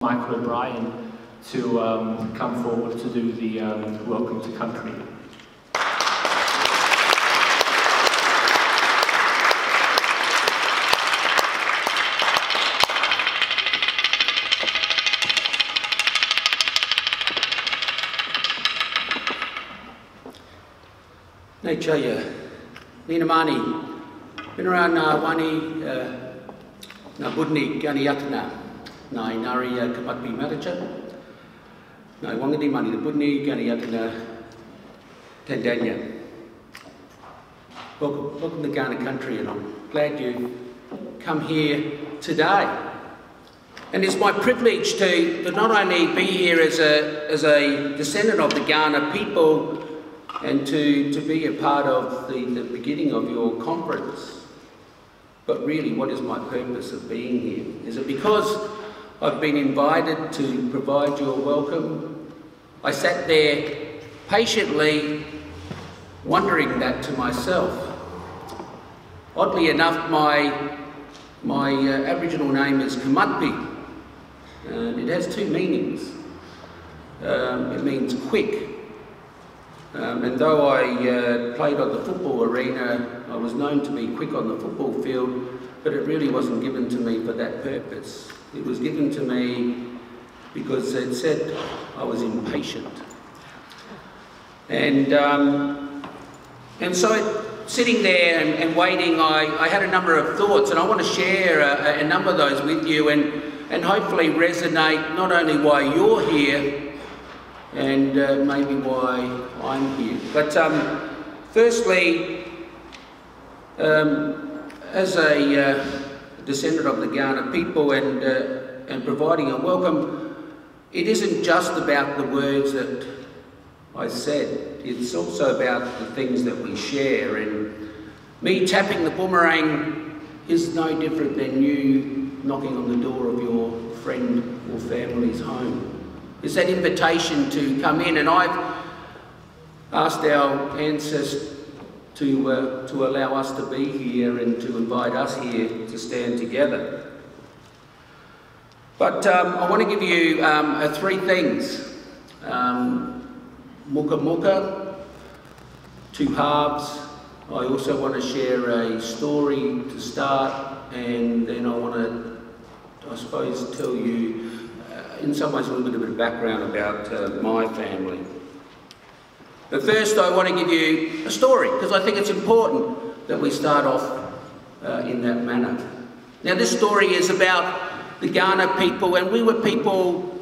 Michael O'Brien to come forward to do the Welcome to Country. Nei chaya, Nina Mani, been around Wani, na Budni, Gani Yatna, na Inari Kapatpi Manager, na Wangadi Mani, the Budni, Gani Yatna, Tandanya. Welcome to Ghana country, and I'm glad you come here today. And it's my privilege to not only be here as a descendant of the Ghana people, and to be a part of the beginning of your conference. But really, what is my purpose of being here? Is it because I've been invited to provide your welcome? I sat there patiently wondering that to myself. Oddly enough, my Aboriginal name is Kamatpi, and it has two meanings. It means quick. And though I played on the football arena, I was known to be quick on the football field, but it really wasn't given to me for that purpose. It was given to me because it said I was impatient. And so sitting there and waiting, I had a number of thoughts, and I want to share a number of those with you and hopefully resonate not only why you're here, and maybe why I'm here. But firstly, as a descendant of the Ghana people and providing a welcome, it isn't just about the words that I said, it's also about the things that we share. And me tapping the boomerang is no different than you knocking on the door of your friend or family's home. It's that invitation to come in, and I've asked our ancestors to allow us to be here and to invite us here to stand together. But I want to give you three things. Muka muka, two halves. I also want to share a story to start, and then I want to, I suppose, tell you in some ways a little bit of a background about my family. But first I want to give you a story, because I think it's important that we start off in that manner. Now this story is about the Ghana people, and we were people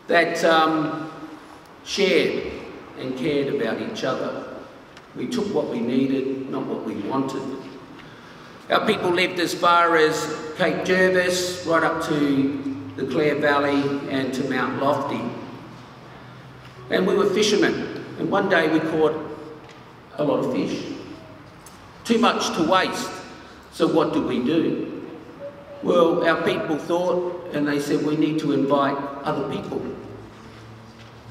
that shared and cared about each other. We took what we needed, not what we wanted. Our people lived as far as Cape Jervis, right up to the Clare Valley and to Mount Lofty. And we were fishermen, and one day we caught a lot of fish. Too much to waste, so what do we do? Well, our people thought, and they said we need to invite other people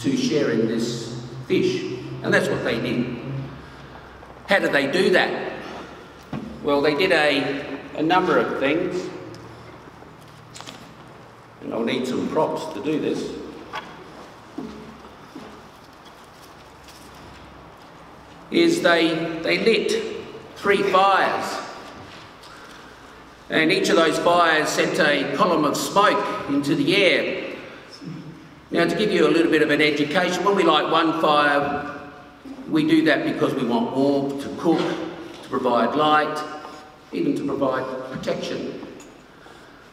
to share in this fish, and that's what they did. How did they do that? Well, they did a number of things. And I'll need some props to do this. Is they lit 3 fires. And each of those fires sent a column of smoke into the air. Now, to give you a little bit of an education, when we light one fire, we do that because we want warmth, to cook, to provide light, even to provide protection.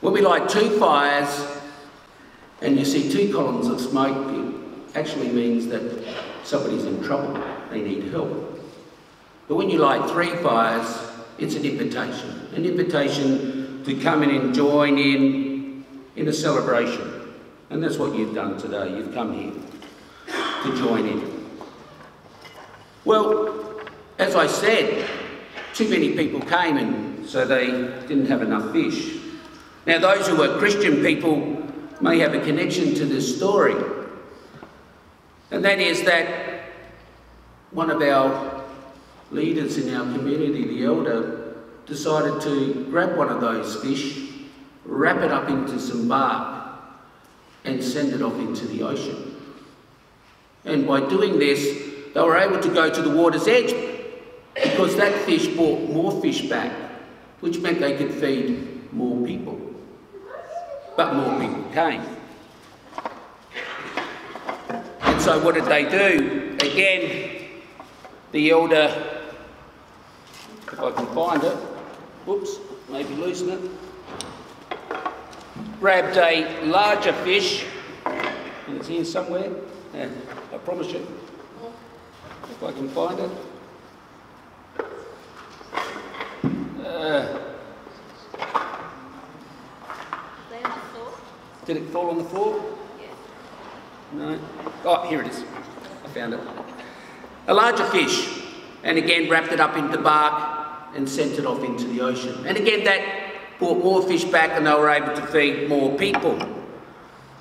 When we light 2 fires, and you see 2 columns of smoke, it actually means that somebody's in trouble, they need help. But when you light 3 fires, it's an invitation to come in and join in a celebration. And that's what you've done today, you've come here to join in. Well, as I said, too many people came, and so they didn't have enough fish. Now those who are Christian people may have a connection to this story, and that is that one of our leaders in our community, the elder, decided to grab one of those fish, wrap it up into some bark, and send it off into the ocean. And by doing this, they were able to go to the water's edge because that fish brought more fish back, which meant they could feed more people. But more people came. And so what did they do? Again, the elder, if I can find it, whoops, maybe loosen it, grabbed a larger fish, and it's here somewhere, yeah, I promise you, if I can find it. Did it fall on the floor? Yes. No. Oh, here it is. I found it. A larger fish, and again wrapped it up into bark and sent it off into the ocean. And again that brought more fish back and they were able to feed more people.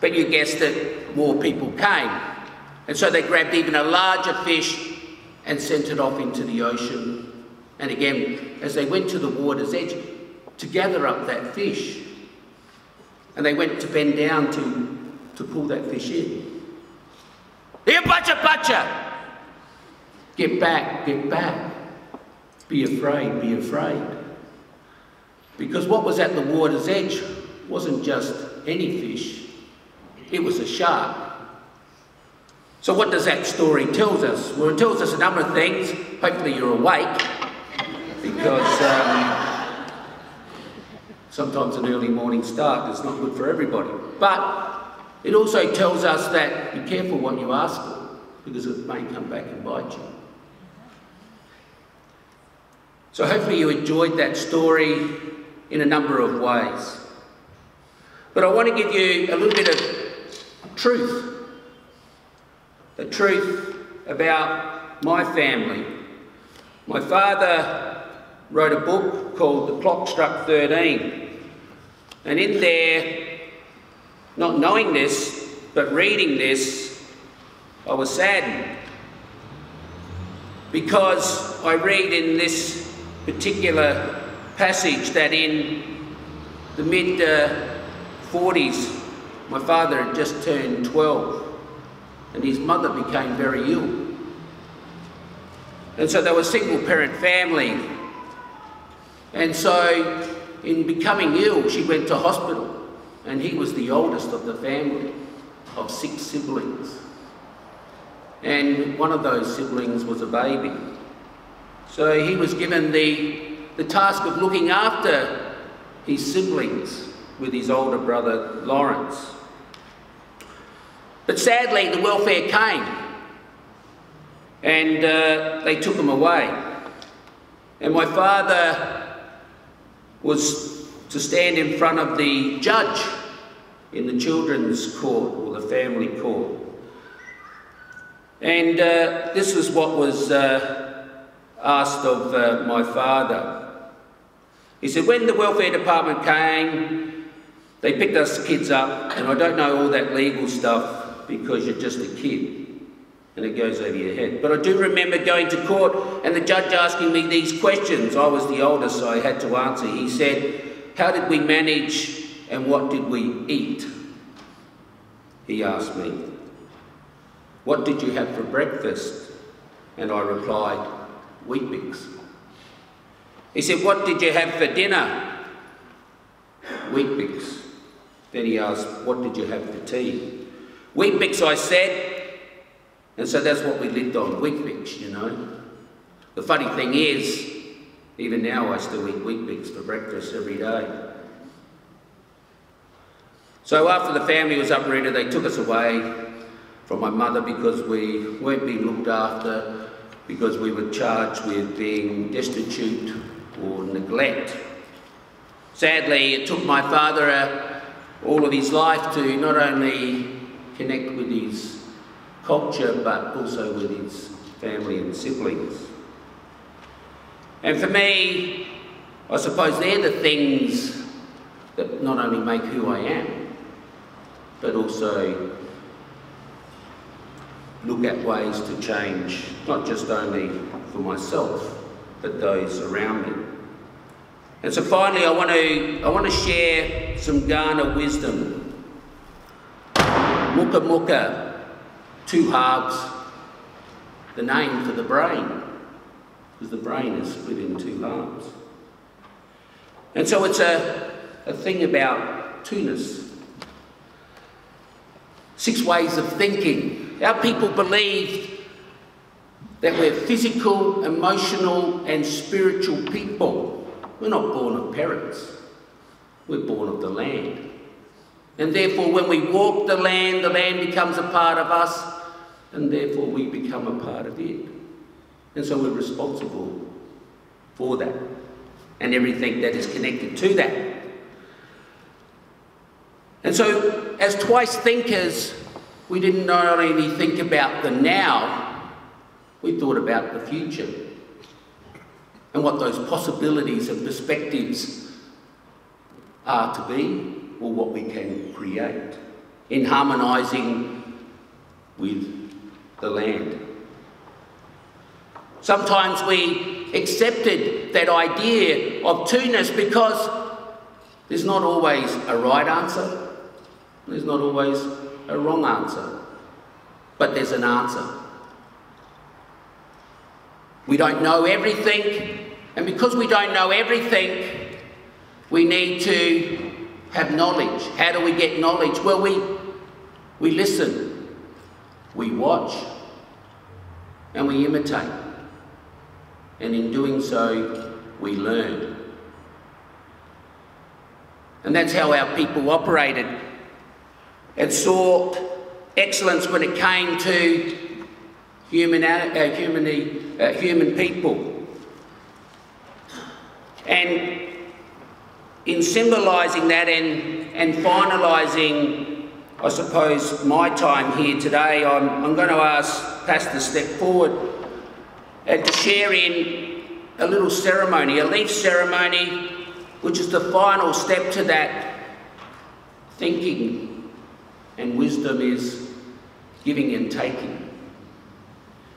But you guessed it, more people came. And so they grabbed even a larger fish and sent it off into the ocean. And again, as they went to the water's edge to gather up that fish, and they went to bend down to pull that fish in. Here, butcher! Get back, get back. Be afraid, be afraid. Because what was at the water's edge wasn't just any fish, it was a shark. So what does that story tell us? Well, it tells us a number of things. Hopefully you're awake, because sometimes an early morning start is not good for everybody. But it also tells us that be careful what you ask for, because it may come back and bite you. So hopefully you enjoyed that story in a number of ways. But I want to give you a little bit of truth. The truth about my family. My father wrote a book called The Clock Struck 13. And in there, not knowing this, but reading this, I was saddened. Because I read in this particular passage that in the mid-40s, my father had just turned 12 and his mother became very ill. And so they were a single-parent family. And so in becoming ill, she went to hospital, and he was the oldest of the family of 6 siblings. And one of those siblings was a baby. So he was given the task of looking after his siblings with his older brother, Lawrence. But sadly, the welfare came, and they took him away. And my father was to stand in front of the judge in the children's court, or the family court. And this was what was asked of my father. He said, when the welfare department came, they picked us kids up, and I don't know all that legal stuff because you're just a kid and it goes over your head. But I do remember going to court and the judge asking me these questions. I was the oldest, so I had to answer. He said, how did we manage and what did we eat? He asked me. What did you have for breakfast? And I replied, Weet-Bix. He said, what did you have for dinner? Weet-Bix. Then he asked, what did you have for tea? Weet-Bix, I said. And so that's what we lived on, Weet-Bix, you know. The funny thing is, even now I still eat Weet-Bix for breakfast every day. So after the family was uprooted, they took us away from my mother because we weren't being looked after, because we were charged with being destitute or neglect. Sadly, it took my father all of his life to not only connect with his culture, but also with his family and siblings. And for me, I suppose they're the things that not only make who I am, but also look at ways to change, not just only for myself, but those around me. And so finally, I want to share some Ghana wisdom. muka muka, two halves, the name for the brain, because the brain is split in two halves. And so it's a thing about two-ness. 6 ways of thinking. Our people believe that we're physical, emotional and spiritual people. We're not born of parents. We're born of the land. And therefore when we walk the land becomes a part of us, and therefore we become a part of it. And so we're responsible for that and everything that is connected to that. And so as twice thinkers, we didn't not only think about the now, we thought about the future and what those possibilities and perspectives are to be, or what we can create in harmonising with the land. Sometimes we accepted that idea of two-ness because there's not always a right answer, there's not always a wrong answer, but there's an answer. We don't know everything, and because we don't know everything, we need to have knowledge. How do we get knowledge? Well, we listen, we watch, and we imitate. And in doing so, we learn. And that's how our people operated and sought excellence when it came to human people. And in symbolising that and finalising, I suppose, my time here today, I'm going to ask Pastor to step forward and to share in a little ceremony, a leaf ceremony, which is the final step to that thinking, and wisdom is giving and taking.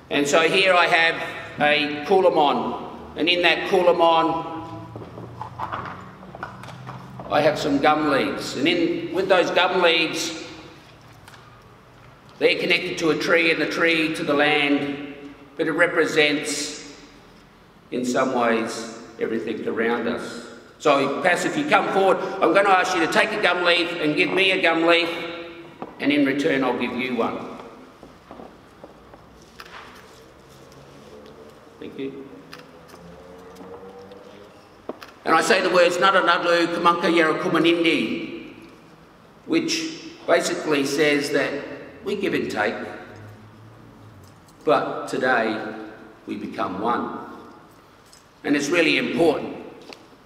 And so here I have a kulamon, and in that kulamon I have some gum leaves, and with those gum leaves, they're connected to a tree, and the tree to the land, but it represents, in some ways, everything around us. So, Pastor, if you come forward, I'm going to ask you to take a gum leaf and give me a gum leaf, and in return I'll give you one. Thank you. And I say the words Naranadlu Kamanka Yarakumanindi, which basically says that we give and take, but today we become one. And it's really important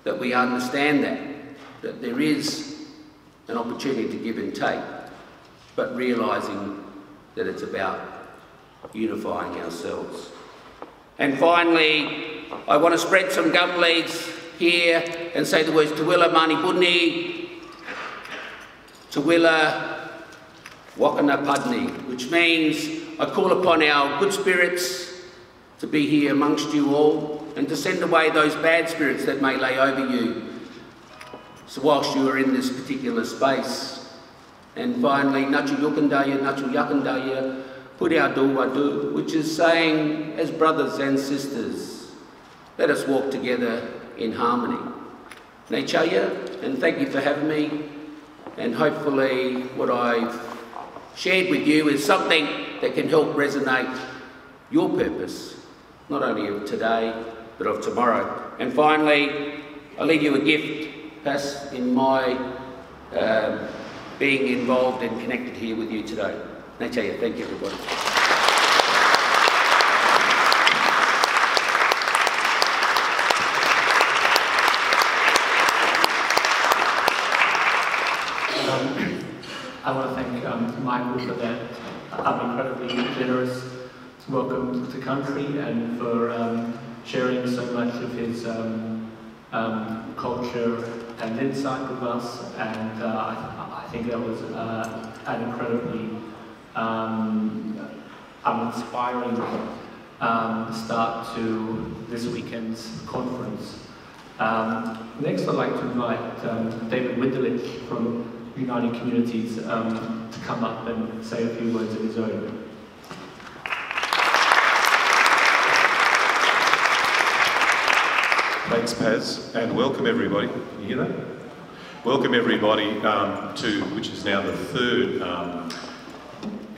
that we understand that there is an opportunity to give and take, but realising that it's about unifying ourselves. And finally, I want to spread some gum leaves here and say the words Tawila Mani Budni, Tawila Wakana Padni, which means I call upon our good spirits to be here amongst you all and to send away those bad spirits that may lay over you so whilst you are in this particular space. And finally, Nachu Yukandaya, Nachu Yakandaya, Puriadu Wadu, which is saying, as brothers and sisters, let us walk together in harmony. Nechaya, and thank you for having me, and hopefully what I've shared with you is something that can help resonate your purpose, not only of today, but of tomorrow. And finally, I'll leave you a gift, Pas, in my being involved and connected here with you today. Nechaya, thank you everybody. I want to thank Michael for that incredibly generous welcome to country and for sharing so much of his culture and insight with us. And I think that was an incredibly inspiring start to this weekend's conference. Next, I'd like to invite David Winderlich from United Communities to to come up and say a few words of his own. Thanks, Paz, and welcome everybody. Can you hear that? Welcome everybody to, which is now the third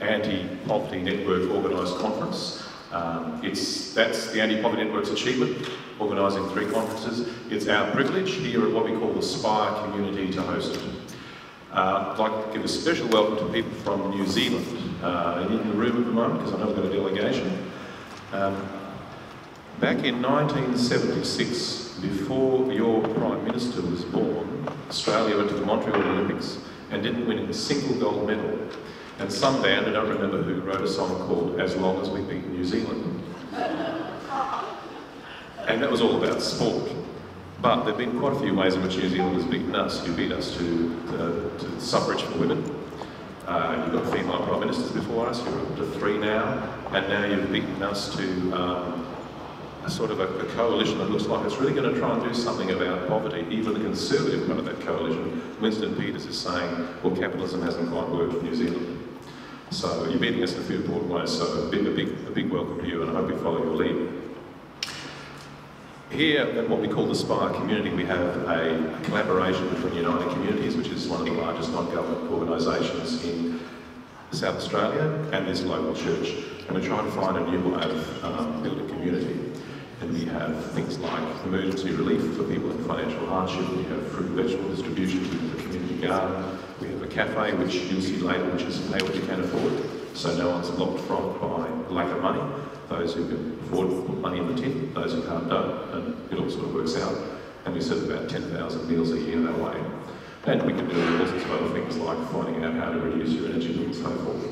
Anti-Poverty Network organised conference. That's the Anti-Poverty Network's achievement, organising 3 conferences. It's our privilege here at what we call the SPIRE community to host it. I'd like to give a special welcome to people from New Zealand in the room at the moment, because I know we've got a delegation. Back in 1976, before your Prime Minister was born, Australia went to the Montreal Olympics and didn't win a single gold medal. And some band, I don't remember who, wrote a song called As Long As We Beat New Zealand. And that was all about sport. But there have been quite a few ways in which New Zealand has beaten us. You beat us to suffrage for women. You've got female Prime Ministers before us, you're up to 3 now. And now you've beaten us to sort of a coalition that looks like it's really going to try and do something about poverty. Even the Conservative part of that coalition, Winston Peters, is saying, well, capitalism hasn't quite worked for New Zealand. So you're beating us in a few important ways, so a big welcome to you, and I hope you follow your lead. Here at what we call the SPIRE community, we have a collaboration between United Communities, which is one of the largest non-government organisations in South Australia, and this local church. And we're trying to find a new way of building community. And we have things like emergency relief for people in financial hardship. We have fruit and vegetable distribution. We have a community garden. We have a cafe, which you'll see later, which is pay what you can afford. So no one's blocked from by lack of money. Those who can afford to put money in the tin, those who can't don't. And it all sort of works out. And we serve about 10,000 meals a year that way. And we can do all sorts of other things like finding out how to reduce your energy bill and so forth.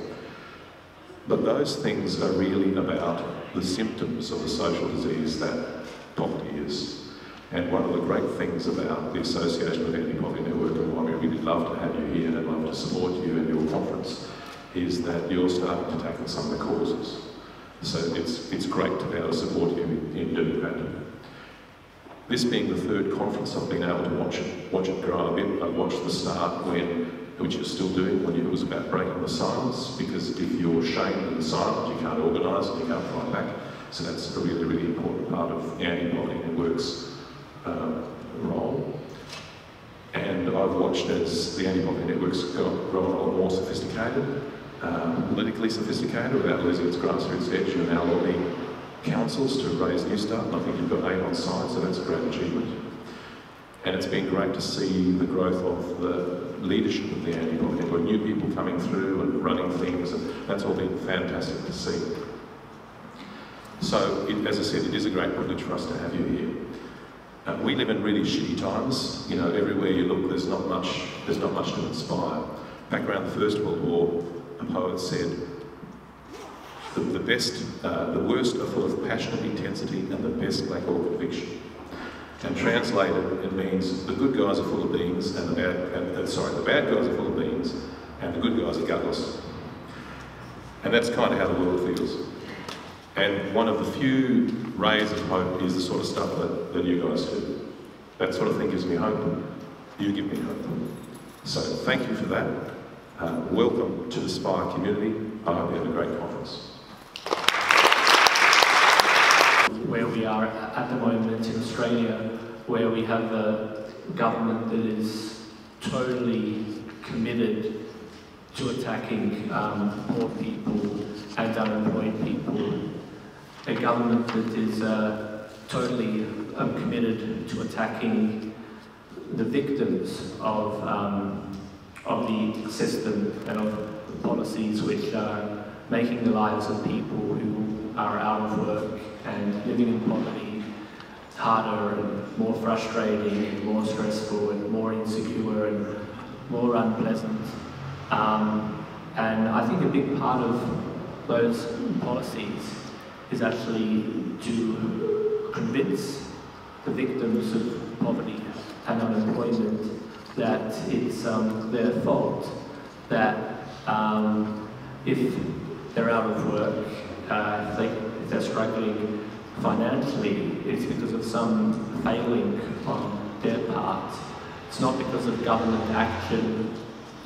But those things are really about the symptoms of the social disease that poverty is. And one of the great things about the Association of Anti-Poverty Network, and why we really love to have you here and love to support you in your conference, is that you're starting to tackle some of the causes. So it's great to be able to support you in doing that. This being the third conference, I've been able to watch it grow a bit. I watched the start which you're still doing when it was about breaking the silence, because if you're shamed and silent, you can't organise and you can't fight back. So that's a really, really important part of Anti-Poverty Network's role. And I've watched as the Anti-Poverty Network's grown a lot more sophisticated, politically sophisticated, without losing its grassroots edge. You're now lobbying councils to raise new stuff, and I think you've got 8 on site, so that's a great achievement. And it's been great to see the growth of the leadership of the Anti-Poverty Network, new people coming through and running things, and that's all been fantastic to see. So, as I said, it is a great privilege for us to have you here. We live in really shitty times. You know, everywhere you look, there's not much to inspire. Back around the First World War, a poet said, the worst are full of passionate intensity, and the best lack all conviction. And translated, it means the good guys are full of beans, and the bad guys are full of beans, and the good guys are gutless. And that's kind of how the world feels. And one of the few rays of hope is the sort of stuff that you guys do. That sort of thing gives me hope. You give me hope. So thank you for that. Welcome to the SPIRE community. I hope you have a great conference. Where we are at the moment in Australia, where we have a government that is totally committed to attacking poor people and unemployed people, a government that is totally committed to attacking the victims of the system and of the policies which are making the lives of people who are out of work and living in poverty harder and more frustrating and more stressful and more insecure and more unpleasant. And I think a big part of those policies is actually to convince the victims of poverty and unemployment that it's their fault, that if they're out of work, if they're struggling financially, it's because of some failing on their part. It's not because of government action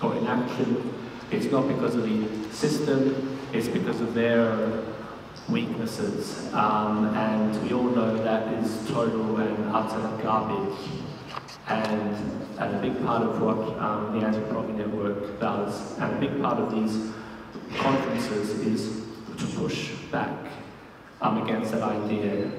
or inaction. It's not because of the system, it's because of their weaknesses. And we all know that is total and utter garbage. And a big part of what the Anti-Poverty Network does, and a big part of these conferences, is to push back against that idea,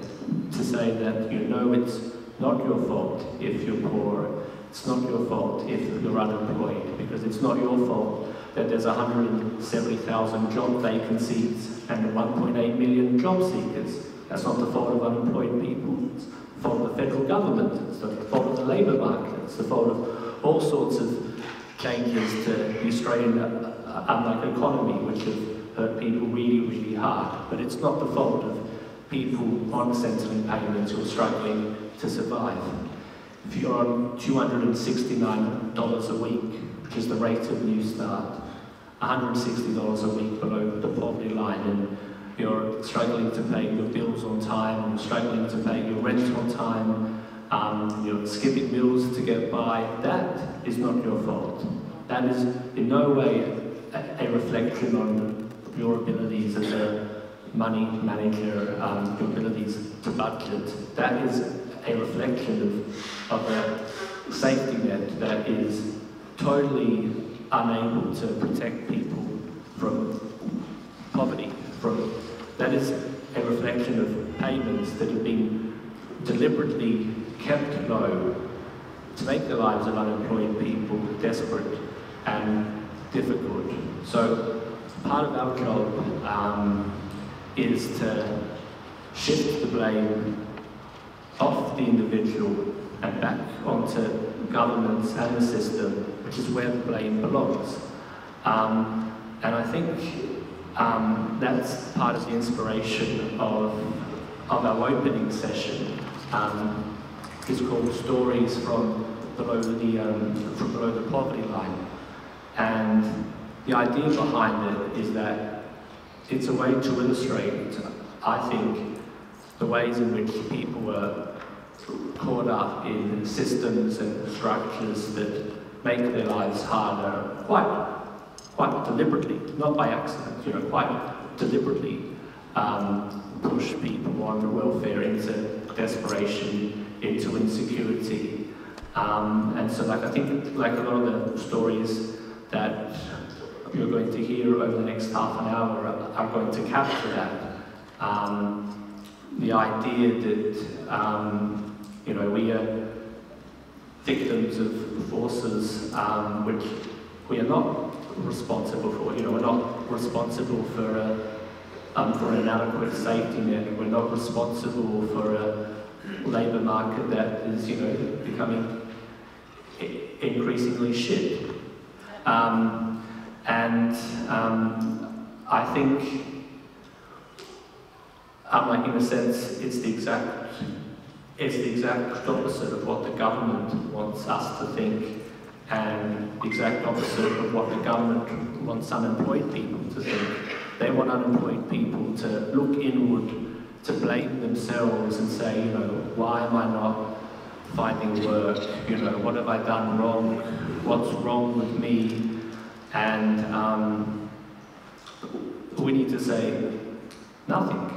to say that, you know, it's not your fault if you're poor, it's not your fault if you're unemployed, because it's not your fault that there's 170,000 job vacancies and 1.8 million job seekers. That's not the fault of unemployed people. It's the fault of the federal government. It's the fault of the labour market. It's the fault of all sorts of changes to the Australian economy, which have hurt people really, really hard. But it's not the fault of people on Centrelink payments who are struggling to survive. If you're on $269 a week, which is the rate of New Start, $160 a week below the poverty line, and you're struggling to pay your bills on time, you're struggling to pay your rent on time, you're skipping meals to get by, that is not your fault. That is in no way a reflection on your abilities as a money manager, your abilities to budget. That is a reflection of a safety net that is totally unable to protect people from poverty. That is a reflection of payments that have been deliberately kept low to make the lives of unemployed people desperate and difficult. So part of our job is to shift the blame off the individual and back onto governments and the system, which is where the blame belongs. And I think that's part of the inspiration of our opening session. It's called Stories from Below the Poverty Line. And the idea behind it is that it's a way to illustrate, I think, the ways in which people are caught up in systems and structures that make their lives harder, quite deliberately, not by accident, you know, quite deliberately push people on welfare into desperation, into insecurity. And so, like, I think, like a lot of the stories that you're going to hear over the next half an hour are going to capture that. The idea that, you know, we are victims of forces which we are not responsible for. You know, we're not responsible for an adequate safety net. We're not responsible for a labour market that is, you know, becoming increasingly shit. I think, like, in a sense, it's the exact opposite of what the government wants us to think, and the exact opposite of what the government wants unemployed people to think. They want unemployed people to look inward, to blame themselves and say, you know, why am I not finding work? You know, what have I done wrong? What's wrong with me? And we need to say, nothing.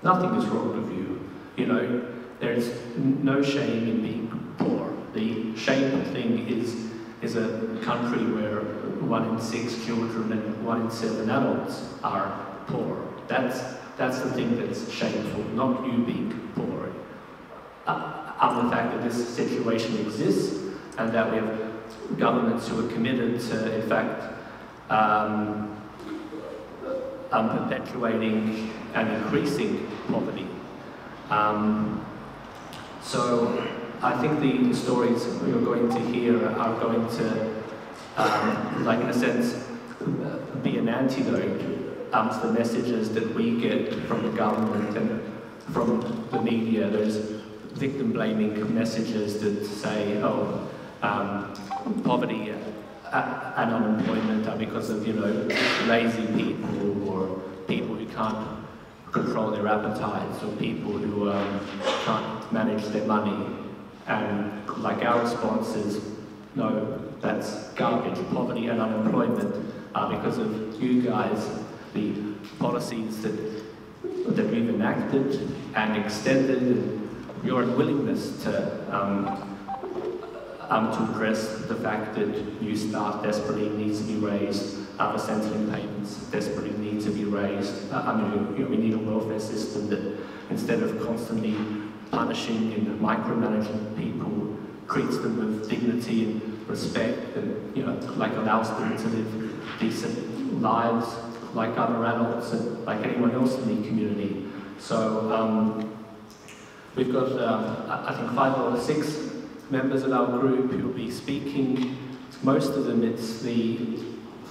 Nothing is wrong with you. You know, there's no shame in being poor. The shameful thing is a country where 1 in 6 children and 1 in 7 adults are poor. That's the thing that's shameful, not you being poor. The fact that this situation exists and that we have governments who are committed to, in fact, perpetuating and increasing poverty. So I think the stories you're going to hear are going to, like, in a sense, be an antidote to the messages that we get from the government and from the media. There's victim-blaming messages that say, oh, poverty and unemployment are because of, you know, lazy people or people who can't control their appetites or people who can't manage their money. And, like, our response is, no, that's garbage. Poverty and unemployment because of you guys, the policies that we've enacted and extended, and your unwillingness to address the fact that new staff desperately needs to be raised, other centrelink payments desperately need to be raised. We need a welfare system that, instead of constantly punishing and micromanaging people, treats them with dignity and respect, and allows them to live decent lives like other adults and like anyone else in the community. So we've got I think 5 or 6 members of our group who will be speaking. Most of them, it's the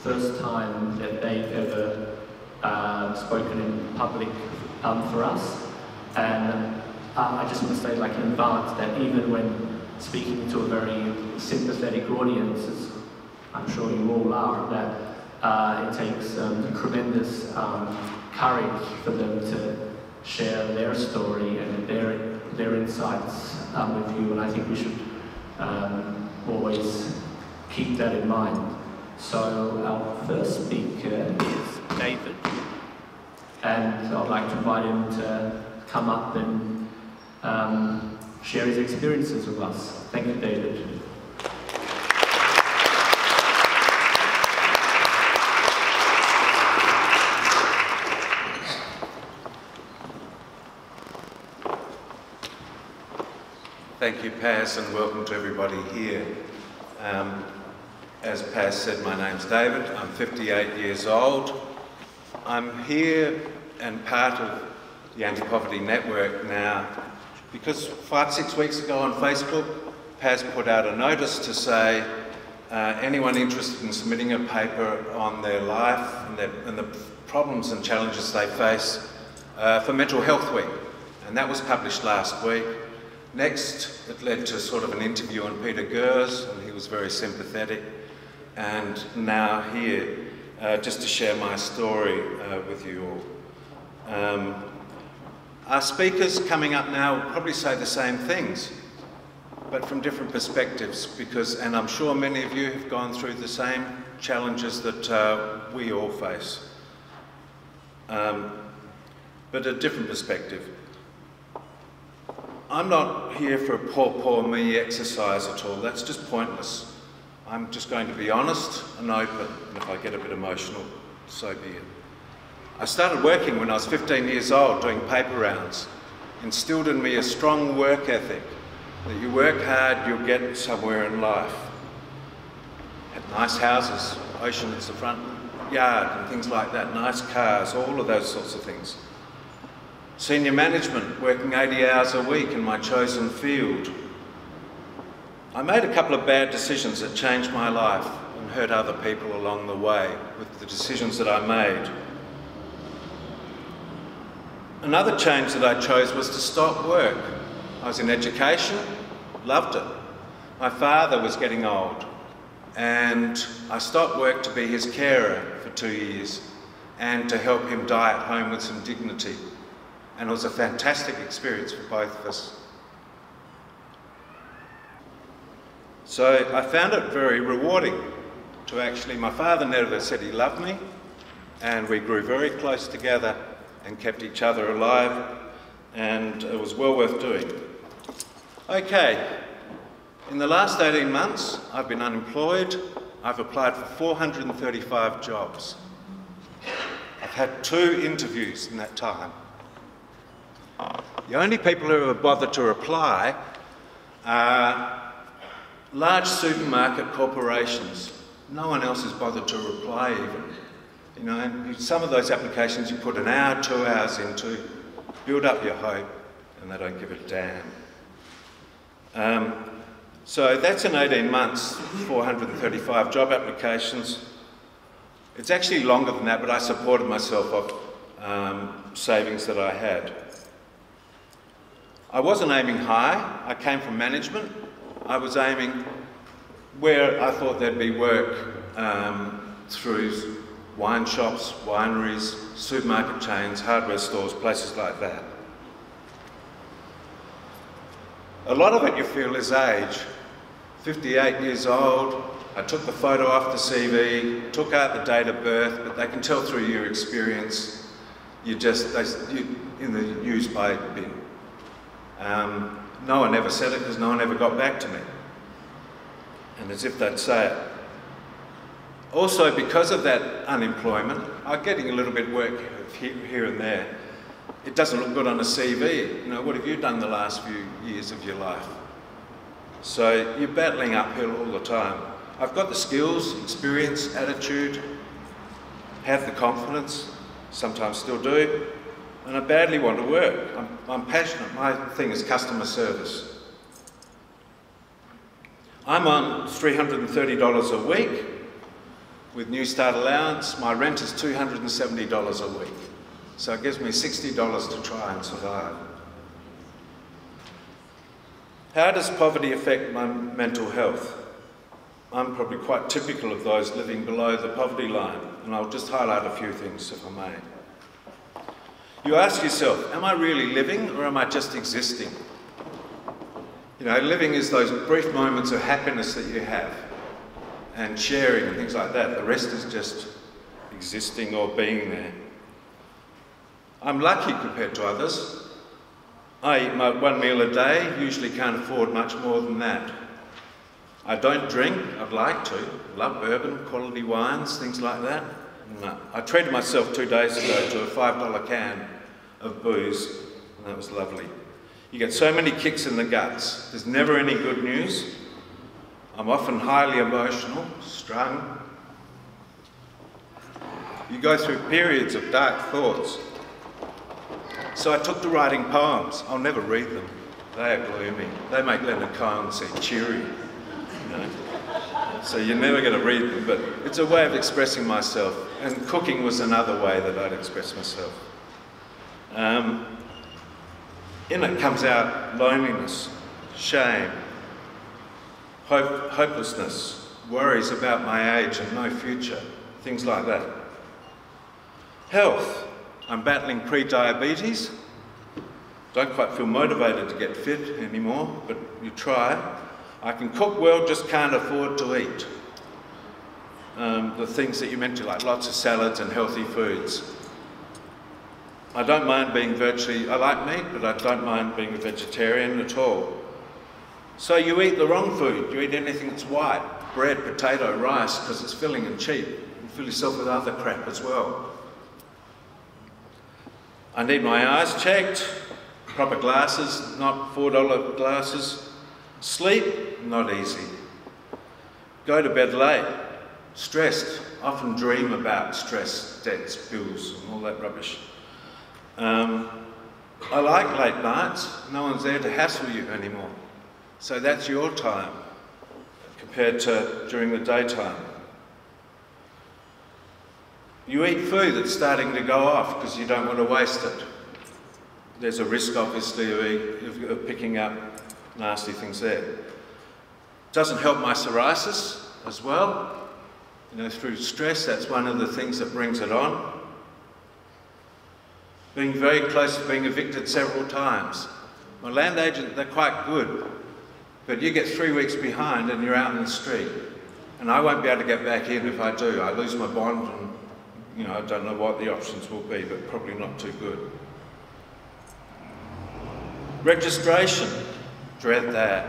first time that they've ever spoken in public for us. And I just want to say, in advance, that even when speaking to a very sympathetic audience, as I'm sure you all are, that it takes tremendous courage for them to share their story and their insights with you, and I think we should always keep that in mind. So our first speaker is David, and I'd like to invite him to come up and share his experiences with us. Thank you, David. Thank you, Paz, and welcome to everybody here. As Paz said, my name's David. I'm 58 years old. I'm here and part of the Anti-Poverty Network now because 5-6 weeks ago on Facebook, Paz put out a notice to say anyone interested in submitting a paper on their life and the problems and challenges they face for Mental Health Week. And that was published last week. Next, it led to sort of an interview on Peter Gers, and he was very sympathetic. And now here, just to share my story with you all. Our speakers coming up now will probably say the same things, but from different perspectives, and I'm sure many of you have gone through the same challenges that we all face, but a different perspective. I'm not here for a poor me exercise at all. That's just pointless. I'm just going to be honest and open, and if I get a bit emotional, so be it. I started working when I was 15 years old, doing paper rounds. Instilled in me a strong work ethic, that you work hard, you'll get somewhere in life. Had nice houses, ocean is the front yard and things like that, nice cars, all of those sorts of things. Senior management, working 80 hours a week in my chosen field. I made a couple of bad decisions that changed my life and hurt other people along the way with the decisions that I made. Another change that I chose was to stop work. I was in education, loved it. My father was getting old, and I stopped work to be his carer for 2 years and to help him die at home with some dignity. And it was a fantastic experience for both of us. So I found it very rewarding to actually, my father never said he loved me, and we grew very close together and kept each other alive, and it was well worth doing. Okay, in the last 18 months, I've been unemployed. I've applied for 435 jobs. I've had 2 interviews in that time. The only people who have bothered to reply are large supermarket corporations. No one else has bothered to reply even. You know, and some of those applications you put 1 hour, 2 hours into, build up your hope, and they don't give a damn. So that's in 18 months, 435 job applications. It's actually longer than that, but I supported myself of savings that I had. I wasn't aiming high. I came from management. I was aiming where I thought there'd be work through wine shops, wineries, supermarket chains, hardware stores, places like that. A lot of it you feel is age. 58 years old, I took the photo off the CV, took out the date of birth, but they can tell through your experience, you're in the use by bin. No one ever said it because no one ever got back to me. And as if they'd say it. Also, because of that unemployment, I'm getting a little bit of work here and there. It doesn't look good on a CV. You know, what have you done the last few years of your life? So you're battling uphill all the time. I've got the skills, experience, attitude, have the confidence, sometimes still do, and I badly want to work. I'm passionate. My thing is customer service. I'm on $330 a week with New Start allowance. My rent is $270 a week. So it gives me $60 to try and survive. How does poverty affect my mental health? I'm probably quite typical of those living below the poverty line, and I'll just highlight a few things if I may. You ask yourself, am I really living or am I just existing? You know, living is those brief moments of happiness that you have and sharing and things like that. The rest is just existing or being there. I'm lucky compared to others. I eat my one meal a day, usually can't afford much more than that. I don't drink, I'd like to. Love bourbon, quality wines, things like that. No. I treated myself 2 days ago to a $5 can of booze, and that was lovely. You get so many kicks in the guts. There's never any good news. I'm often highly emotional, strung. You go through periods of dark thoughts. So I took to writing poems. I'll never read them. They are gloomy. They make Leonard Cohen seem cheery. You know? So you're never going to read them, but it's a way of expressing myself. And cooking was another way that I'd express myself. In it comes out loneliness, shame, hopelessness, worries about my age and no future, things like that. Health. I'm battling pre-diabetes. Don't quite feel motivated to get fit anymore, but you try. I can cook well, just can't afford to eat. The things that you meant to, like lots of salads and healthy foods. I don't mind being I like meat, but I don't mind being a vegetarian at all. So you eat the wrong food. You eat anything that's white, bread, potato, rice, because it's filling and cheap. You fill yourself with other crap as well. I need my eyes checked, proper glasses, not $4 glasses. Sleep, not easy. Go to bed late, stressed, often dream about stress, debts, bills, and all that rubbish. I like late nights. No one's there to hassle you anymore. So that's your time compared to during the daytime. You eat food that's starting to go off because you don't want to waste it. There's a risk, obviously, of picking up nasty things there. Doesn't help my psoriasis as well. You know, through stress, that's one of the things that brings it on. Being very close to being evicted several times. My land agent, they're quite good, but you get 3 weeks behind and you're out in the street. And I won't be able to get back in if I do. I lose my bond and, you know, I don't know what the options will be, but probably not too good. Registration, dread that.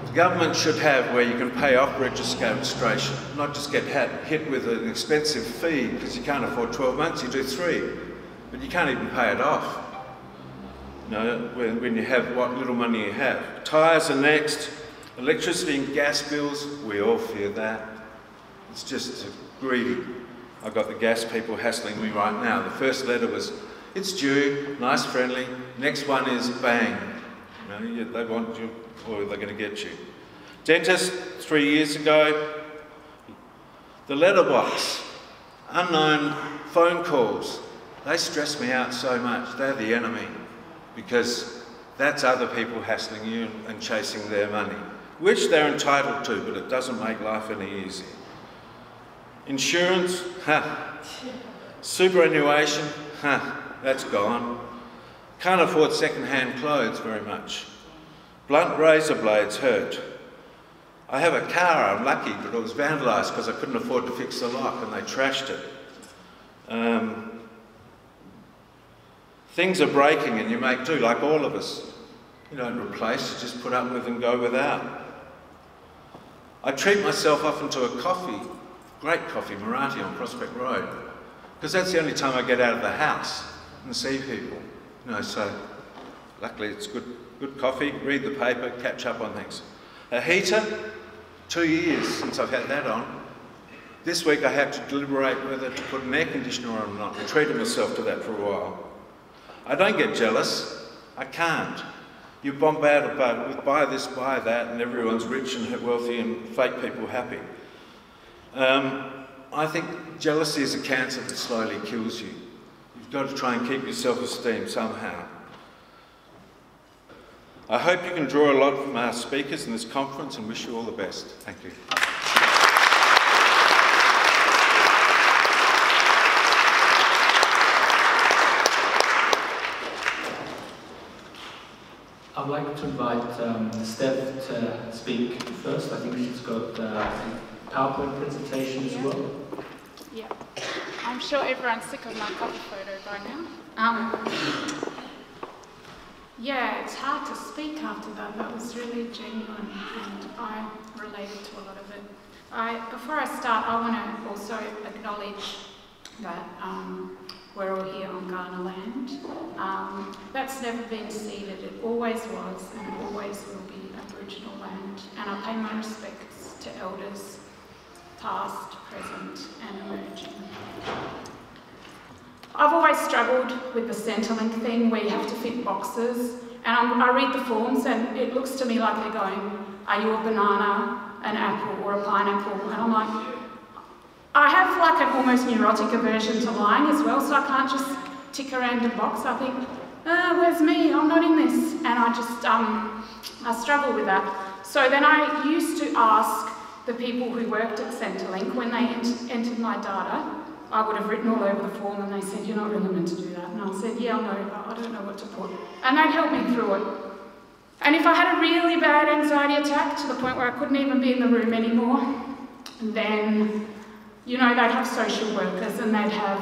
The government should have where you can pay off registration, not just get hit with an expensive fee because you can't afford 12 months, you do 3, but you can't even pay it off. You know, when you have what little money you have. Tyres are next, electricity and gas bills, we all fear that. It's just greedy. I've got the gas people hassling me right now. The first letter was, it's due, nice, friendly. Next one is bang. You know, they want you or they're going to get you. Dentist, 3 years ago. The letterbox, unknown phone calls. They stress me out so much. They're the enemy because that's other people hassling you and chasing their money, which they're entitled to, but it doesn't make life any easier. Insurance, superannuation, that's gone. Can't afford second-hand clothes very much. Blunt razor blades hurt. I have a car, I'm lucky, but it was vandalised because I couldn't afford to fix the lock and they trashed it. Things are breaking and you make do, like all of us. You don't replace, you just put up with and go without. I treat myself often to a coffee, great coffee, Marathi on Prospect Road, because that's the only time I get out of the house and see people. You know, so luckily it's good coffee, read the paper, catch up on things. A heater, 2 years since I've had that on. This week I had to deliberate whether to put an air conditioner on or not. I treated myself to that for a while. I don't get jealous, I can't. You're bombarded with buy this, buy that, and everyone's rich and wealthy and fake people happy. I think jealousy is a cancer that slowly kills you. You've got to try and keep your self-esteem somehow. I hope you can draw a lot from our speakers in this conference and wish you all the best. Thank you. I'd like to invite Stef to speak first. I think she's got a PowerPoint presentation as well. Yeah, I'm sure everyone's sick of my cover photo by now. Yeah, it's hard to speak after that. That was really genuine and I related to a lot of it. Before I start, I want to also acknowledge that we're all here on Kaurna land. That's never been ceded. It always was and always will be Aboriginal land. And I pay my respects to elders, past, present and emerging. I've always struggled with the Centrelink thing where you have to fit boxes. And I read the forms and it looks to me like they're going, are you a banana, an apple or a pineapple? And I'm like, I have like an almost neurotic aversion to lying as well, so I can't just tick a random box. I think, where's me? I'm not in this. And I just, I struggle with that. So then I used to ask the people who worked at Centrelink when they entered my data, I would have written all over the form and they said, you're not really meant to do that. And I said, yeah, I know, but I don't know what to put. And they'd help me through it. And if I had a really bad anxiety attack to the point where I couldn't even be in the room anymore, then, you know, they'd have social workers and they'd have,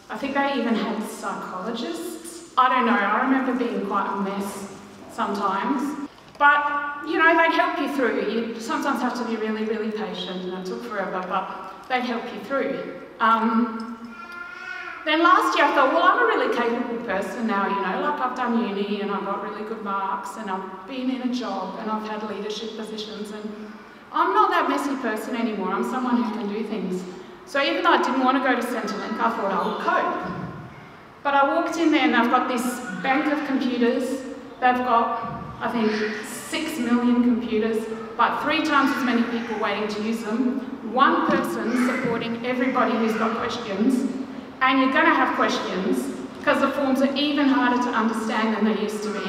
I think they even had psychologists. I don't know, I remember being quite a mess sometimes. But, you know, they'd help you through. You sometimes have to be really, really patient and it took forever, but they'd help you through. Then last year I thought, well, I'm a really capable person now, you know, like I've done uni and I've got really good marks and I've been in a job and I've had leadership positions and I'm not that messy person anymore, I'm someone who can do things. So even though I didn't want to go to Centrelink, I thought I would cope. But I walked in there and they've got this bank of computers, they've got, I think, 6 million computers, but 3 times as many people waiting to use them, 1 person supporting everybody who's got questions, and you're going to have questions because the forms are even harder to understand than they used to be,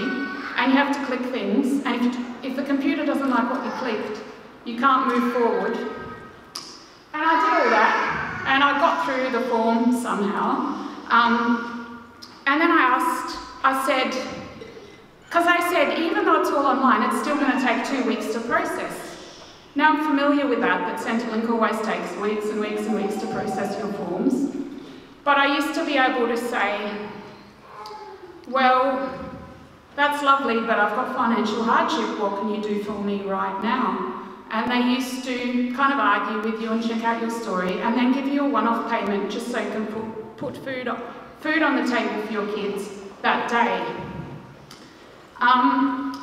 and you have to click things, and if the computer doesn't like what you clicked, you can't move forward. And I did all that, and I got through the form somehow, and then I said, because I said, even though it's all online, it's still going to take 2 weeks to process. Now I'm familiar with that Centrelink always takes weeks and weeks and weeks to process your forms. But I used to be able to say, well, that's lovely, but I've got financial hardship, what can you do for me right now? And they used to kind of argue with you and check out your story and then give you a one-off payment just so you can put food on the table for your kids that day.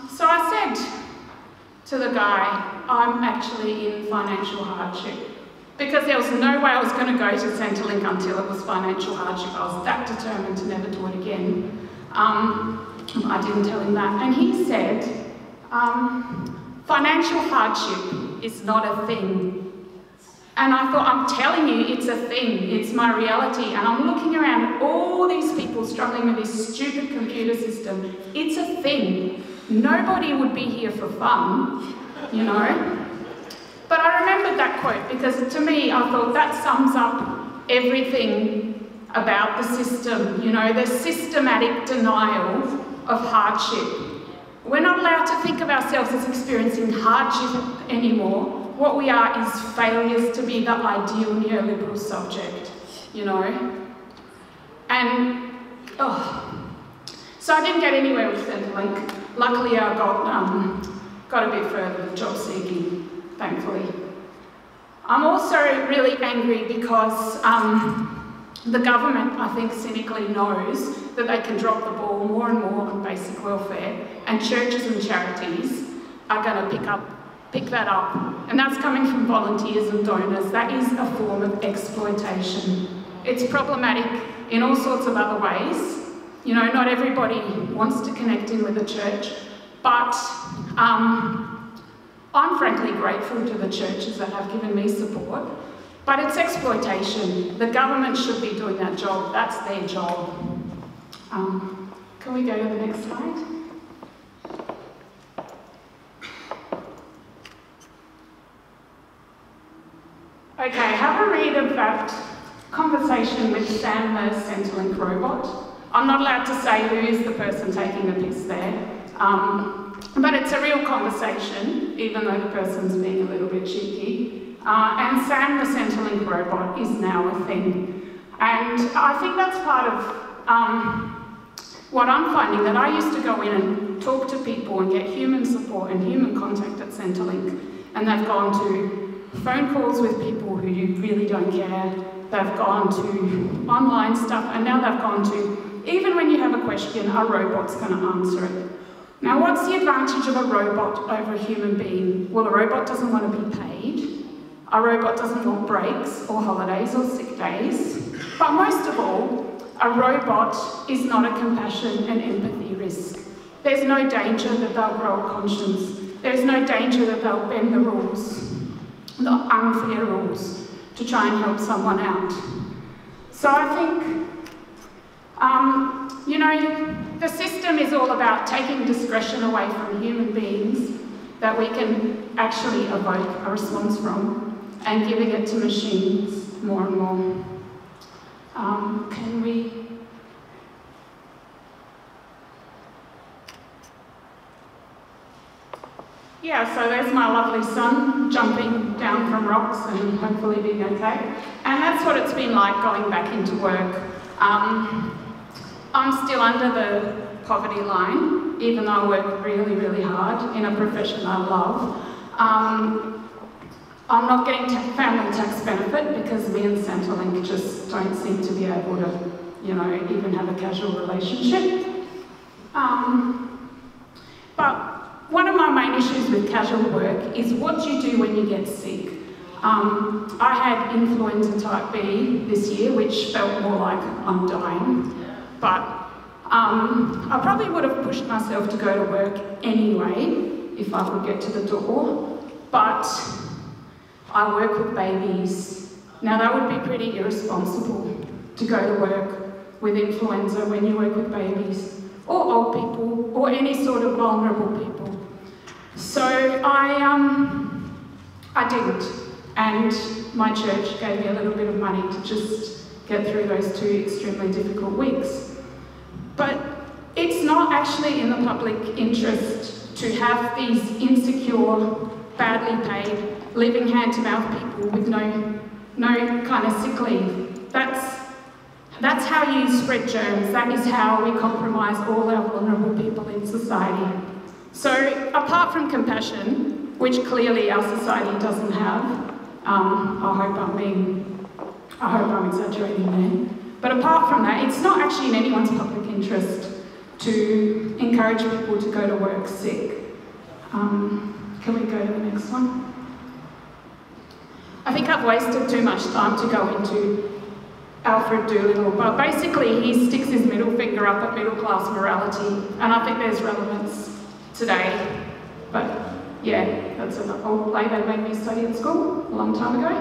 So I said to the guy, I'm actually in financial hardship. Because there was no way I was going to go to Centrelink until it was financial hardship. I was that determined to never do it again. I didn't tell him that. And he said, financial hardship is not a thing. And I thought, I'm telling you, it's a thing. It's my reality. And I'm looking around at all these people struggling with this stupid computer system. It's a thing. Nobody would be here for fun, you know. But I remembered that quote because to me, I thought that sums up everything about the system, you know, the systematic denial of hardship. We're not allowed to think of ourselves as experiencing hardship anymore. What we are is failures to be the ideal neoliberal subject, you know? And, so I didn't get anywhere with Centrelink. Luckily I got a bit further with job seeking, thankfully. I'm also really angry because the government, I think, cynically knows that they can drop the ball more and more on basic welfare, and churches and charities are going to pick that up. And that's coming from volunteers and donors. That is a form of exploitation. It's problematic in all sorts of other ways. You know, not everybody wants to connect in with the church, but I'm frankly grateful to the churches that have given me support. But it's exploitation. The government should be doing that job. That's their job. Can we go to the next slide? Okay, have a read of that conversation with Sam, the Centrelink robot. I'm not allowed to say who is the person taking the piss there. But it's a real conversation, even though the person's being a little bit cheeky. And Sam, the Centrelink robot, is now a thing. And I think that's part of what I'm finding, that I used to go in and talk to people and get human support and human contact at Centrelink, and they've gone to phone calls with people who you really don't care. They've gone to online stuff, and now they've gone to, even when you have a question, a robot's going to answer it. Now, what's the advantage of a robot over a human being? Well, a robot doesn't want to be paid. A robot doesn't want breaks or holidays or sick days. But most of all, a robot is not a compassion and empathy risk. There's no danger that they'll grow a conscience. There's no danger that they'll bend the rules, the unfair rules, to try and help someone out. So I think, you know, the system is all about taking discretion away from human beings that we can actually evoke a response from, and giving it to machines more and more. Can we? Yeah, so there's my lovely son jumping down from rocks and hopefully being okay. And that's what it's been like going back into work. I'm still under the poverty line, even though I work really, really hard in a profession I love. I'm not getting family tax benefit because me and Centrelink just don't seem to be able to, you know, even have a casual relationship. But one of my main issues with casual work is what do you do when you get sick? I had influenza type B this year, which felt more like I'm dying. But I probably would have pushed myself to go to work anyway if I could get to the door. But I work with babies. Now that would be pretty irresponsible to go to work with influenza when you work with babies, or old people, or any sort of vulnerable people. So I didn't, and my church gave me a little bit of money to just get through those 2 extremely difficult weeks. But it's not actually in the public interest to have these insecure, badly paid, living hand-to-mouth people with no kind of sick leave. That's how you spread germs. That is how we compromise all our vulnerable people in society. So apart from compassion, which clearly our society doesn't have, I hope I'm exaggerating there. But apart from that, it's not actually in anyone's public interest to encourage people to go to work sick. Can we go to the next one? I think I've wasted too much time to go into Alfred Doolittle, but basically he sticks his middle finger up at middle class morality, and I think there's relevance today. But yeah, that's an old play they made me study at school a long time ago.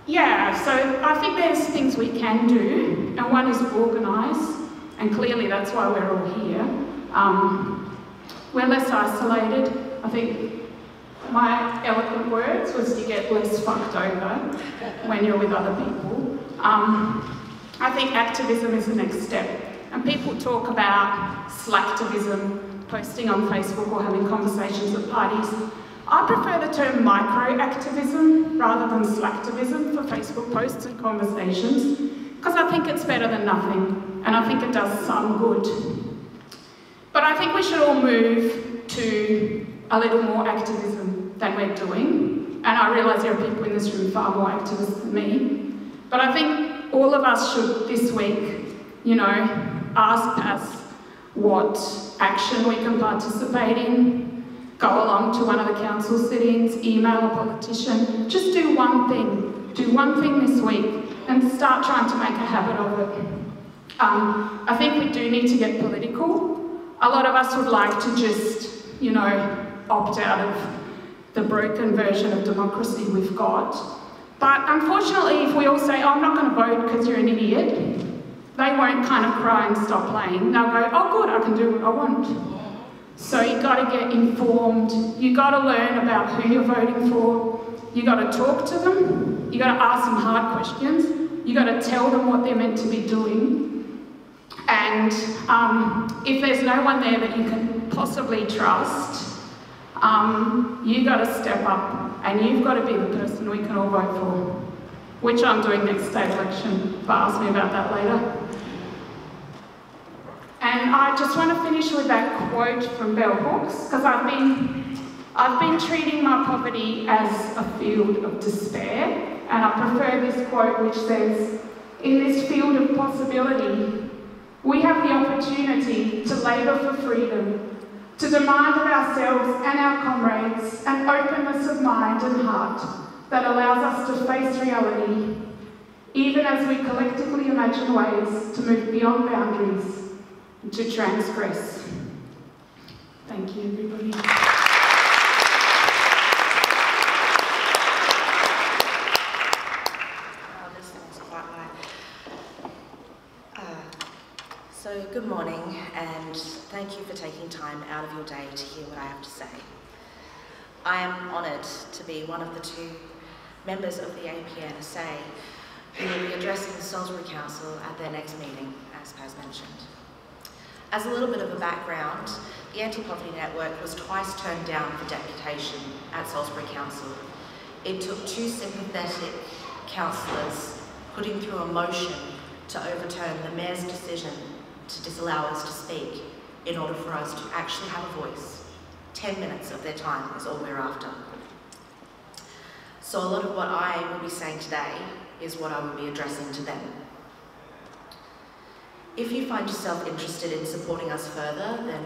Yeah, so I think there's things we can do, and one is organise, and clearly that's why we're all here. We're less isolated. I think my eloquent words was you get less fucked over when you're with other people. I think activism is the next step. And people talk about slacktivism, posting on Facebook or having conversations at parties. I prefer the term micro-activism rather than slacktivism for Facebook posts and conversations, because I think it's better than nothing, and I think it does some good. But I think we should all move to a little more activism than we're doing, and I realise there are people in this room far more activists than me, but I think all of us should this week, you know, ask us what action we can participate in, go along to one of the council sittings, email a politician, just do one thing this week and start trying to make a habit of it. I think we do need to get political. A lot of us would like to just, you know, opt out of the broken version of democracy we've got. But unfortunately, if we all say, oh, I'm not going to vote because you're an idiot, they won't kind of cry and stop playing. They'll go, oh good, I can do what I want. So you've got to get informed, you've got to learn about who you're voting for, you've got to talk to them, you've got to ask them hard questions, you've got to tell them what they're meant to be doing. And if there's no one there that you can possibly trust, you've got to step up and you've got to be the person we can all vote for, which I'm doing next state election, but ask me about that later. And I just want to finish with that quote from Bell Hooks, because I've been treating my poverty as a field of despair, and I prefer this quote which says, in this field of possibility, we have the opportunity to labour for freedom, to demand of ourselves and our comrades an openness of mind and heart that allows us to face reality, even as we collectively imagine ways to move beyond boundaries, to transgress. Thank you, everybody. Oh, this thing is quite high. So good morning, and thank you for taking time out of your day to hear what I have to say. I am honoured to be one of the two members of the APNSA who will be addressing the Salisbury Council at their next meeting, as Paz mentioned. As a little bit of a background, the Anti-Poverty Network was twice turned down for deputation at Salisbury Council. It took two sympathetic councillors putting through a motion to overturn the Mayor's decision to disallow us to speak in order for us to actually have a voice. 10 minutes of their time is all we're after. So a lot of what I will be saying today is what I will be addressing to them. If you find yourself interested in supporting us further, then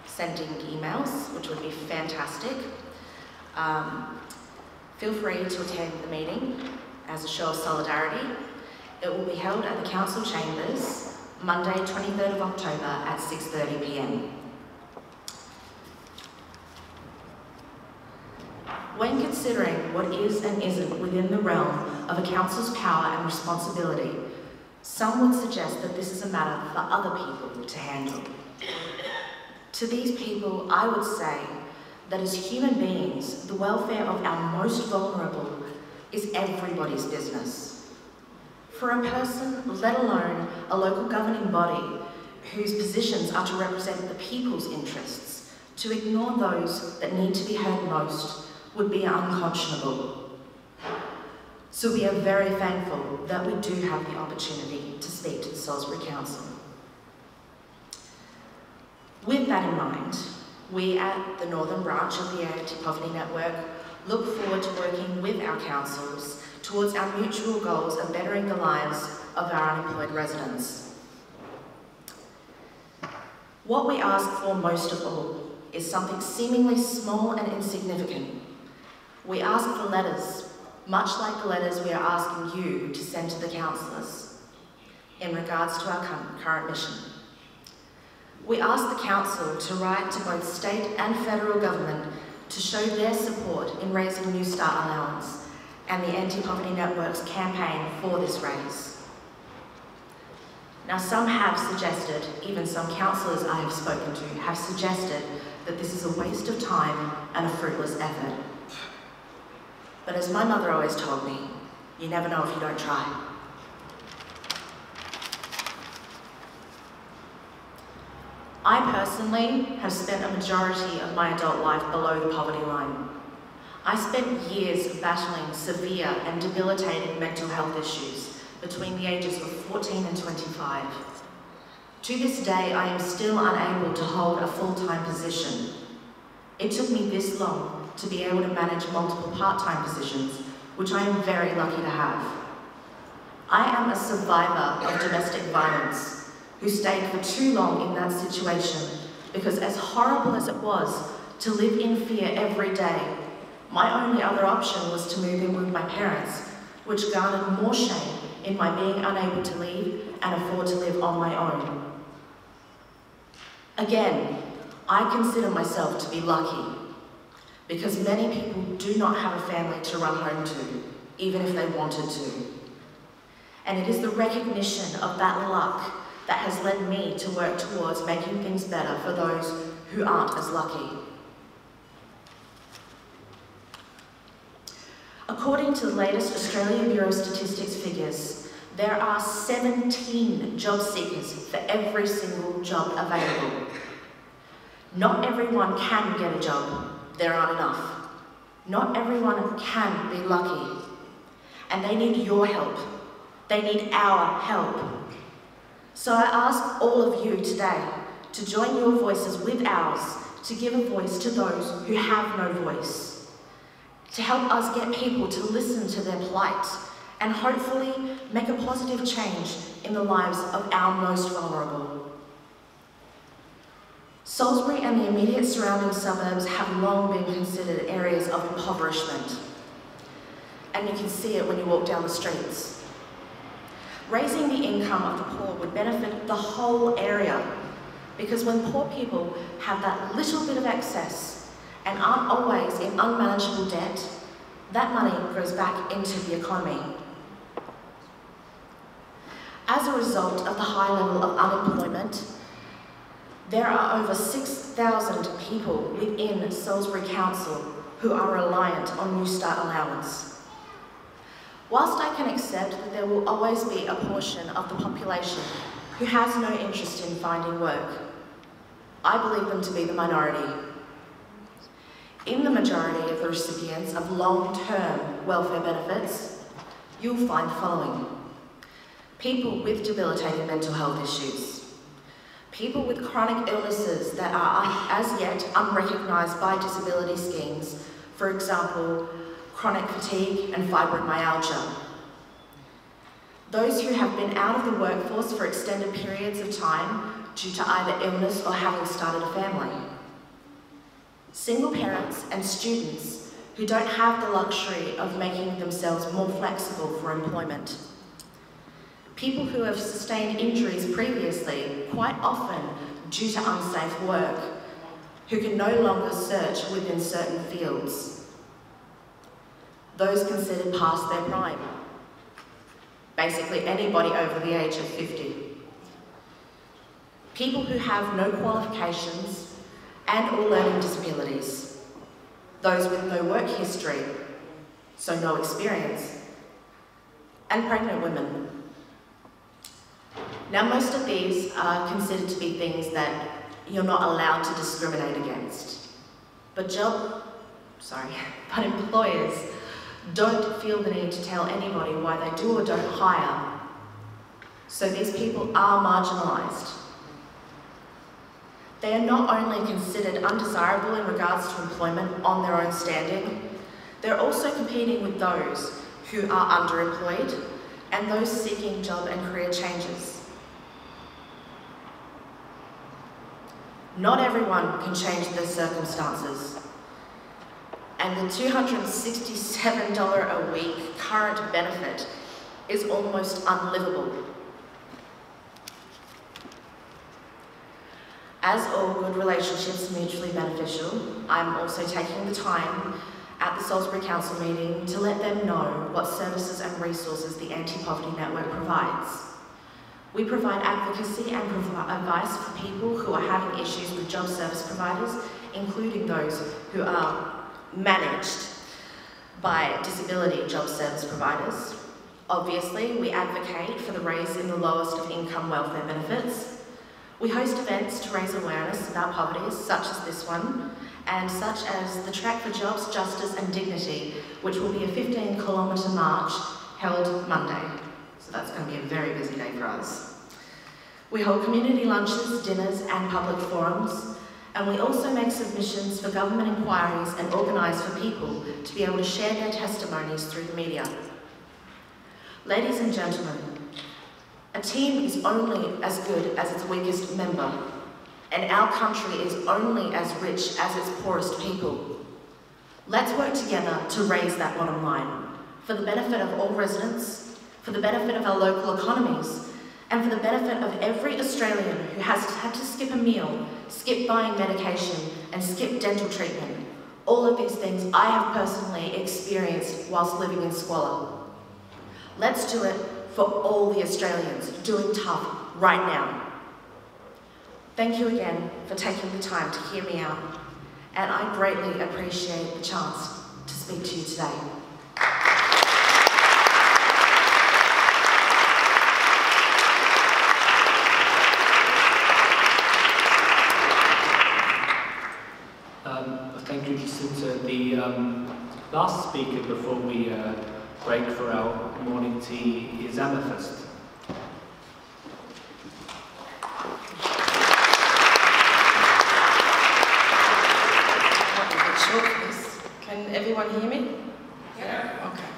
sending emails, which would be fantastic. Feel free to attend the meeting as a show of solidarity. It will be held at the Council Chambers, Monday, 23rd of October at 6:30 p.m. When considering what is and isn't within the realm of a council's power and responsibility, some would suggest that this is a matter for other people to handle. To these people, I would say that as human beings, the welfare of our most vulnerable is everybody's business. For a person, let alone a local governing body, whose positions are to represent the people's interests, to ignore those that need to be heard most would be unconscionable. So we are very thankful that we do have the opportunity to speak to the Salisbury Council. With that in mind, we at the Northern Branch of the Anti-Poverty Network look forward to working with our councils towards our mutual goals of bettering the lives of our unemployed residents. What we ask for most of all is something seemingly small and insignificant. We ask for letters, much like the letters we are asking you to send to the councillors in regards to our current mission. We ask the council to write to both state and federal government to show their support in raising New Start allowance and the Anti-Poverty Network's campaign for this raise. Now, some have suggested, even some councillors I have spoken to, have suggested that this is a waste of time and a fruitless effort. But as my mother always told me, you never know if you don't try. I personally have spent a majority of my adult life below the poverty line. I spent years battling severe and debilitating mental health issues between the ages of 14 and 25. To this day, I am still unable to hold a full-time position. It took me this long to be able to manage multiple part-time positions, which I am very lucky to have. I am a survivor of domestic violence who stayed for too long in that situation because, as horrible as it was to live in fear every day, my only other option was to move in with my parents, which garnered more shame in my being unable to leave and afford to live on my own. Again, I consider myself to be lucky because many people do not have a family to run home to, even if they wanted to. And it is the recognition of that luck that has led me to work towards making things better for those who aren't as lucky. According to the latest Australian Bureau of Statistics figures, there are 17 job seekers for every single job available. Not everyone can get a job. There aren't enough. Not everyone can be lucky. And they need your help. They need our help. So I ask all of you today to join your voices with ours to give a voice to those who have no voice, to help us get people to listen to their plight and hopefully make a positive change in the lives of our most vulnerable. Salisbury and the immediate surrounding suburbs have long been considered areas of impoverishment, and you can see it when you walk down the streets. Raising the income of the poor would benefit the whole area, because when poor people have that little bit of excess and aren't always in unmanageable debt, that money goes back into the economy. As a result of the high level of unemployment, there are over 6,000 people within Salisbury Council who are reliant on New Start allowance. Whilst I can accept that there will always be a portion of the population who has no interest in finding work, I believe them to be the minority. In the majority of the recipients of long-term welfare benefits, you'll find the following: people with debilitating mental health issues, people with chronic illnesses that are as yet unrecognised by disability schemes, for example, chronic fatigue and fibromyalgia. Those who have been out of the workforce for extended periods of time due to either illness or having started a family. Single parents and students who don't have the luxury of making themselves more flexible for employment. People who have sustained injuries previously, quite often due to unsafe work, who can no longer search within certain fields. Those considered past their prime. Basically anybody over the age of 50. People who have no qualifications and or learning disabilities. Those with no work history, so no experience. And pregnant women. Now, most of these are considered to be things that you're not allowed to discriminate against. But employers don't feel the need to tell anybody why they do or don't hire. So these people are marginalised. They are not only considered undesirable in regards to employment on their own standing, they're also competing with those who are underemployed and those seeking job and career changes. Not everyone can change their circumstances, and the $267 a week current benefit is almost unlivable. As all good relationships are mutually beneficial, I'm also taking the time at the Salisbury Council meeting to let them know what services and resources the Anti-Poverty Network provides. We provide advocacy and advice for people who are having issues with job service providers, including those who are managed by disability job service providers. Obviously, we advocate for the raise in the lowest of income welfare benefits. We host events to raise awareness about poverty, such as this one, and such as the Track for Jobs, Justice and Dignity, which will be a 15-kilometre march held Monday. So that's going to be a very busy day for us. We hold community lunches, dinners and public forums, and we also make submissions for government inquiries and organise for people to be able to share their testimonies through the media. Ladies and gentlemen, a team is only as good as its weakest member, and our country is only as rich as its poorest people. Let's work together to raise that bottom line, for the benefit of all residents, for the benefit of our local economies, and for the benefit of every Australian who has had to skip a meal, skip buying medication, and skip dental treatment. All of these things I have personally experienced whilst living in squalor. Let's do it for all the Australians doing tough right now. Thank you again for taking the time to hear me out, and I greatly appreciate the chance to speak to you today. Thank you, Jacinta. The last speaker before we break for our morning tea is Amethyst. Can everyone hear me? Yeah. Okay.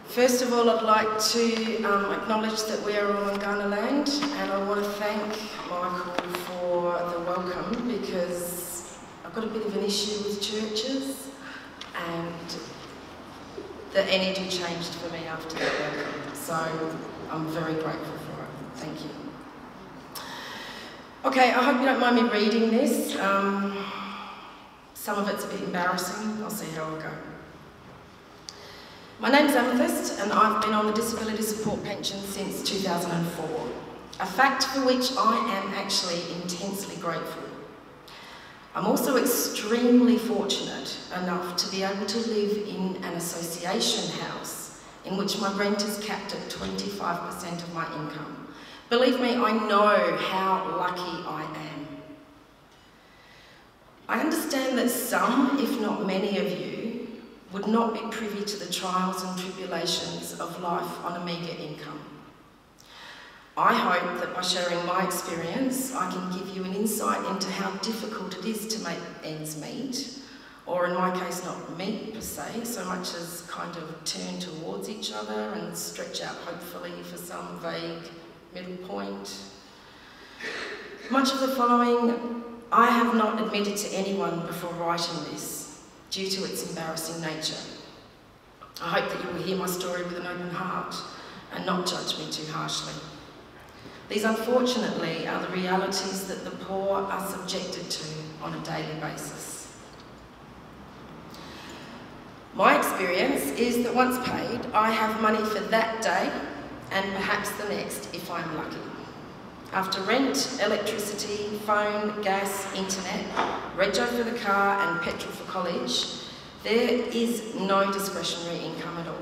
First of all, I'd like to acknowledge that we are on Kaurna land, and I want to thank Michael for the welcome, because I've got a bit of an issue with churches, and the energy changed for me after that welcome. So I'm very grateful for it. Thank you. Okay, I hope you don't mind me reading this. Some of it's a bit embarrassing. I'll see how I go. My name's Amethyst, and I've been on the disability support pension since 2004, a fact for which I am actually intensely grateful. I'm also extremely fortunate enough to be able to live in an association house in which my rent is capped at 25% of my income. Believe me, I know how lucky I am. I understand that some, if not many of you, would not be privy to the trials and tribulations of life on a meagre income. I hope that by sharing my experience, I can give you an insight into how difficult it is to make ends meet, or in my case, not meet per se, so much as kind of turn towards each other and stretch out hopefully for some vague middle point. Much of the following I have not admitted to anyone before writing this, due to its embarrassing nature. I hope that you will hear my story with an open heart and not judge me too harshly. These, unfortunately, are the realities that the poor are subjected to on a daily basis. My experience is that once paid, I have money for that day and perhaps the next if I'm lucky. After rent, electricity, phone, gas, internet, rego for the car and petrol for college, there is no discretionary income at all.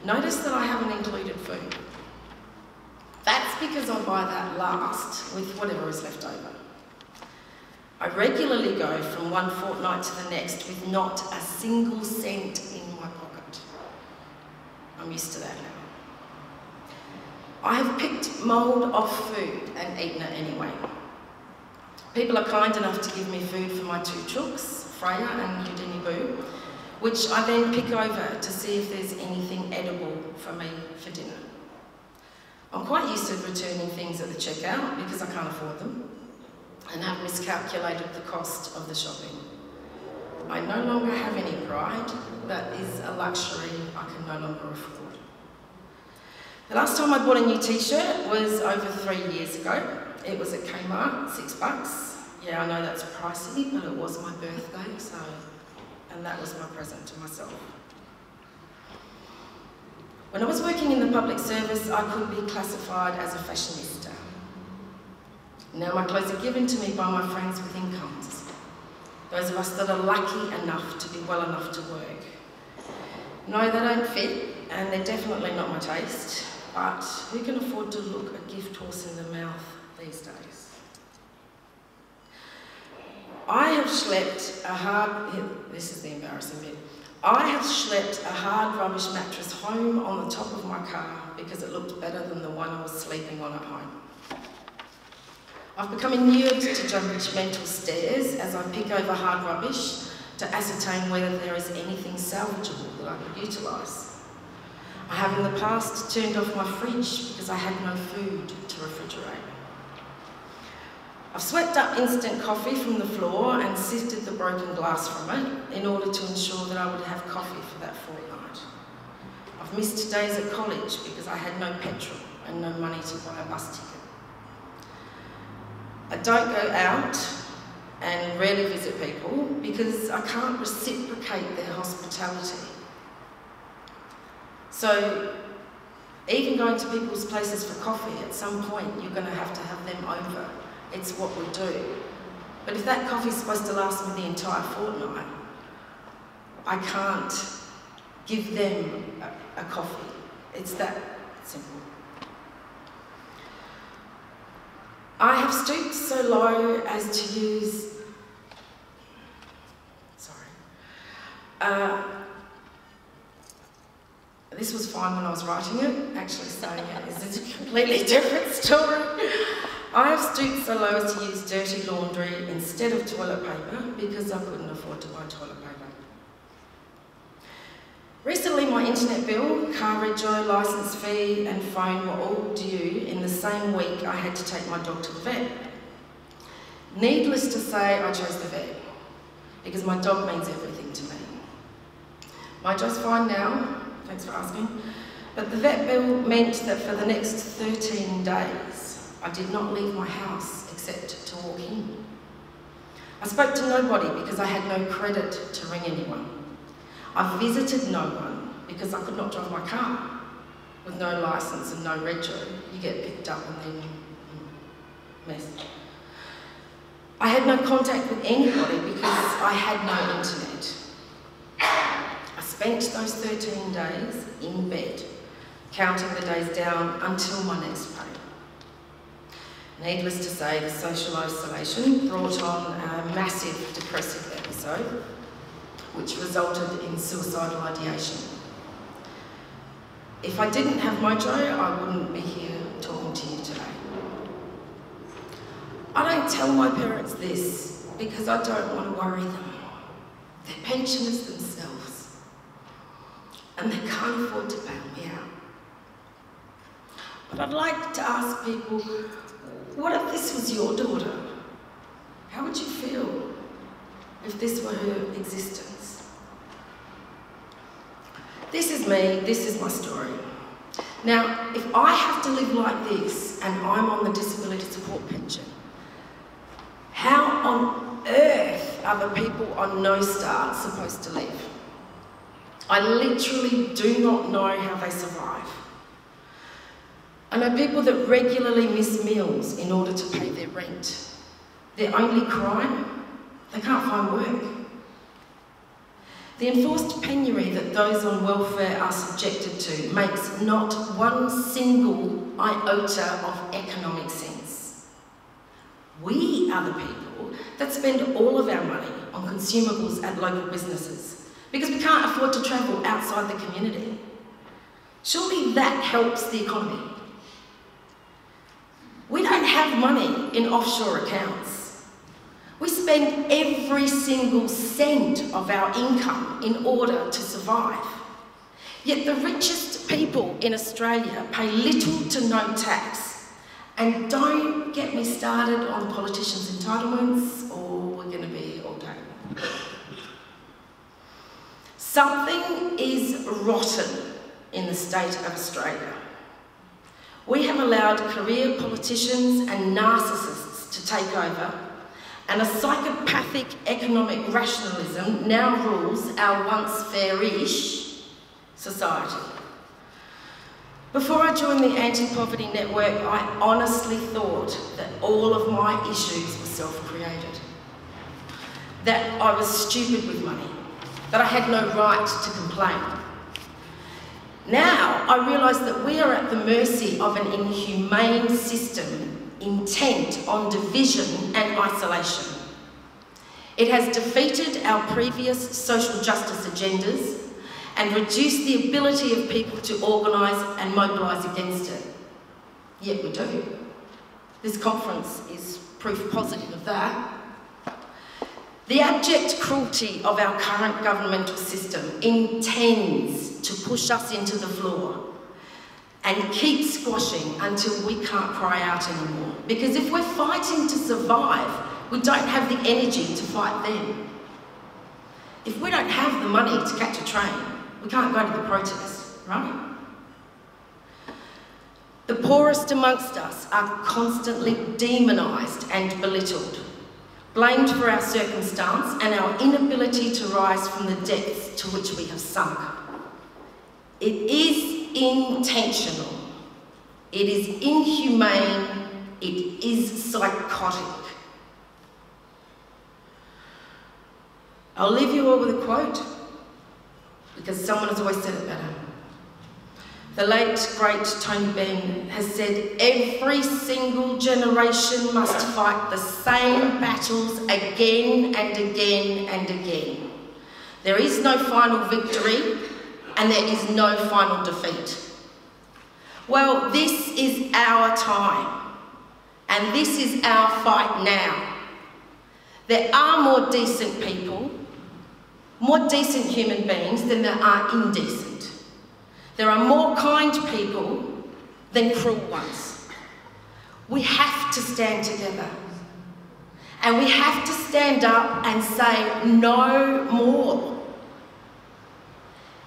Notice that I haven't included food. That's because I buy that last with whatever is left over. I regularly go from one fortnight to the next with not a single cent in my pocket. I'm used to that now. I have picked mould off food and eaten it anyway. People are kind enough to give me food for my two chooks, Freya and Houdini Boo, which I then pick over to see if there's anything edible for me for dinner. I'm quite used to returning things at the checkout because I can't afford them and have miscalculated the cost of the shopping. I no longer have any pride. That is a luxury I can no longer afford. The last time I bought a new t-shirt was over 3 years ago. It was at Kmart, $6. Yeah, I know that's pricey, but it was my birthday, and that was my present to myself. When I was working in the public service, I could be classified as a fashionista. Now my clothes are given to me by my friends with incomes. Those of us that are lucky enough to be well enough to work. No, they don't fit, and they're definitely not my taste. but who can afford to look a gift horse in the mouth these days? I have schlepped a hard... This is the embarrassing bit. I have schlepped a hard rubbish mattress home on the top of my car because it looked better than the one I was sleeping on at home. I've become inured to judgmental stares as I pick over hard rubbish to ascertain whether there is anything salvageable that I could utilise. I have in the past turned off my fridge because I had no food to refrigerate. I've swept up instant coffee from the floor and sifted the broken glass from it in order to ensure that I would have coffee for that fortnight. I've missed days at college because I had no petrol and no money to buy a bus ticket. I don't go out and rarely visit people because I can't reciprocate their hospitality. So even going to people's places for coffee, at some point you're going to have them over. It's what we do. But if that coffee's supposed to last me the entire fortnight, I can't give them a coffee. It's that simple. I have stooped so low as to use... This was fine when I was writing it. Actually saying it is a completely different story. I have stooped so low as to use dirty laundry instead of toilet paper because I couldn't afford to buy toilet paper. Recently, my internet bill, car rego, licence fee and phone were all due in the same week I had to take my dog to the vet. Needless to say, I chose the vet because my dog means everything to me. My job's fine now, thanks for asking, but the vet bill meant that for the next 13 days, I did not leave my house except to walk in. I spoke to nobody because I had no credit to ring anyone. I visited no one because I could not drive my car. With no licence and no rego, you get picked up and then mess. I had no contact with anybody because I had no internet. I spent those 13 days in bed, counting the days down until my next pay. Needless to say, the social isolation brought on a massive depressive episode, which resulted in suicidal ideation. If I didn't have mojo, I wouldn't be here talking to you today. I don't tell my parents this because I don't want to worry them. They're pensioners themselves, and they can't afford to bail me out. But I'd like to ask people, what if this was your daughter? How would you feel if this were her existence? This is me, this is my story. Now, if I have to live like this and I'm on the disability support pension, how on earth are the people on No Start supposed to live? I literally do not know how they survive. I know people that regularly miss meals in order to pay their rent. Their only crime? They can't find work. The enforced penury that those on welfare are subjected to makes not one single iota of economic sense. We are the people that spend all of our money on consumables at local businesses because we can't afford to travel outside the community. Surely that helps the economy. We don't have money in offshore accounts. We spend every single cent of our income in order to survive. Yet the richest people in Australia pay little to no tax. And don't get me started on politicians' entitlements, or we're going to be here all day. Something is rotten in the state of Australia. We have allowed career politicians and narcissists to take over, and a psychopathic economic rationalism now rules our once fair-ish society. Before I joined the Anti-Poverty Network, I honestly thought that all of my issues were self-created, that I was stupid with money, that I had no right to complain. Now I realise that we are at the mercy of an inhumane system intent on division and isolation. It has defeated our previous social justice agendas and reduced the ability of people to organise and mobilise against it. Yet we do. This conference is proof positive of that. The abject cruelty of our current governmental system intends to push us into the floor and keep squashing until we can't cry out anymore. Because if we're fighting to survive, we don't have the energy to fight them. If we don't have the money to catch a train, we can't go to the protest, right? The poorest amongst us are constantly demonised and belittled, blamed for our circumstance and our inability to rise from the depths to which we have sunk. It is intentional. It is inhumane. It is psychotic. I'll leave you all with a quote, because someone has always said it better. The late, great Tony Benn has said, every single generation must fight the same battles again and again and again. There is no final victory and there is no final defeat. Well, this is our time and this is our fight now. There are more decent people, more decent human beings than there are indecent. There are more kind people than cruel ones. We have to stand together. And we have to stand up and say no more.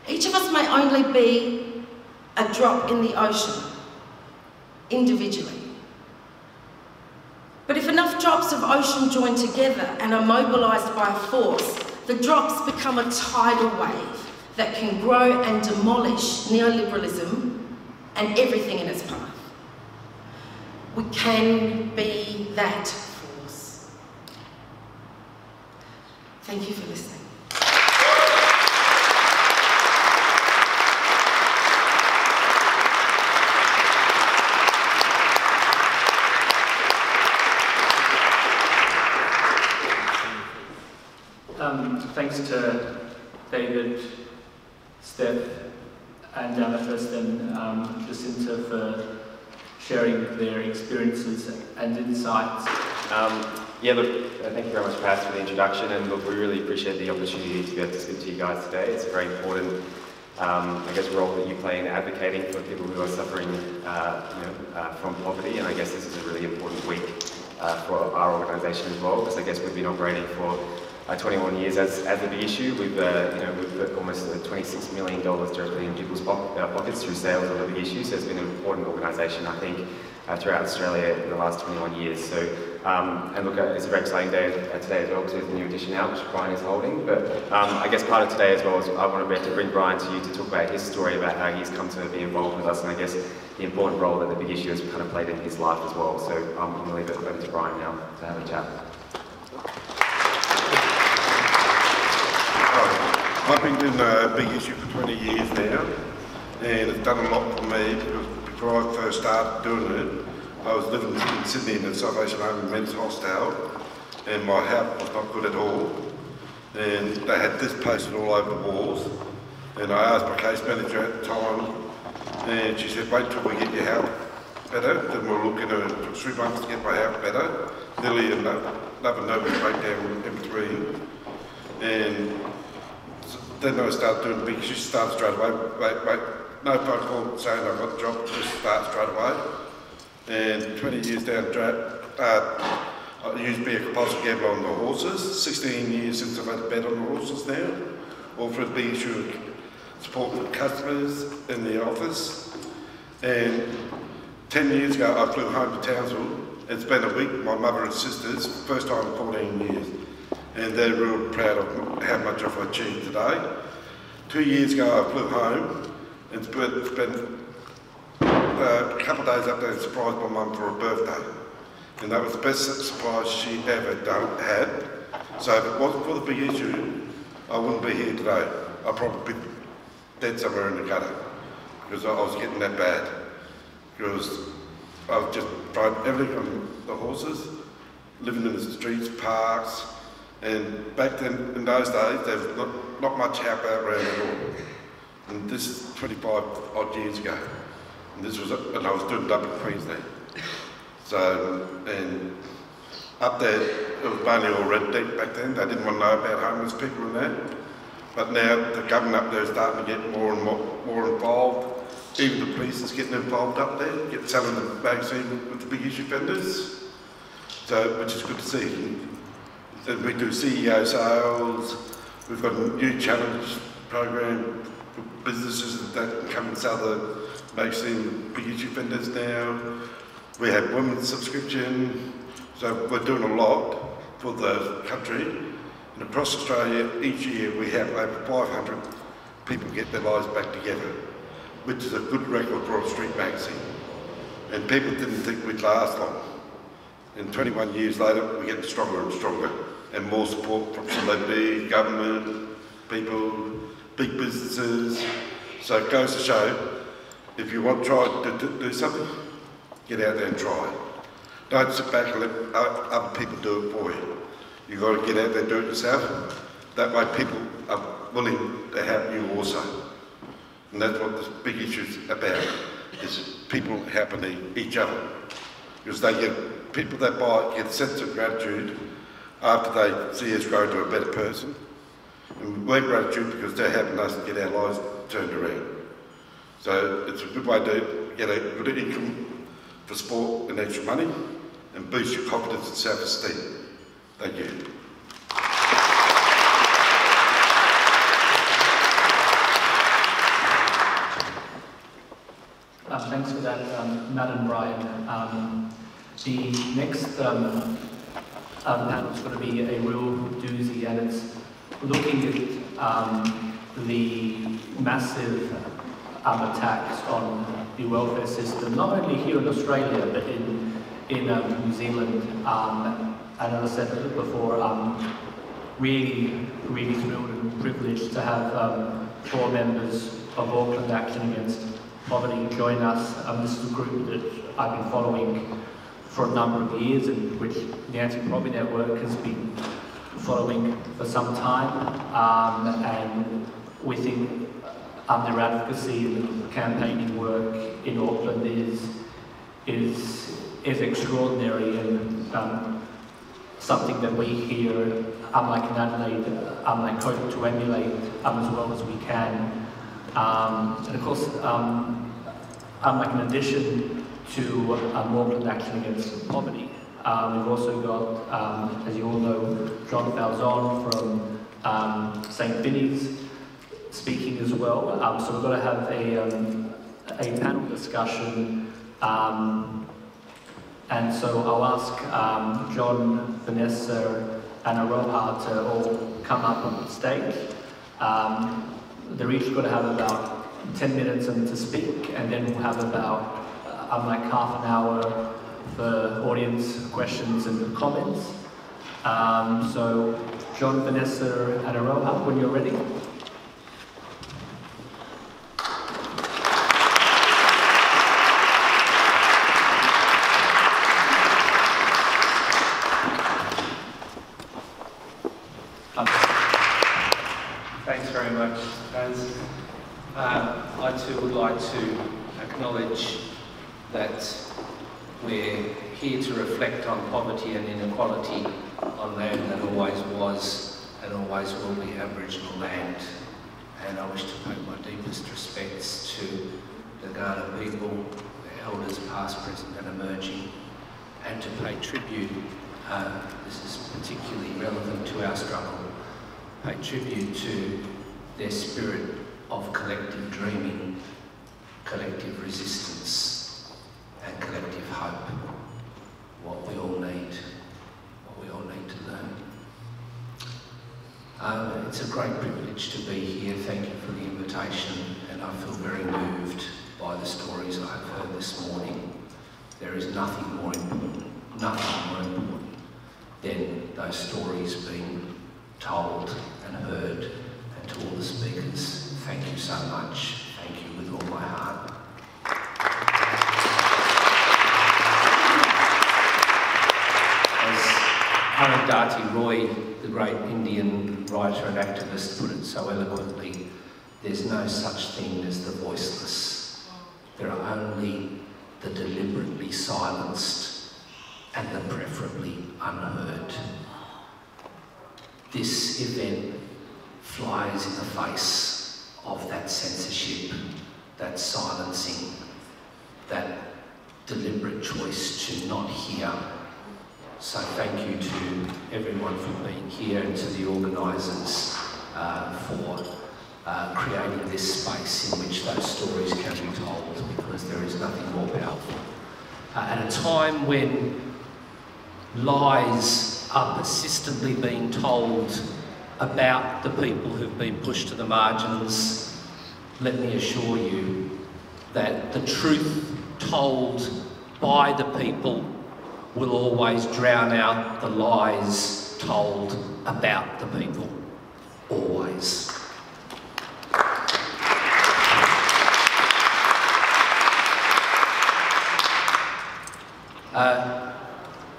Each of us may only be a drop in the ocean, individually. But if enough drops of ocean join together and are mobilised by a force, the drops become a tidal wave that can grow and demolish neoliberalism and everything in its path. We can be that force. Thank you for listening. Thanks to David, Stef and Amethyst and Jacinta for sharing their experiences and insights. Yeah, look, thank you very much, Pat, for the introduction, and look, we really appreciate the opportunity to be able to speak to you guys today. It's a very important, I guess, role that you play in advocating for people who are suffering, from poverty, and I guess this is a really important week for our organisation as well, because I guess we've been operating for 21 years as a big issue. We've put almost $26 million directly in people's pockets through sales of the big issue. So it's been an important organisation, I think, throughout Australia in the last 21 years. So, and look, it's a very exciting day today as well, because there's a new edition out, which Brian is holding. But I guess part of today as well is I want to be able to bring Brian to you to talk about his story, about how he's come to be involved with us, and I guess the important role that the big issue has kind of played in his life as well. So I'm going to leave it over to Brian now to have a chat. I've been doing a big issue for 20 years now, and it's done a lot for me, because before I first started doing it, I was living in Sydney in the Salvation Army Men's Hostel, and my health was not good at all. And they had this posted all over the walls, and I asked my case manager at the time, and she said, wait till we get your health better, then we'll look into it. It took 3 months to get my health better, nearly another nervous breakdown in between. And then I started doing big issues, started straight away, no phone call saying I got a job, just start straight away. And 20 years down the track, I used to be a compulsive gambler on the horses, 16 years since I've had a bet on the horses now, all for the big issue of supporting customers in the office. And 10 years ago I flew home to Townsville. It's been a week, my mother and sisters, first time in 14 years. And they're real proud of how much I've achieved today. 2 years ago I flew home and spent a couple of days up there and surprised my mum for her birthday. And that was the best surprise she ever had. So if it wasn't for the big issue, I wouldn't be here today. I'd probably be dead somewhere in the gutter. because I was getting that bad. Because I've just tried everything on the horses, living in the streets, parks, and back then, in those days, there was not much help out around at all. And this is 25 odd years ago. And this was, and I was doing it up in Queensland. So, and up there, it was mainly all red deep back then. They didn't want to know about homeless people and that. But now the government up there is starting to get more and more involved. Even the police is getting involved up there, selling the magazine with the big issue vendors. So, which is good to see. So we do CEO sales. We've got a new challenge program for businesses that can come and sell the magazine big issue vendors now. We have women's subscription. So we're doing a lot for the country. And across Australia, each year we have over 500 people get their lives back together, which is a good record for a street magazine. And people didn't think we'd last long. And 21 years later, we're getting stronger and stronger, and more support from celebrity, government, people, big businesses. So it goes to show, if you want to try to do something, get out there and try it. Don't sit back and let other people do it for you. You've got to get out there and do it yourself. That way people are willing to help you also. And that's what this big issue is about, is people helping each other. Because they get, people that buy it get a sense of gratitude after they see us grow to a better person. And we're gratitude because they're helping us get our lives turned around. So it's a good way to get a good income for sport and extra money, and boost your confidence and self-esteem. Thank you. Thanks for that, Matt and Brian. The next panel is going to be a real doozy, and it's looking at the massive attacks on the welfare system, not only here in Australia, but in New Zealand. And as I said before, really thrilled and privileged to have 4 members of Auckland Action Against Poverty join us. This is a group that I've been following for a number of years, and which the Anti-Poverty Network has been following for some time. And we think their advocacy and campaigning work in Auckland is extraordinary, and something that we here, like in Adelaide, hope to emulate as well as we can. And of course, like in addition to Auckland Action Against Poverty, we've also got, as you all know, John Falzon from St. Vinny's speaking as well. So we're going to have a panel discussion. And so I'll ask John, Vanessa, and Aroha to all come up on stage. They're each going to have about 10 minutes to speak, and then we'll have about like half an hour for audience questions and comments. So John, Vanessa, and Aroha, when you're ready. Thanks very much, Vance. I too would like to acknowledge that we're here to reflect on poverty and inequality on land that always was and always will be Aboriginal land. And I wish to pay my deepest respects to the Kaurna people, the elders past, present and emerging, and to pay tribute, this is particularly relevant to our struggle, pay tribute to their spirit of collective dreaming, collective resistance, and collective hope. What we all need to learn. It's a great privilege to be here. Thank you for the invitation, and I feel very moved by the stories I have heard this morning. There is nothing more important than those stories being told and heard. And to all the speakers, thank you so much. Thank you with all my heart. Arundhati Roy, the great Indian writer and activist, put it so eloquently, there's no such thing as the voiceless. There are only the deliberately silenced and the preferably unheard. This event flies in the face of that censorship, that silencing, that deliberate choice to not hear. So thank you to everyone for being here and to the organisers for creating this space in which those stories can be told, because there is nothing more powerful. At a time when lies are persistently being told about the people who've been pushed to the margins, let me assure you that the truth told by the people will always drown out the lies told about the people. Always.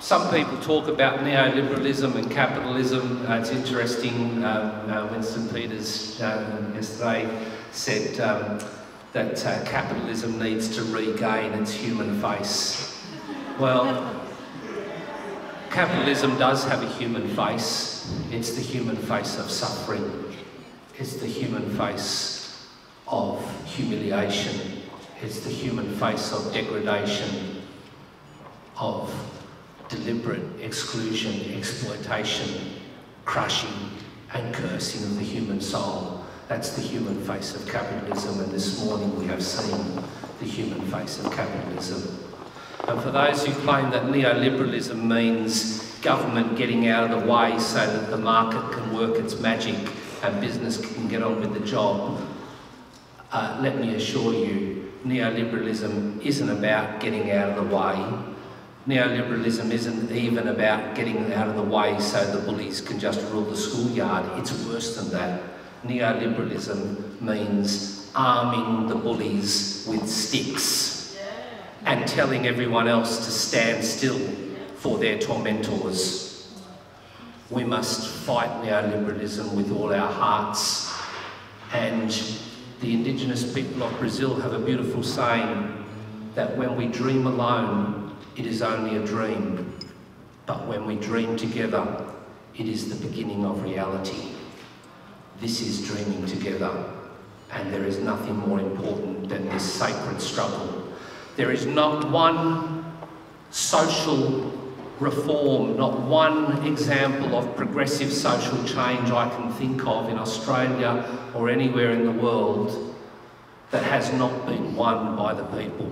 Some people talk about neoliberalism and capitalism. It's interesting, Winston Peters yesterday said that capitalism needs to regain its human face. Well, capitalism does have a human face. It's the human face of suffering. It's the human face of humiliation. It's the human face of degradation, of deliberate exclusion, exploitation, crushing and cursing of the human soul. That's the human face of capitalism, and this morning we have seen the human face of capitalism. And for those who claim that neoliberalism means government getting out of the way so that the market can work its magic and business can get on with the job, let me assure you, neoliberalism isn't about getting out of the way. Neoliberalism isn't even about getting out of the way so the bullies can just rule the schoolyard. It's worse than that. Neoliberalism means arming the bullies with sticks and telling everyone else to stand still for their tormentors. We must fight neoliberalism with all our hearts. And the Indigenous people of Brazil have a beautiful saying that when we dream alone, it is only a dream, but when we dream together, it is the beginning of reality. This is dreaming together, and there is nothing more important than this sacred struggle. There is not one social reform, not one example of progressive social change I can think of in Australia or anywhere in the world that has not been won by the people.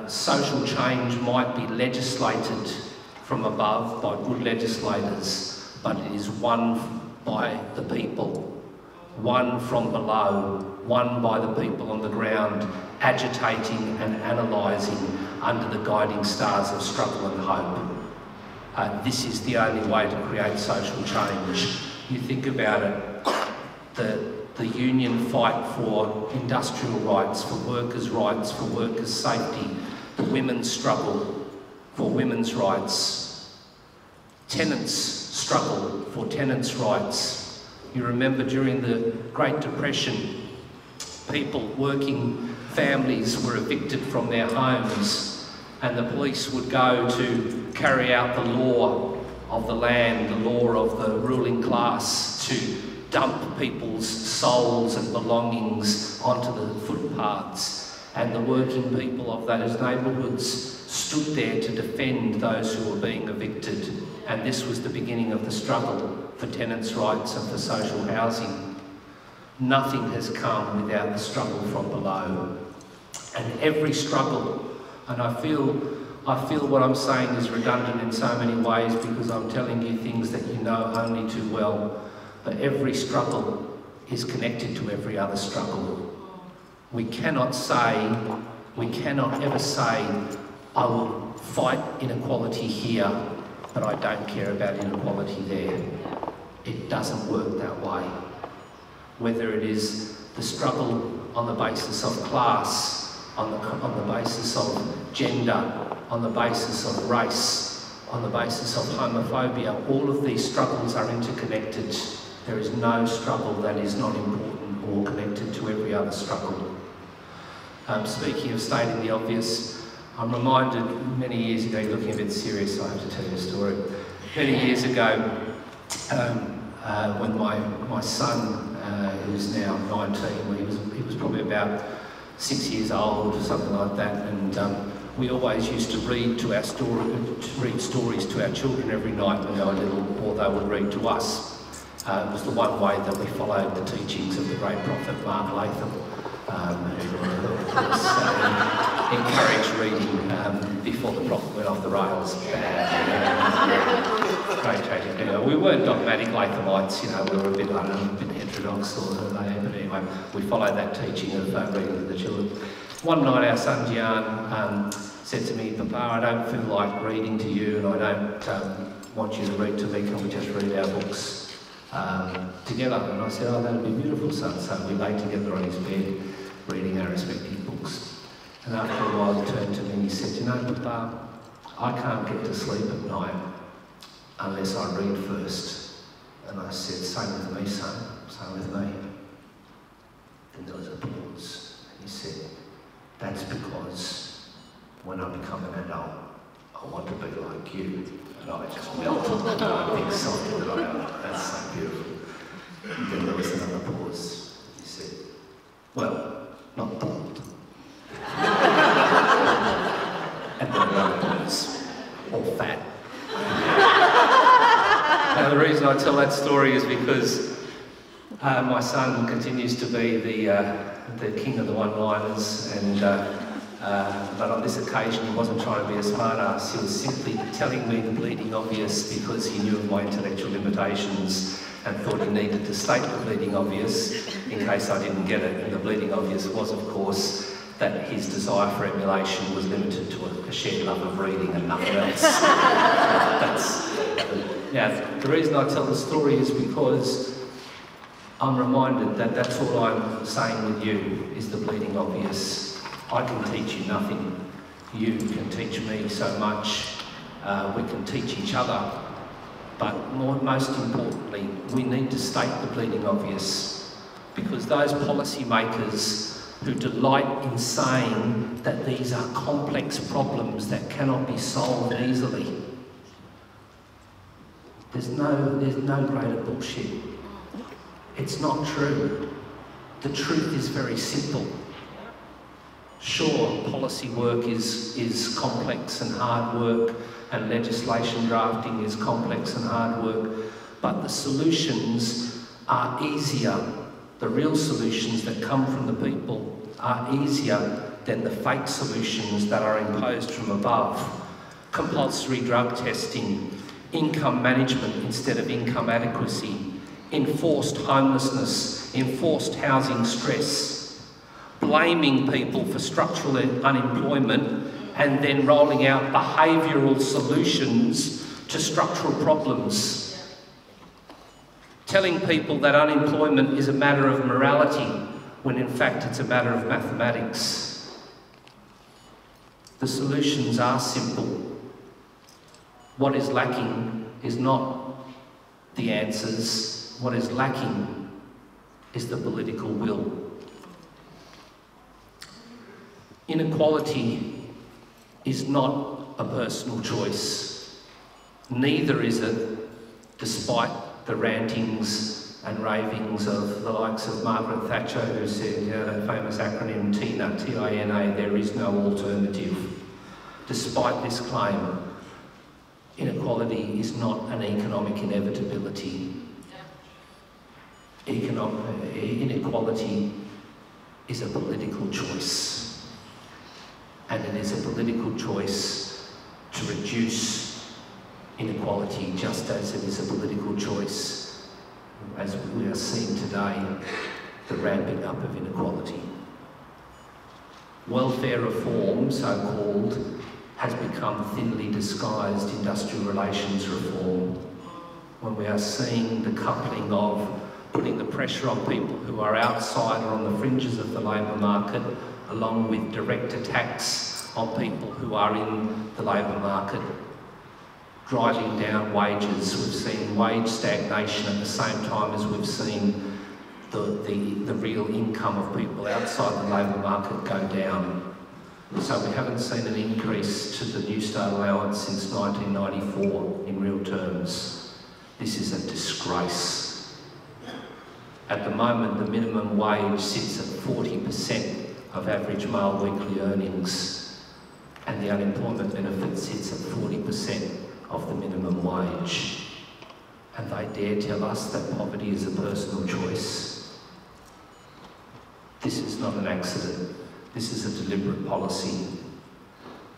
Social change might be legislated from above by good legislators, but it is won by the people, won from below, won by the people on the ground, agitating and analysing under the guiding stars of struggle and hope. This is the only way to create social change. You think about it, the union fight for industrial rights, for workers' rights, for workers' safety, the women's struggle for women's rights, tenants' struggle for tenants' rights. You remember during the Great Depression, people, working families were evicted from their homes, and the police would go to carry out the law of the land, the law of the ruling class, to dump people's souls and belongings onto the footpaths. And the working people of those neighbourhoods stood there to defend those who were being evicted. And this was the beginning of the struggle for tenants' rights and for social housing. Nothing has come without the struggle from below. And every struggle, and I feel what I'm saying is redundant in so many ways because I'm telling you things that you know only too well, but every struggle is connected to every other struggle. We cannot ever say, I will fight inequality here, but I don't care about inequality there. It doesn't work that way. Whether it is the struggle on the basis of class, on the basis of gender, on the basis of race, on the basis of homophobia. All of these struggles are interconnected. There is no struggle that is not important or connected to every other struggle. Speaking of stating the obvious, I'm reminded many years ago, you're looking a bit serious, so I have to tell you a story. Many years ago, when my son, who's now 19, he was probably about 6 years old or something like that, and we always used to read stories to our children every night when they were little, or they would read to us. It was the one way that we followed the teachings of the great prophet Mark Latham, who encouraged reading before the prophet went off the rails. Great tragic. Anyway, we weren't dogmatic Lathamites, you know, we were a bit, I don't know, a bit heterodox, but anyway, we followed that teaching of reading to the children. One night our son Gian said to me, "Papa, I don't feel like reading to you, and I don't want you to read to me, can we just read our books together?" And I said, "Oh, that'd be beautiful, son." So we lay together on his bed, reading our respective books. And after a while he turned to me and he said, "You know, Papa, I can't get to sleep at night unless I read first." And I said, "Same with me, son, same with me." Then there was a pause, and he said, "That's because when I become an adult, I want to be like you." And I just melted, and I think something that that's so beautiful. And then there was another pause. He said, "Well, not bald." And then another pause, or fat. Now the reason I tell that story is because my son continues to be the king of the one-liners, and but on this occasion he wasn't trying to be a smart-ass, he was simply telling me the bleeding obvious because he knew of my intellectual limitations and thought he needed to state the bleeding obvious in case I didn't get it. And the bleeding obvious was, of course, that his desire for emulation was limited to a shared love of reading and nothing else. Now, the reason I tell the story is because I'm reminded that that's all I'm saying with you is the bleeding obvious. I can teach you nothing. You can teach me so much. We can teach each other. But most importantly, we need to state the bleeding obvious, because those policy makers who delight in saying that these are complex problems that cannot be solved easily, there's no greater bullshit. It's not true. The truth is very simple. Sure, policy work is complex and hard work, and legislation drafting is complex and hard work, but the solutions are easier. The real solutions that come from the people are easier than the fake solutions that are imposed from above. Compulsory drug testing, income management instead of income adequacy, enforced homelessness, enforced housing stress, blaming people for structural unemployment and then rolling out behavioural solutions to structural problems. Telling people that unemployment is a matter of morality when in fact it's a matter of mathematics. The solutions are simple. What is lacking is not the answers. What is lacking is the political will. Inequality is not a personal choice. Neither is it, despite the rantings and ravings of the likes of Margaret Thatcher, who said, you know, that famous acronym TINA, T-I-N-A, there is no alternative. Despite this claim, inequality is not an economic inevitability. Inequality is a political choice. And it is a political choice to reduce inequality, just as it is a political choice, as we are seeing today, the ramping up of inequality. Welfare reform, so-called, has become thinly disguised industrial relations reform, when we are seeing the coupling of putting the pressure on people who are outside or on the fringes of the labour market, along with direct attacks on people who are in the labour market, driving down wages. We've seen wage stagnation at the same time as we've seen the real income of people outside the labour market go down. So we haven't seen an increase to the New Start allowance since 1994 in real terms. This is a disgrace. At the moment, the minimum wage sits at 40% of average male weekly earnings, and the unemployment benefit sits at 40% of the minimum wage. And they dare tell us that poverty is a personal choice. This is not an accident. This is a deliberate policy.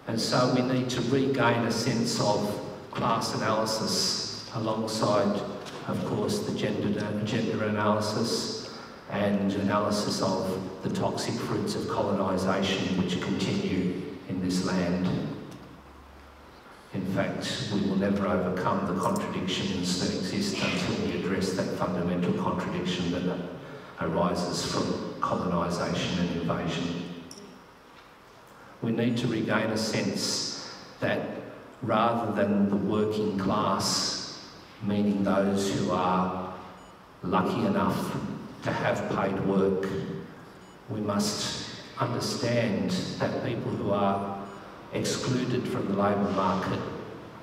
And so we need to regain a sense of class analysis alongside, of course, the gender analysis and analysis of the toxic fruits of colonisation which continue in this land. In fact, we will never overcome the contradictions that exist until we address that fundamental contradiction that arises from colonisation and invasion. We need to regain a sense that rather than the working class, meaning those who are lucky enough to have paid work, we must understand that people who are excluded from the labour market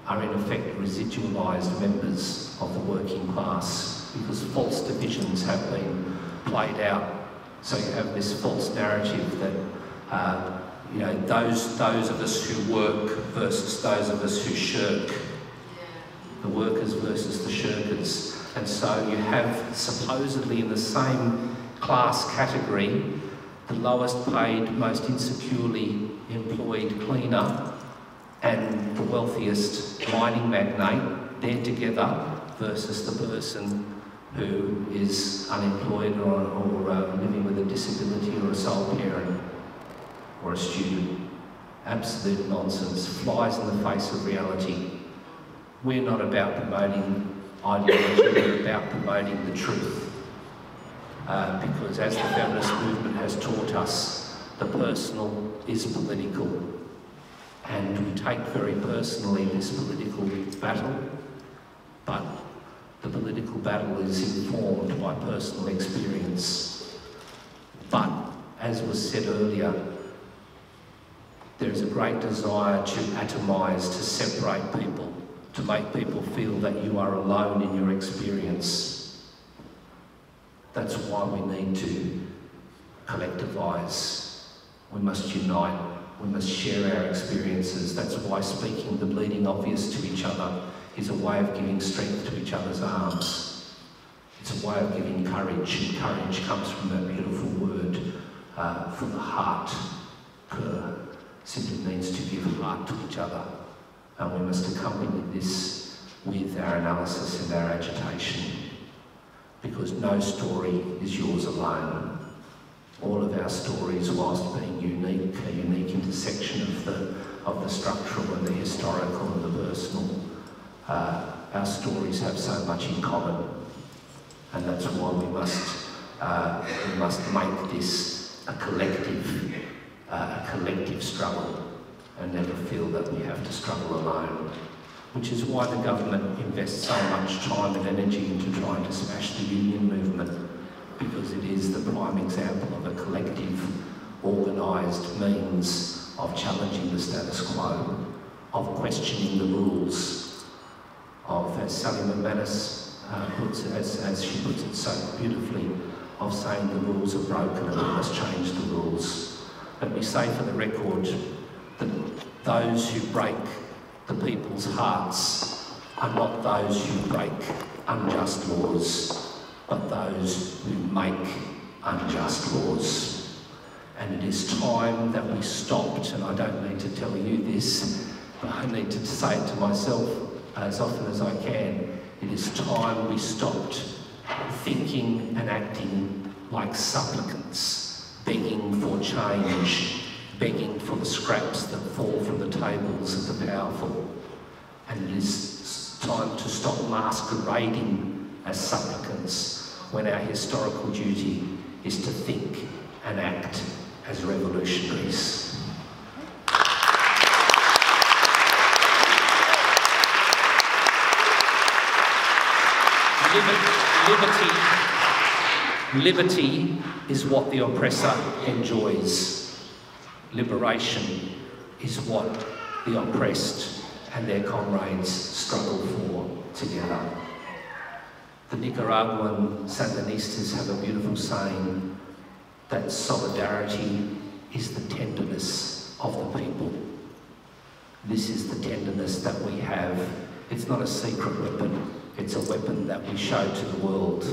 are in effect residualised members of the working class, because false divisions have been played out. So you have this false narrative that you know, those of us who work versus those of us who shirk, the workers versus the shirkers. And so you have supposedly in the same class category the lowest paid, most insecurely employed cleaner and the wealthiest mining magnate. They're together versus the person who is unemployed or living with a disability or a sole parent or a student. Absolute nonsense, flies in the face of reality. We're not about promoting ideology, we're about promoting the truth. Because as the feminist movement has taught us, the personal is political. And we take very personally this political battle, but the political battle is informed by personal experience. But, as was said earlier, there is a great desire to atomise, to separate people, to make people feel that you are alone in your experience. That's why we need to collectivise. We must unite. We must share our experiences. That's why speaking the bleeding obvious to each other is a way of giving strength to each other's arms. It's a way of giving courage, and courage comes from that beautiful word, from the heart. Simply means to give heart to each other. And we must accompany this with our analysis and our agitation, because no story is yours alone. All of our stories, whilst being unique, a unique intersection of the structural and the historical and the personal, our stories have so much in common, and that's why we must make this a collective struggle and never feel that we have to struggle alone. Which is why the government invests so much time and energy into trying to smash the union movement, because it is the prime example of a collective, organised means of challenging the status quo, of questioning the rules, of, as Sally McManus puts it, as she puts it so beautifully, of saying the rules are broken and we must change the rules. But we say for the record that those who break the people's hearts are not those who break unjust laws, but those who make unjust laws. And it is time that we stopped, and I don't need to tell you this, but I need to say it to myself as often as I can. It is time we stopped thinking and acting like supplicants, begging for change, begging for the scraps that fall from the tables of the powerful. And it is time to stop masquerading as supplicants when our historical duty is to think and act as revolutionaries. Liberty is what the oppressor enjoys. Liberation is what the oppressed and their comrades struggle for together. The Nicaraguan Sandinistas have a beautiful saying that solidarity is the tenderness of the people. This is the tenderness that we have. It's not a secret weapon, it's a weapon that we show to the world,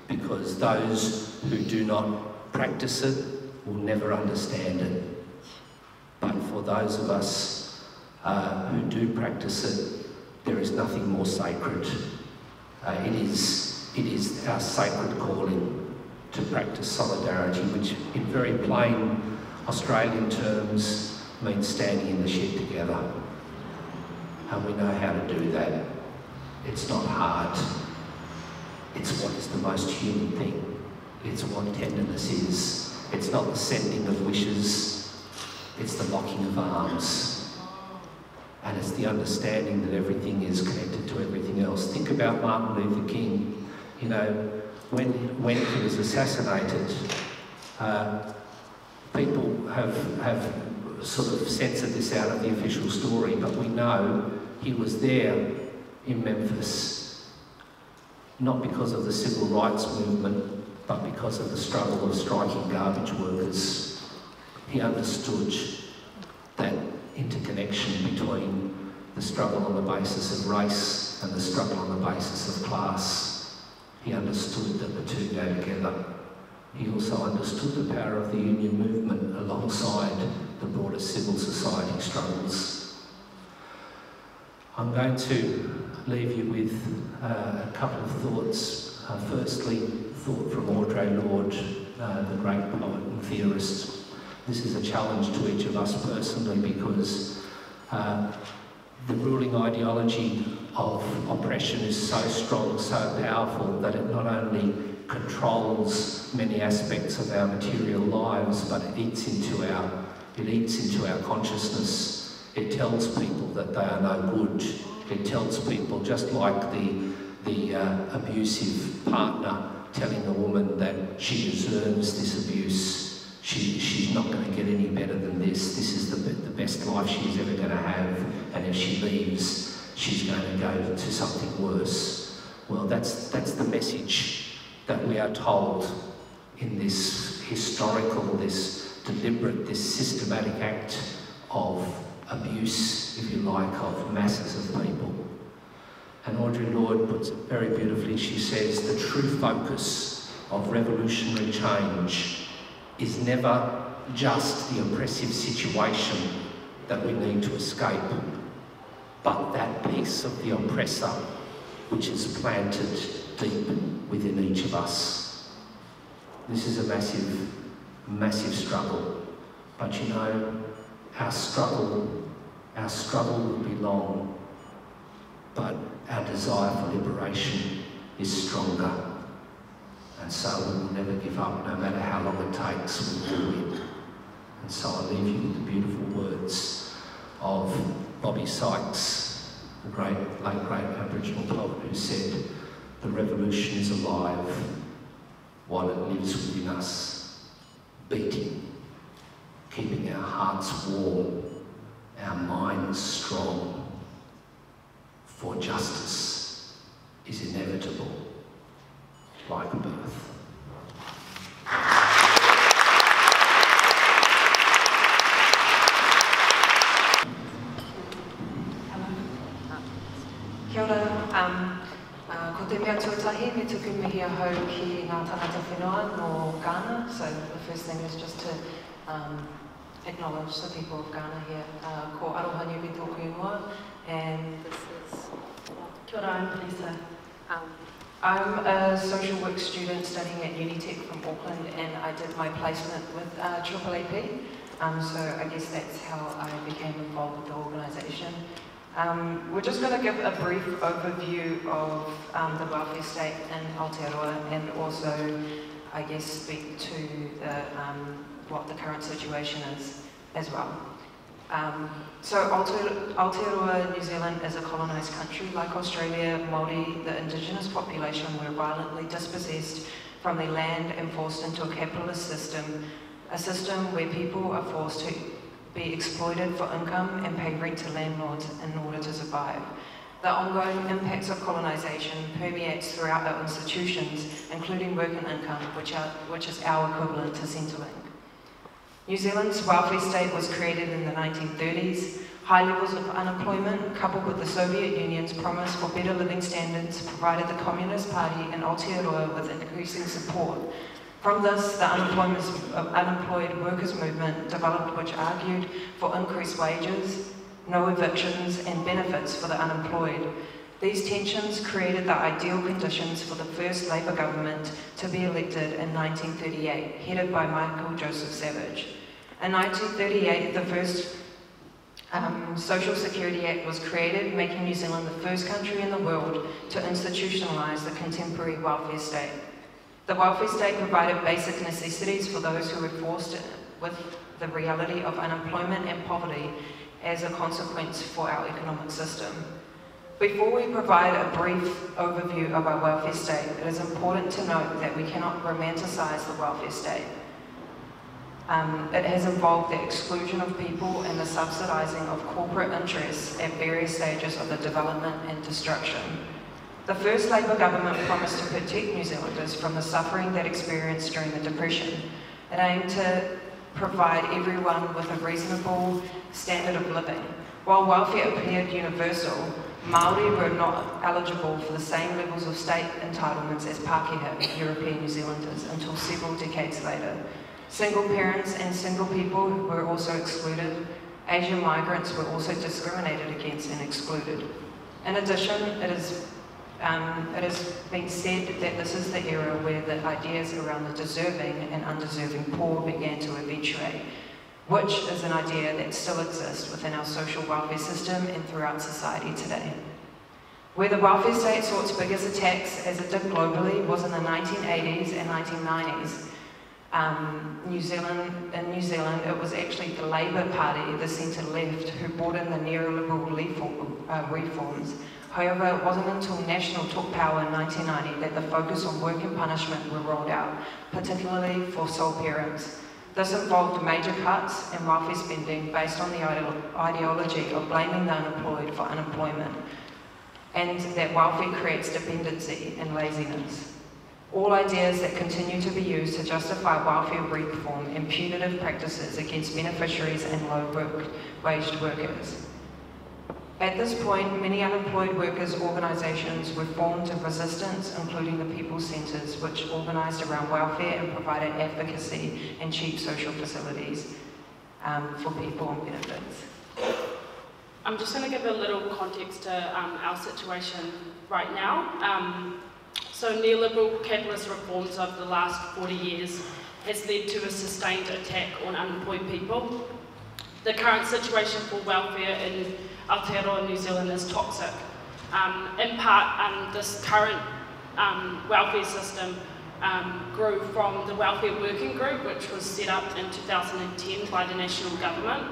because those who do not practice it will never understand it. But for those of us who do practice it, there is nothing more sacred. It is our sacred calling to practice solidarity, which in very plain Australian terms means standing in the shed together. And we know how to do that. It's not hard. It's what is the most human thing. It's what tenderness is. It's not the sending of wishes, it's the locking of arms. And it's the understanding that everything is connected to everything else. Think about Martin Luther King. You know, when he was assassinated, people have sort of censored this out of the official story, but we know he was there in Memphis, not because of the civil rights movement, but because of the struggle of striking garbage workers. He understood that interconnection between the struggle on the basis of race and the struggle on the basis of class. He understood that the two go together. He also understood the power of the union movement alongside the broader civil society struggles. I'm going to leave you with a couple of thoughts. Firstly, thought from Audre Lorde, the great poet and theorist. This is a challenge to each of us personally, because the ruling ideology of oppression is so strong, so powerful, that it not only controls many aspects of our material lives, but it eats into our consciousness. It tells people that they are no good. It tells people, just like the abusive partner telling a woman that she deserves this abuse, she's not going to get any better than this. This is the best life she's ever going to have, and if she leaves, she's going to go to something worse. Well, that's the message that we are told in this historical, this deliberate, this systematic act of abuse, if you like, of masses of people. And Audre Lorde puts it very beautifully. She says, the true focus of revolutionary change is never just the oppressive situation that we need to escape, but that piece of the oppressor which is planted deep within each of us. This is a massive, massive struggle. But you know, our struggle will be long, but our desire for liberation is stronger. And so we will never give up, no matter how long it takes, we will win. And so I leave you with the beautiful words of Bobby Sykes, the late great Aboriginal poet, who said, the revolution is alive while it lives within us, beating, keeping our hearts warm, our minds strong, for justice is inevitable, like birth. Kia ora, ko te mea tuatahi, me tuku mihi ahau ki ngā tāngata whenua no Ghana. So the first thing is just to acknowledge the people of Ghana here. Ko Aroha Newby tōku ingoa, and this is... Kia ora, I'm Vanessa. I'm a social work student studying at Unitec from Auckland, and I did my placement with AAAP. So I guess that's how I became involved with the organisation. We're just going to give a brief overview of the welfare state in Aotearoa, and also, I guess, speak to the, what the current situation is as well. So Aotearoa, New Zealand, is a colonised country. Like Australia, Māori, the indigenous population, were violently dispossessed from their land and forced into a capitalist system, a system where people are forced to be exploited for income and pay rent to landlords in order to survive. The ongoing impacts of colonisation permeates throughout our institutions, including work and income, which is our equivalent to Centrelink. New Zealand's welfare state was created in the 1930s. High levels of unemployment, coupled with the Soviet Union's promise for better living standards, provided the Communist Party in Aotearoa with increasing support. From this, the unemployed workers movement developed, which argued for increased wages, no evictions, and benefits for the unemployed. These tensions created the ideal conditions for the first Labour government to be elected in 1938, headed by Michael Joseph Savage. In 1938, the first Social Security Act was created, making New Zealand the first country in the world to institutionalise the contemporary welfare state. The welfare state provided basic necessities for those who were forced with the reality of unemployment and poverty as a consequence for our economic system. Before we provide a brief overview of our welfare state, it is important to note that we cannot romanticise the welfare state. It has involved the exclusion of people and the subsidising of corporate interests at various stages of the development and destruction. The first Labour government promised to protect New Zealanders from the suffering that experienced during the Depression. It aimed to provide everyone with a reasonable standard of living. While welfare appeared universal, Māori were not eligible for the same levels of state entitlements as Pākehā European New Zealanders until several decades later. Single parents and single people were also excluded. Asian migrants were also discriminated against and excluded. In addition, it has been said that this is the era where the ideas around the deserving and undeserving poor began to eventuate, which is an idea that still exists within our social welfare system and throughout society today. Where the welfare state saw its biggest attacks, as it did globally, was in the 1980s and 1990s. In New Zealand, it was actually the Labour Party, the centre-left, who brought in the neoliberal reforms. However, it wasn't until National took power in 1990 that the focus on work and punishment were rolled out, particularly for sole parents. This involved major cuts in welfare spending based on the ideology of blaming the unemployed for unemployment, and that welfare creates dependency and laziness. All ideas that continue to be used to justify welfare reform and punitive practices against beneficiaries and low-waged workers. At this point, many unemployed workers' organisations were formed in resistance, including the People's Centres, which organised around welfare and provided advocacy and cheap social facilities for people on benefits. I'm just going to give a little context to our situation right now. So neoliberal capitalist reforms over the last 40 years has led to a sustained attack on unemployed people. The current situation for welfare in Aotearoa, New Zealand is toxic. In part, this current welfare system grew from the Welfare Working Group, which was set up in 2010 by the national government,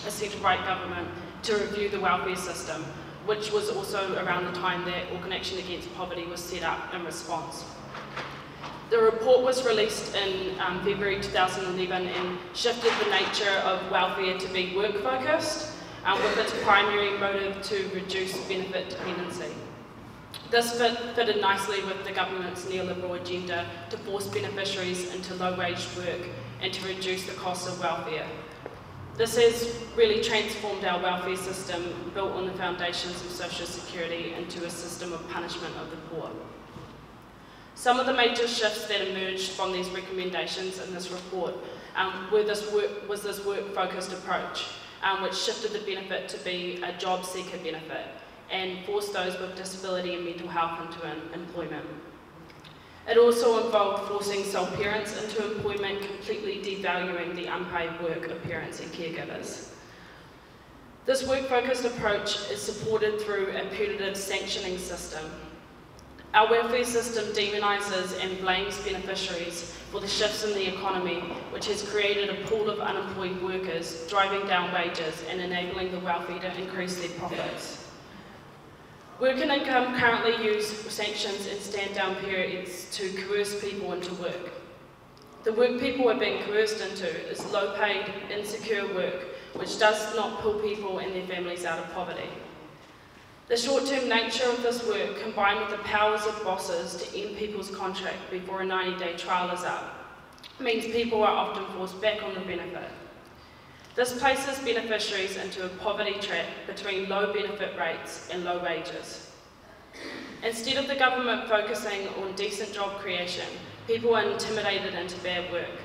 a centre-right government, to review the welfare system, which was also around the time that Auckland Action Against Poverty was set up in response. The report was released in February 2011 and shifted the nature of welfare to be work-focused, with its primary motive to reduce benefit dependency. This fitted nicely with the government's neoliberal agenda to force beneficiaries into low-wage work and to reduce the cost of welfare. This has really transformed our welfare system, built on the foundations of social security, into a system of punishment of the poor. Some of the major shifts that emerged from these recommendations in this report was this work-focused approach, which shifted the benefit to be a job seeker benefit and forced those with disability and mental health into employment. It also involved forcing sole parents into employment, completely devaluing the unpaid work of parents and caregivers. This work-focused approach is supported through a punitive sanctioning system. Our welfare system demonises and blames beneficiaries for the shifts in the economy, which has created a pool of unemployed workers, driving down wages and enabling the wealthy to increase their profits. Work and income currently use sanctions and stand-down periods to coerce people into work. The work people are being coerced into is low-paid, insecure work, which does not pull people and their families out of poverty. The short-term nature of this work, combined with the powers of bosses to end people's contract before a 90-day trial is up, means people are often forced back on the benefit. This places beneficiaries into a poverty trap between low benefit rates and low wages. Instead of the government focusing on decent job creation, people are intimidated into bad work.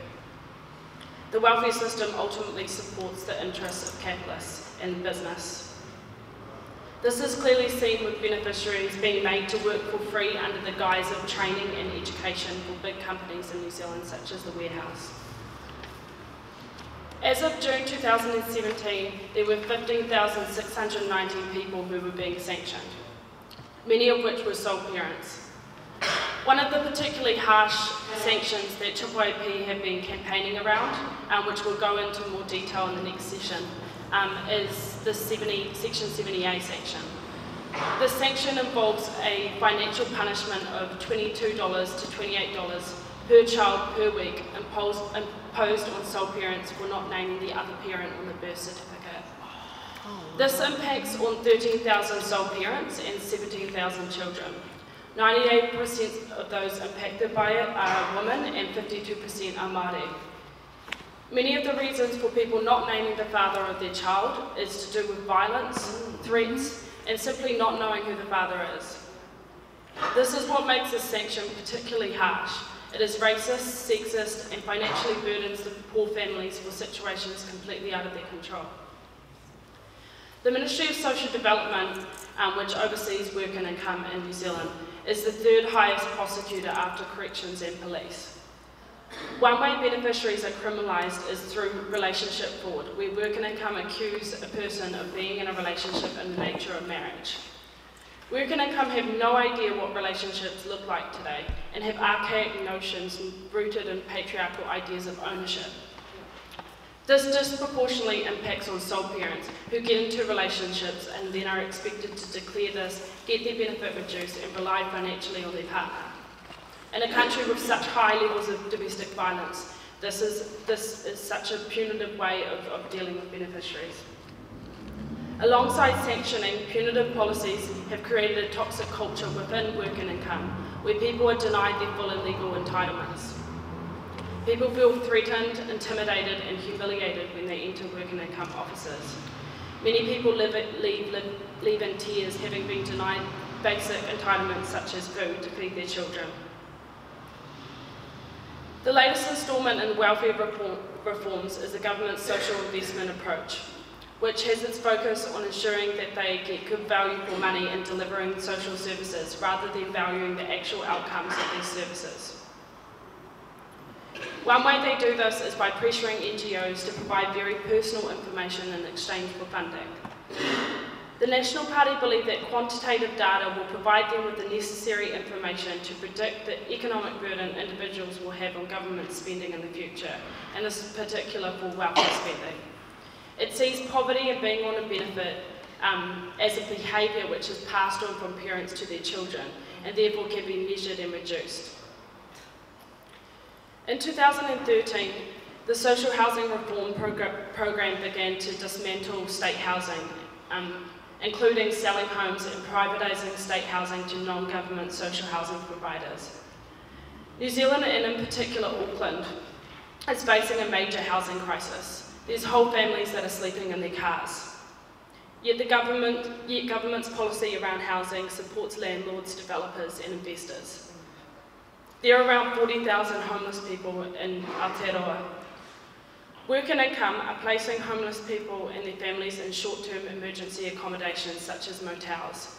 The welfare system ultimately supports the interests of capitalists and business. This is clearly seen with beneficiaries being made to work for free under the guise of training and education for big companies in New Zealand, such as the Warehouse. As of June 2017, there were 15,619 people who were being sanctioned, many of which were sole parents. One of the particularly harsh sanctions that IIP have been campaigning around, which we'll go into more detail in the next session, is the Section 70A sanction. This sanction involves a financial punishment of $22 to $28 per child per week imposed on sole parents for not naming the other parent on the birth certificate. This impacts on 13,000 sole parents and 17,000 children. 98% of those impacted by it are women and 52% are Māori. Many of the reasons for people not naming the father of their child is to do with violence, threats, and simply not knowing who the father is. This is what makes this sanction particularly harsh. It is racist, sexist, and financially burdens the poor families for situations completely out of their control. The Ministry of Social Development, which oversees work and income in New Zealand, is the third highest prosecutor after corrections and police. One way beneficiaries are criminalised is through relationship fraud, where work and income accuse a person of being in a relationship in the nature of marriage. Work and income have no idea what relationships look like today and have archaic notions rooted in patriarchal ideas of ownership. This disproportionately impacts on sole parents who get into relationships and then are expected to declare this, get their benefit reduced and rely financially on their partner. In a country with such high levels of domestic violence, this is such a punitive way of dealing with beneficiaries. Alongside sanctioning, punitive policies have created a toxic culture within work and income, where people are denied their full and legal entitlements. People feel threatened, intimidated and humiliated when they enter work and income offices. Many people leave in tears, having been denied basic entitlements such as food to feed their children. The latest instalment in welfare reforms is the government's social investment approach, which has its focus on ensuring that they get good value for money in delivering social services rather than valuing the actual outcomes of these services. One way they do this is by pressuring NGOs to provide very personal information in exchange for funding. The National Party believe that quantitative data will provide them with the necessary information to predict the economic burden individuals will have on government spending in the future, and this is particular for welfare spending. It sees poverty and being on a benefit as a behaviour which is passed on from parents to their children, and therefore can be measured and reduced. In 2013, the Social Housing Reform Programme began to dismantle state housing, including selling homes and privatising state housing to non-government social housing providers. New Zealand, and in particular Auckland, is facing a major housing crisis. There's whole families that are sleeping in their cars. Yet government's policy around housing supports landlords, developers and investors. There are around 40,000 homeless people in Aotearoa. Work and income are placing homeless people and their families in short-term emergency accommodations such as motels.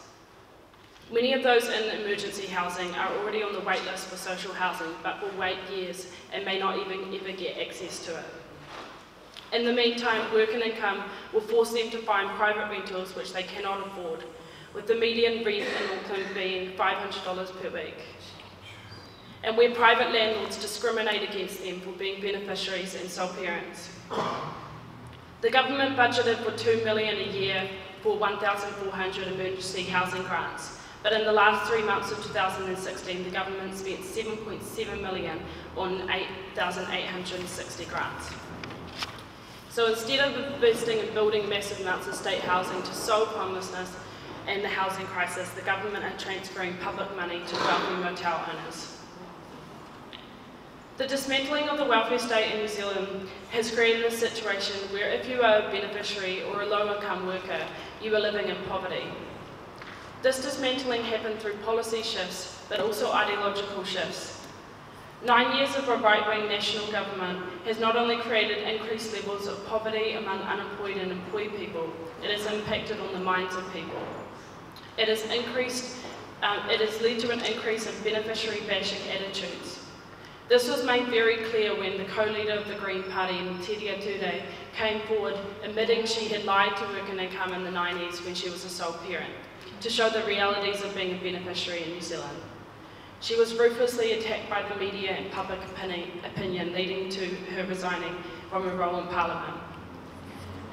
Many of those in emergency housing are already on the wait list for social housing, but will wait years and may not even ever get access to it. In the meantime, work and income will force them to find private rentals which they cannot afford, with the median rent in Auckland being $500 per week. And where private landlords discriminate against them for being beneficiaries and sole parents. The government budgeted for $2 million a year for 1,400 emergency housing grants. But in the last 3 months of 2016, the government spent $7.7 million on 8,860 grants. So instead of investing in building massive amounts of state housing to solve homelessness and the housing crisis, the government are transferring public money to wealthy motel owners. The dismantling of the welfare state in New Zealand has created a situation where if you are a beneficiary or a low-income worker, you are living in poverty. This dismantling happened through policy shifts, but also ideological shifts. 9 years of a right-wing national government has not only created increased levels of poverty among unemployed and employed people, it has impacted on the minds of people. It has led to an increase in beneficiary bashing attitudes. This was made very clear when the co-leader of the Green Party, Teria Ture, came forward admitting she had lied to work and income in the 90s when she was a sole parent, to show the realities of being a beneficiary in New Zealand. She was ruthlessly attacked by the media and public opinion, leading to her resigning from her role in Parliament.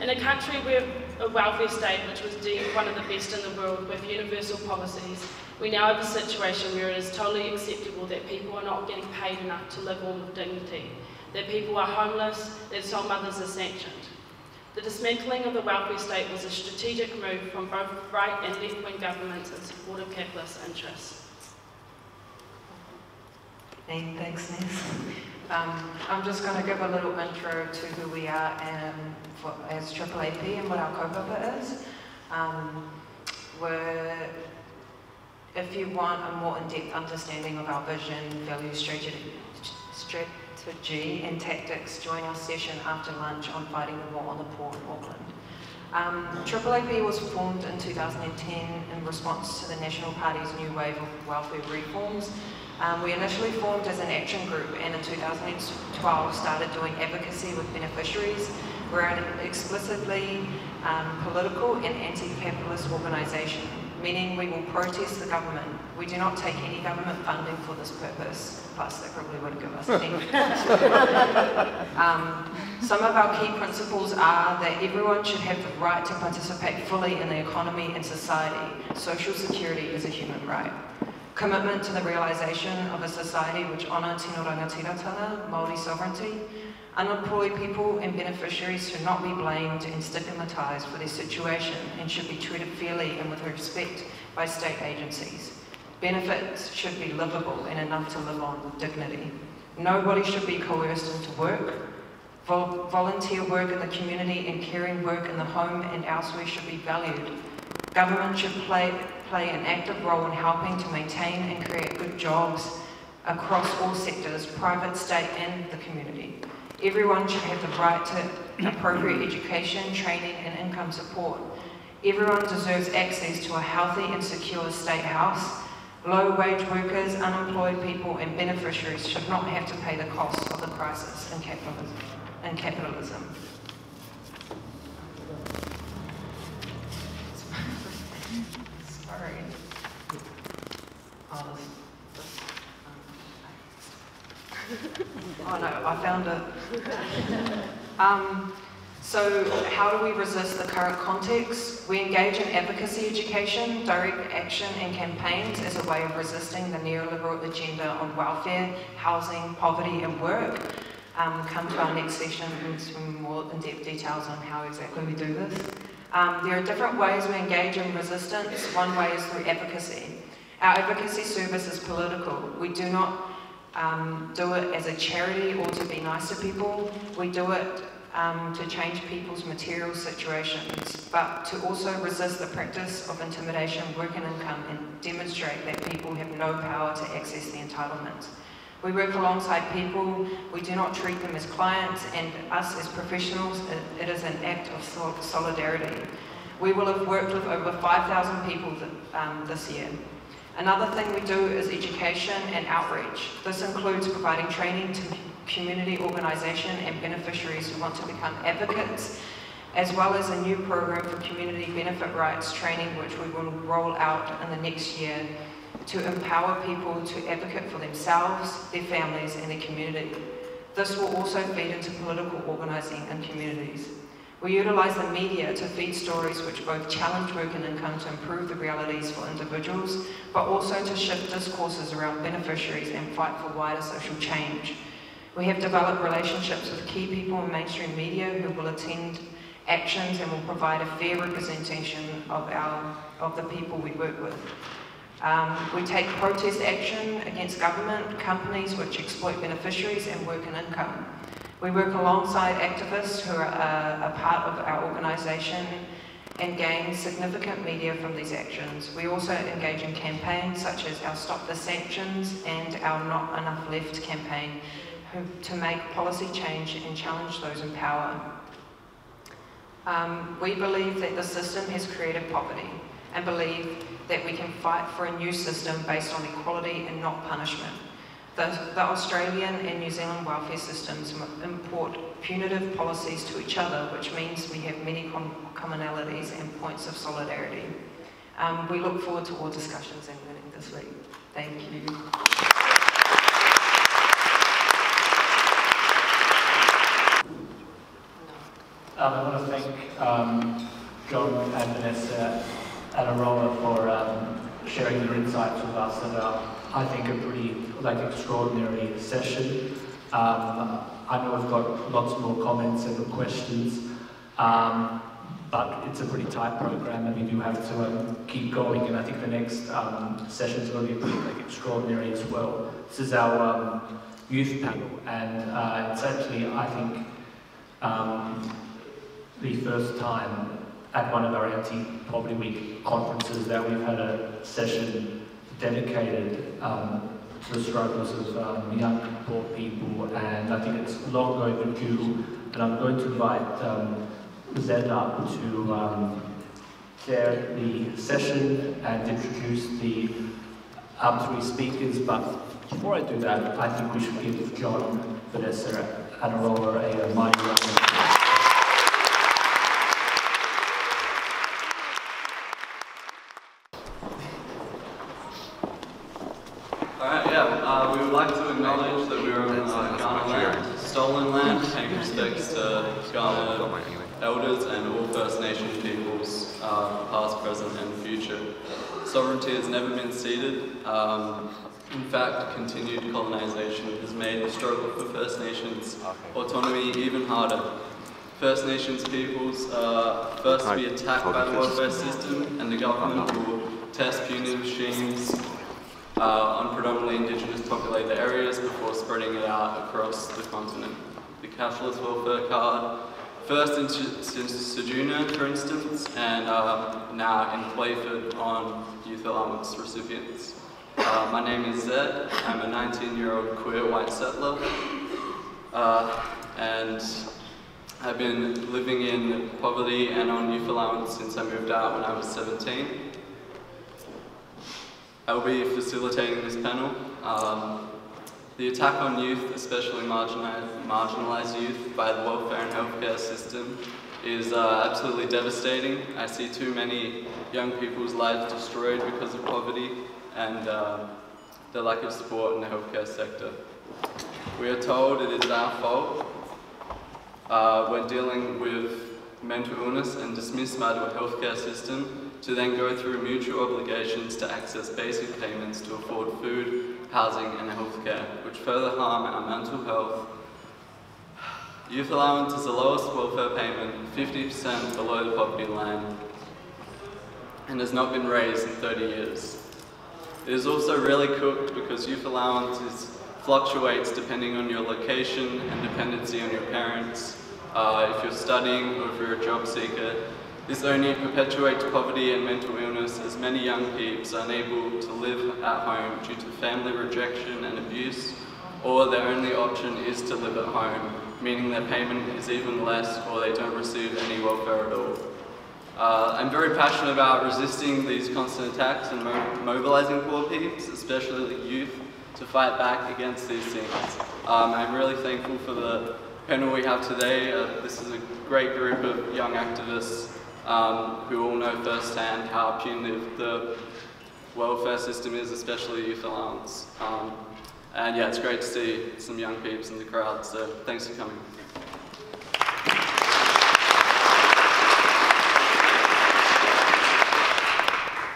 In a country where a welfare state, which was deemed one of the best in the world with universal policies, we now have a situation where it is totally acceptable that people are not getting paid enough to live on with dignity, that people are homeless, that sole mothers are sanctioned. The dismantling of the welfare state was a strategic move from both right and left-wing governments in support of capitalist interests. Thanks, Ness. I'm just going to give a little intro to who we are as AAAP and what our kaupapa is. If you want a more in-depth understanding of our vision, value, strategy and tactics, join our session after lunch on fighting the war on the poor in Auckland. AAAP was formed in 2010 in response to the National Party's new wave of welfare reforms. We initially formed as an action group and in 2012 started doing advocacy with beneficiaries. We're an explicitly political and anti-capitalist organisation, meaning we will protest the government. We do not take any government funding for this purpose, plus they probably wouldn't give us any. Some of our key principles are that everyone should have the right to participate fully in the economy and society. Social security is a human right. Commitment to the realisation of a society which honour tino rangatiratanga, Māori sovereignty. Unemployed people and beneficiaries should not be blamed and stigmatised for their situation and should be treated fairly and with respect by state agencies. Benefits should be livable and enough to live on with dignity. Nobody should be coerced into work. Volunteer work in the community and caring work in the home and elsewhere should be valued. Government should play an active role in helping to maintain and create good jobs across all sectors, private, state and the community. Everyone should have the right to appropriate education, training and income support. Everyone deserves access to a healthy and secure state house. Low-wage workers, unemployed people and beneficiaries should not have to pay the cost of the crisis in capitalism. Sorry. Oh no, I found it. So how do we resist the current context? We engage in advocacy education, direct action and campaigns as a way of resisting the neoliberal agenda on welfare, housing, poverty and work. Come to our next session and some more in-depth details on how exactly we do this. There are different ways we engage in resistance. One way is through advocacy. Our advocacy service is political. We do not do it as a charity or to be nice to people. We do it to change people's material situations, but to also resist the practice of intimidation, work and income, and demonstrate that people have no power to access the entitlements. We work alongside people, we do not treat them as clients, and us as professionals, it is an act of solidarity. We will have worked with over 5,000 people this year. Another thing we do is education and outreach. This includes providing training to community organisation and beneficiaries who want to become advocates, as well as a new program for community benefit rights training, which we will roll out in the next year to empower people to advocate for themselves, their families and their community. This will also feed into political organising in communities. We utilise the media to feed stories which both challenge work and income to improve the realities for individuals, but also to shift discourses around beneficiaries and fight for wider social change. We have developed relationships with key people in mainstream media who will attend actions and will provide a fair representation of the people we work with. We take protest action against government, companies which exploit beneficiaries and work and income. We work alongside activists who are a part of our organisation and gain significant media from these actions. We also engage in campaigns such as our Stop the Sanctions and our Not Enough Left campaign to make policy change and challenge those in power. We believe that the system has created poverty and believe that we can fight for a new system based on equality and not punishment. The Australian and New Zealand welfare systems import punitive policies to each other, which means we have many commonalities and points of solidarity. We look forward to more discussions and learning this week. Thank you. I want to thank John and Vanessa and Aroha for sharing their insights with us at I think a pretty extraordinary session. I know we've got lots more comments and questions, but it's a pretty tight program and we do have to keep going, and I think the next session is going to be pretty extraordinary as well. This is our youth panel, and it's actually, I think, the first time at one of our Anti-Poverty Week conferences that we've had a session dedicated to the struggles of young poor people, and I think it's long overdue, and I'm going to invite Zed up to chair the session and introduce the three speakers, but before I do that, I think we should give John, Vanessa and Aroha a mighty round of applause. We would like to acknowledge that we are on Ghana land, stolen land, paying respects to Ghana elders and all First Nation peoples, past, present and future. Sovereignty has never been ceded. In fact, continued colonisation has made the struggle for First Nations autonomy even harder. First Nations peoples are first to be attacked by the welfare system, and the government will test punitive regimes on predominantly Indigenous populated areas before spreading it out across the continent. The cashless welfare card, first in Sejuna, for instance, and now in Playford on youth allowance recipients. My name is Zed. I'm a 19-year-old queer white settler, and I've been living in poverty and on youth allowance since I moved out when I was 17. I'll be facilitating this panel. The attack on youth, especially marginalised youth, by the welfare and healthcare system is absolutely devastating. I see too many young people's lives destroyed because of poverty and the lack of support in the healthcare sector. We are told it is our fault when dealing with mental illness and dismissed by the healthcare system to then go through mutual obligations to access basic payments to afford food, housing and healthcare, which further harm our mental health. Youth allowance is the lowest welfare payment, 50% below the poverty line, and has not been raised in 30 years. It is also really cooked because youth allowance fluctuates depending on your location and dependency on your parents. If you're studying or if you're a job seeker, this only perpetuates poverty and mental illness, as many young peeps are unable to live at home due to family rejection and abuse, or their only option is to live at home, meaning their payment is even less or they don't receive any welfare at all. I'm very passionate about resisting these constant attacks and mobilising poor peeps, especially youth, to fight back against these things. I'm really thankful for the panel we have today. This is a great group of young activists who all know firsthand how punitive the welfare system is, especially youth allowance. And yeah, it's great to see some young peeps in the crowd, so thanks for coming.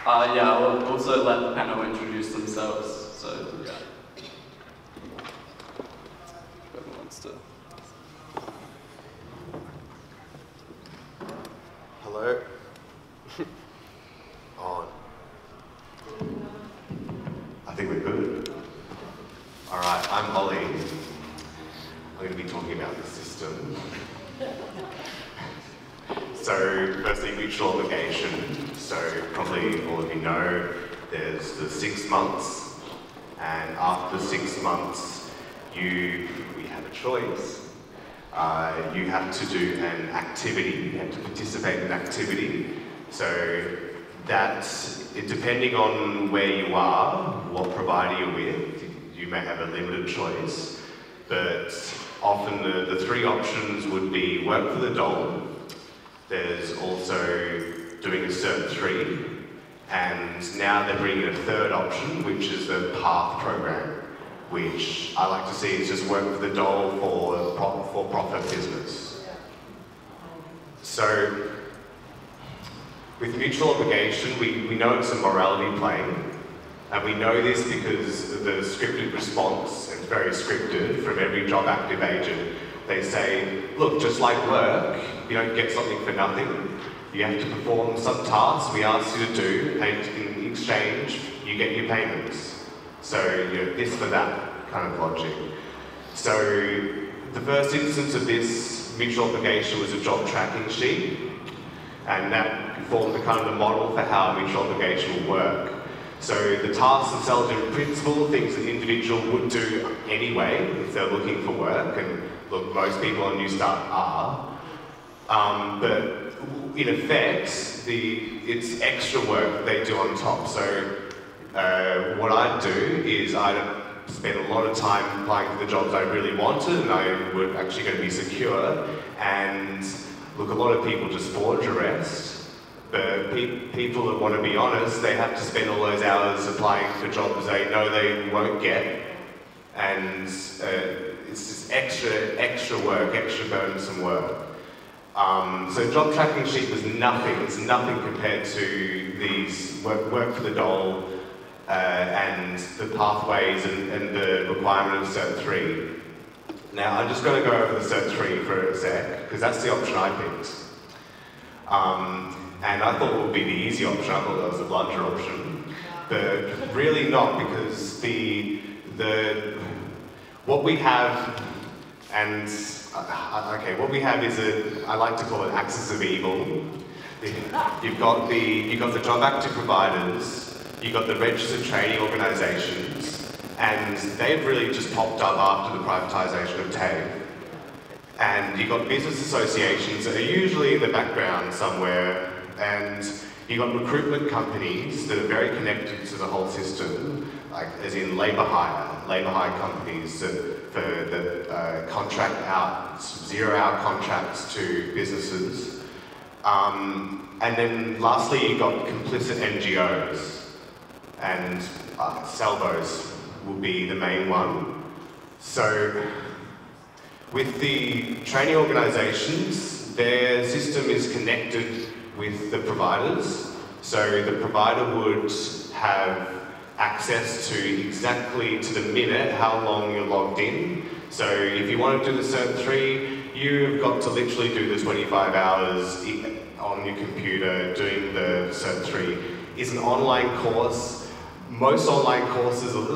Yeah, I'll also let the panel introduce themselves, so yeah. Whoever wants to. Hello? On. I think we're good. Alright, I'm Ollie. I'm going to be talking about the system. So, firstly, mutual obligation. So, probably all of you know, there's the 6 months, and after 6 months, we have a choice. You have to do an activity, you have to participate in an activity. So, depending on where you are, what provider you're with, you may have a limited choice, but often the 3 options would be work for the dole. There's also doing a Cert 3, and now they're bringing a 3rd option, which is the PATH program, which I like to see is just work for the dole for profit business. So, with mutual obligation, we know it's a morality play, and we know this because of the scripted response, and it's very scripted from every job active agent. They say, look, just like work, you don't get something for nothing. You have to perform some tasks we ask you to do, and in exchange, you get your payments. So, you know, this for that kind of logic. So, the first instance of this mutual obligation was a job tracking sheet, and that formed the kind of the model for how mutual obligation will work. So the tasks themselves are in principle things that an individual would do anyway if they're looking for work, and look, most people on New Start are. But in effect, it's extra work they do on top. So what I do is I spend a lot of time applying for the jobs I really wanted and I were actually going to be secure. And look, a lot of people just forge a rest. But people that want to be honest, they have to spend all those hours applying for jobs they know they won't get. And it's just extra work, extra burdensome work. So job tracking sheet was nothing. It's nothing compared to these work for the dole and the pathways and the requirement of Cert 3. Now I'm just going to go over the Cert 3 for a sec, because that's the option I picked. And I thought it would be the easy option. I thought that was the blunter option, but really not, because what we have, and what we have is I like to call it axis of evil. You've got the job active providers, you've got the registered trading organisations, and they've really just popped up after the privatisation of TAFE. And you've got business associations that are usually in the background somewhere, and you've got recruitment companies that are very connected to the whole system, like as in labour hire companies that contract out, zero-hour contracts to businesses. And then lastly, you've got complicit NGOs, and Salvos will be the main one. So, with the training organisations, their system is connected with the providers. So the provider would have access to exactly to the minute how long you're logged in. So if you want to do the Cert 3, you've got to literally do the 25 hours on your computer doing the Cert 3. It's an online course. Most online courses are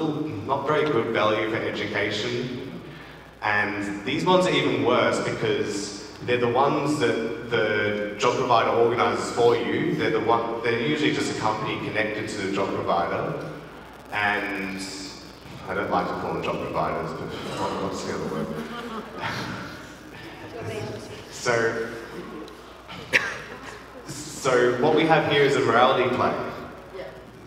not very good value for education. And these ones are even worse because they're the ones that the job provider organises for you. They're usually just a company connected to the job provider. And I don't like to call them job providers, but what's the other word? So what we have here is a morality play.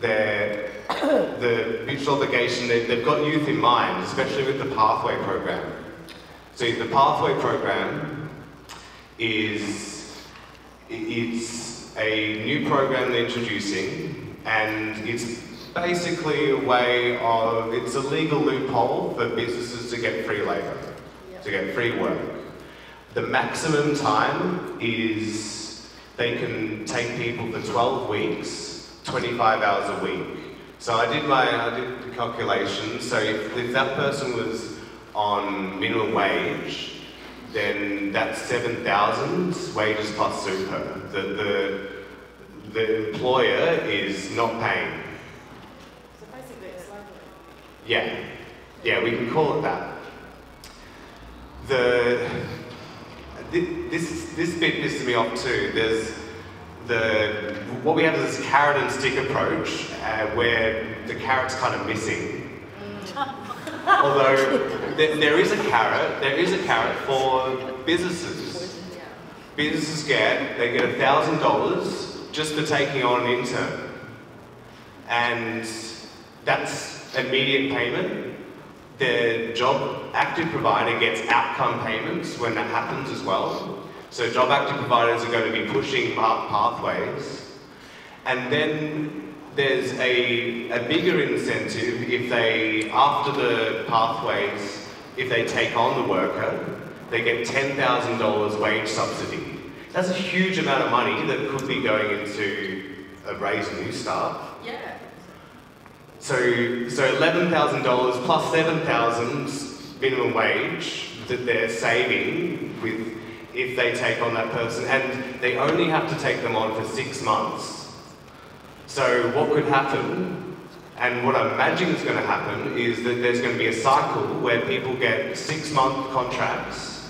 The mutual obligation, they've got youth in mind, especially with the Pathway program. So the Pathway program it's a new program they're introducing, and it's basically a way of, it's a legal loophole for businesses to get free labour, to get free work. The maximum time is they can take people for 12 weeks 25 hours a week. So I did the calculations. So if that person was on minimum wage, then that's 7,000 wages plus super. The employer is not paying. So basically it's slavery. Yeah, we can call it that. This bit pisses me off too. What we have is this carrot and stick approach, where the carrot's kind of missing. Although there is a carrot for businesses. Businesses get $1,000 just for taking on an intern, and that's immediate payment. The job active provider gets outcome payments when that happens as well. So job active providers are going to be pushing pathways. And then there's a bigger incentive if they, after the pathways, if they take on the worker, they get $10,000 wage subsidy. That's a huge amount of money that could be going into a raise new staff. Yeah. So $11,000 plus $7,000 minimum wage that they're saving with if they take on that person, and they only have to take them on for 6 months. So what could happen, and what I'm imagining is going to happen, is that there's going to be a cycle where people get 6-month contracts.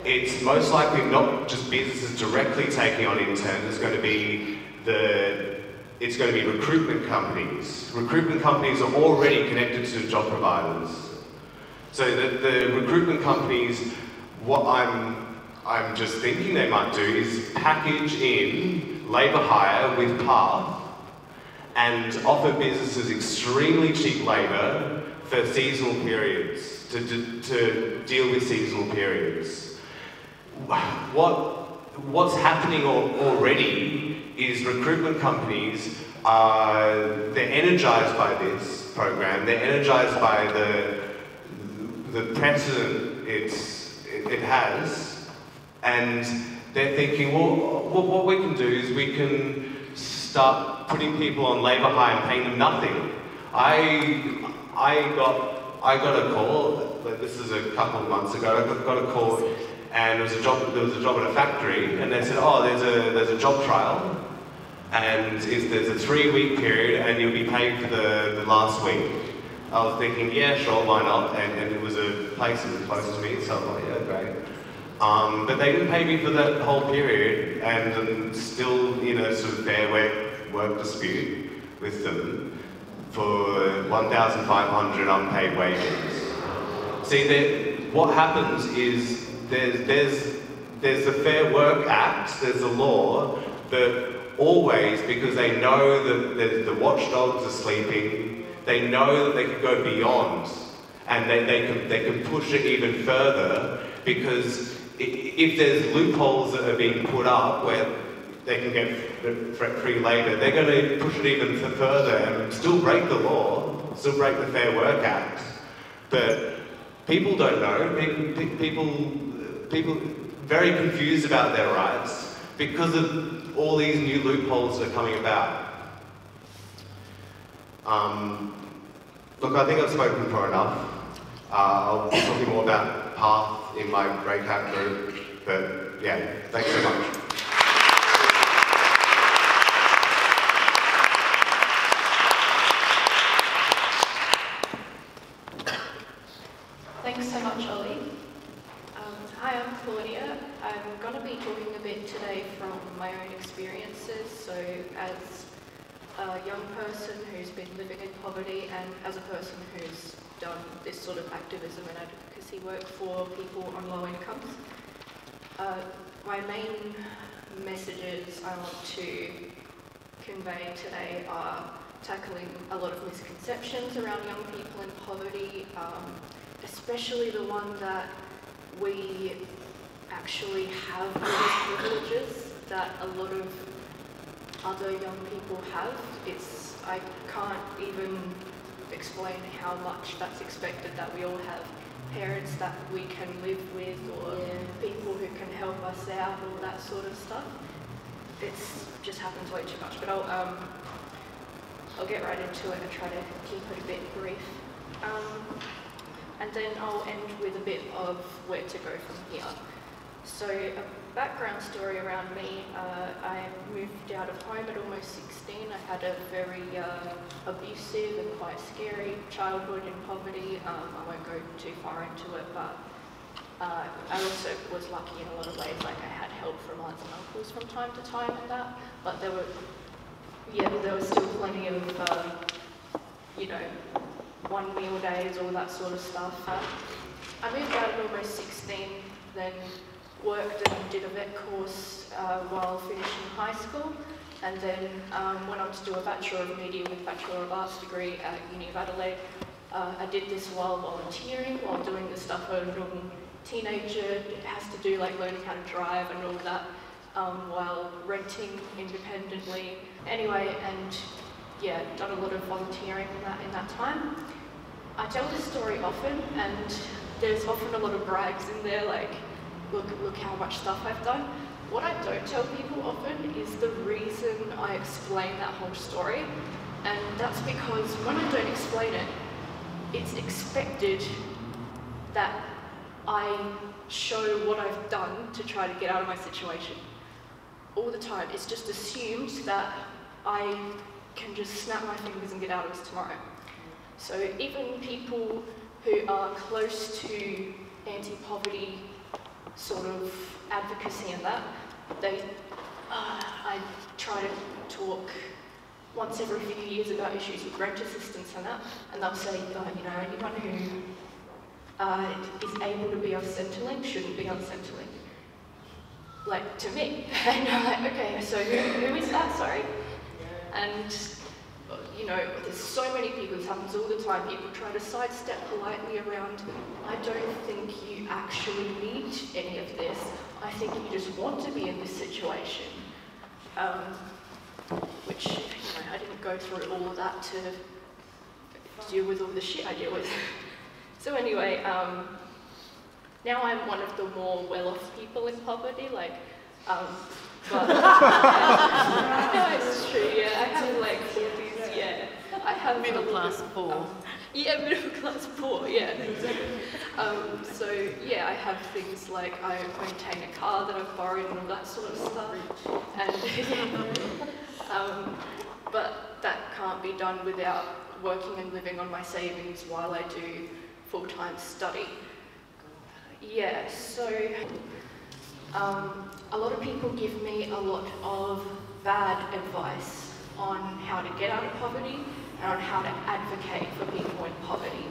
It's most likely not just businesses directly taking on interns. It's going to be recruitment companies. Recruitment companies are already connected to job providers. So the recruitment companies, what I'm just thinking they might do is package in labour hire with Path and offer businesses extremely cheap labour for seasonal periods, to deal with seasonal periods. What's happening already is recruitment companies they're energised by this program. They're energised by the precedent it has, and they're thinking, well, what we can do is we can start putting people on labour hire and paying them nothing. I got a call. This is a couple of months ago. I got a call, and there was a job at a factory, and they said, oh, there's a job trial. And there's a 3-week period, and you'll be paid for the last week. I was thinking, yeah, sure, why not? And it was a place that was close to me, so I was like, yeah, great. But they didn't pay me for that whole period, and I'm still in a sort of fair work dispute with them for 1,500 unpaid wages. See, what happens is there's the Fair Work Act, there's a law, but always, because they know that the watchdogs are sleeping, they know that they can go beyond, and they can push it even further, because if there's loopholes that are being put up where they can get free labour, they're going to push it even further and still break the law, still break the Fair Work Act. But people don't know. People very confused about their rights because of all these new loopholes that are coming about. Look, I think I've spoken for enough. I'll be talking more about Path in my breakout group, but yeah, thanks so much. Thanks so much, Ollie. Hi, I'm Claudia. I'm going to be talking a bit today from my own experiences. So as a young person who's been living in poverty and as a person who's done this sort of activism and advocacy work for people on low incomes, my main messages I want to convey today are tackling a lot of misconceptions around young people in poverty, especially the one that we actually have these privileges that a lot of other young people have. I can't even explain how much that's expected, that we all have parents that we can live with, or people who can help us out, all that sort of stuff. It just happens way too much. But I'll get right into it and try to keep it a bit brief. And then I'll end with a bit of where to go from here. So a background story around me, I moved out of home at almost 16. I had a very abusive and quite scary childhood in poverty. I won't go too far into it, but I also was lucky in a lot of ways. Like I had help from aunts and uncles from time to time and that, but there was still plenty of, you know, one meal days, all that sort of stuff. I moved out at almost 16, then worked and did a vet course while finishing high school, and then went on to do a Bachelor of Media with Bachelor of Arts degree at Uni of Adelaide. I did this while volunteering, while doing the stuff a normal teenager has to do, like learning how to drive and all that, while renting independently. Anyway, and yeah, done a lot of volunteering in that time. I tell this story often, and there's often a lot of brags in there, like, look how much stuff I've done. What I don't tell people often is the reason I explain that whole story, and that's because when I don't explain it, it's expected that I show what I've done to try to get out of my situation. All the time, it's just assumed that I can just snap my fingers and get out of this tomorrow. So even people who are close to anti-poverty sort of advocacy and that, I try to talk once every few years about issues with rent assistance and that, and they'll say, you know, anyone who is able to be on Centrelink shouldn't be on Centrelink. Like, to me. And I'm like, okay, so who is that, sorry? And, you know, there's so many people, this happens all the time, people try to sidestep politely around, I don't think you actually need any of this, I think you just want to be in this situation. Which, you know, I didn't go through all of that to deal with all the shit I deal with. So anyway, now I'm one of the more well-off people in poverty, like, but no, it's true, yeah, I have like all these, yeah, I have middle class poor. Yeah, middle class poor, yeah, exactly. So yeah, I have things like I maintain a car that I've borrowed and all that sort of stuff, and but that can't be done without working and living on my savings while I do full-time study. Yeah, so a lot of people give me a lot of bad advice on how to get out of poverty and on how to advocate for people in poverty.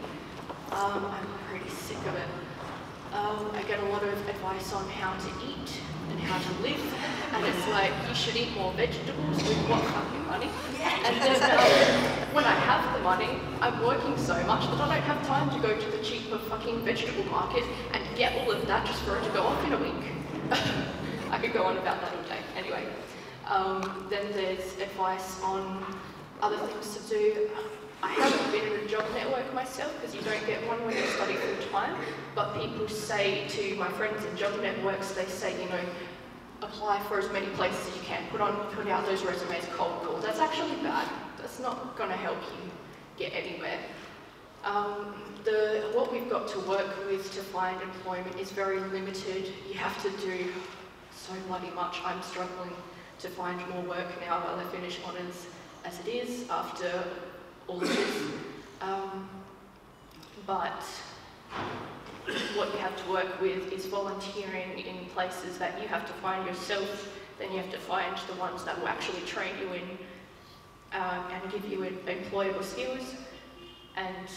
I'm pretty sick of it. I get a lot of advice on how to eat and how to live, and it's like, you should eat more vegetables with what fucking money? And then when I have the money, I'm working so much that I don't have time to go to the cheaper fucking vegetable market and get all of that just for it to go off in a week. I could go on about that all day. Anyway, then there's advice on other things to do. I haven't been in a job network myself because you don't get one when you study full time, but people say to my friends in job networks, they say, you know, apply for as many places as you can, put out those resumes, cold call. That's actually bad. That's not going to help you get anywhere. What we've got to work with to find employment is very limited. You have to do so bloody much. I'm struggling to find more work now while I finish honours as it is after all of this. But what you have to work with is volunteering in places that you have to find yourself, then you have to find the ones that will actually train you in and give you employable skills. And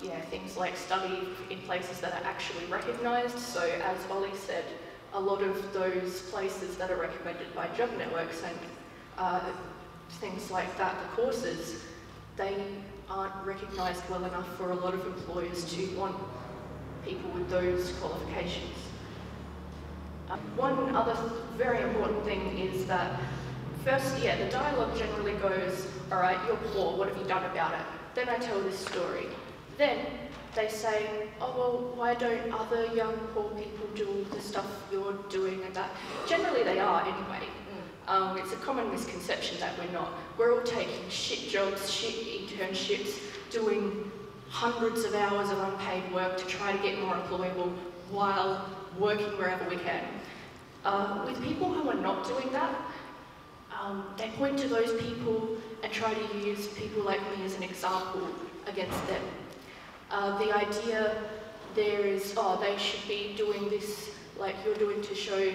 yeah, things like study in places that are actually recognised. So as Ollie said, a lot of those places that are recommended by job networks and things like that, the courses, they aren't recognised well enough for a lot of employers to want people with those qualifications. One other very important thing is that first, yeah, the dialogue generally goes, all right, you're poor, what have you done about it? Then I tell this story. Then they say, oh, well, why don't other young poor people do all the stuff you're doing and that? Generally they are anyway. It's a common misconception that we're not. We're all taking shit jobs, shit internships, doing hundreds of hours of unpaid work to try to get more employable while working wherever we can. With people who are not doing that, they point to those people and try to use people like me as an example against them. The idea there is, oh, they should be doing this like you're doing to show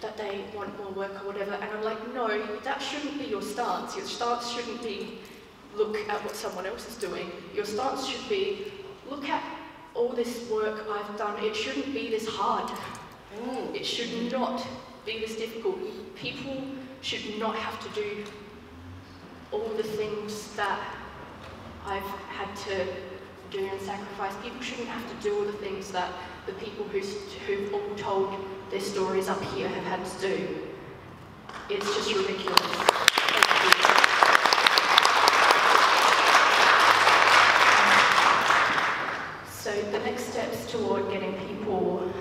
that they want more work or whatever, and I'm like, no, that shouldn't be your stance. Your stance shouldn't be, look at what someone else is doing. Your stance should be, look at all this work I've done. It shouldn't be this hard. It should not be this difficult. People should not have to do all the things that I've had to do and sacrifice. People shouldn't have to do all the things that the people who've all told their stories up here have had to do. It's just ridiculous. So the next steps toward getting people,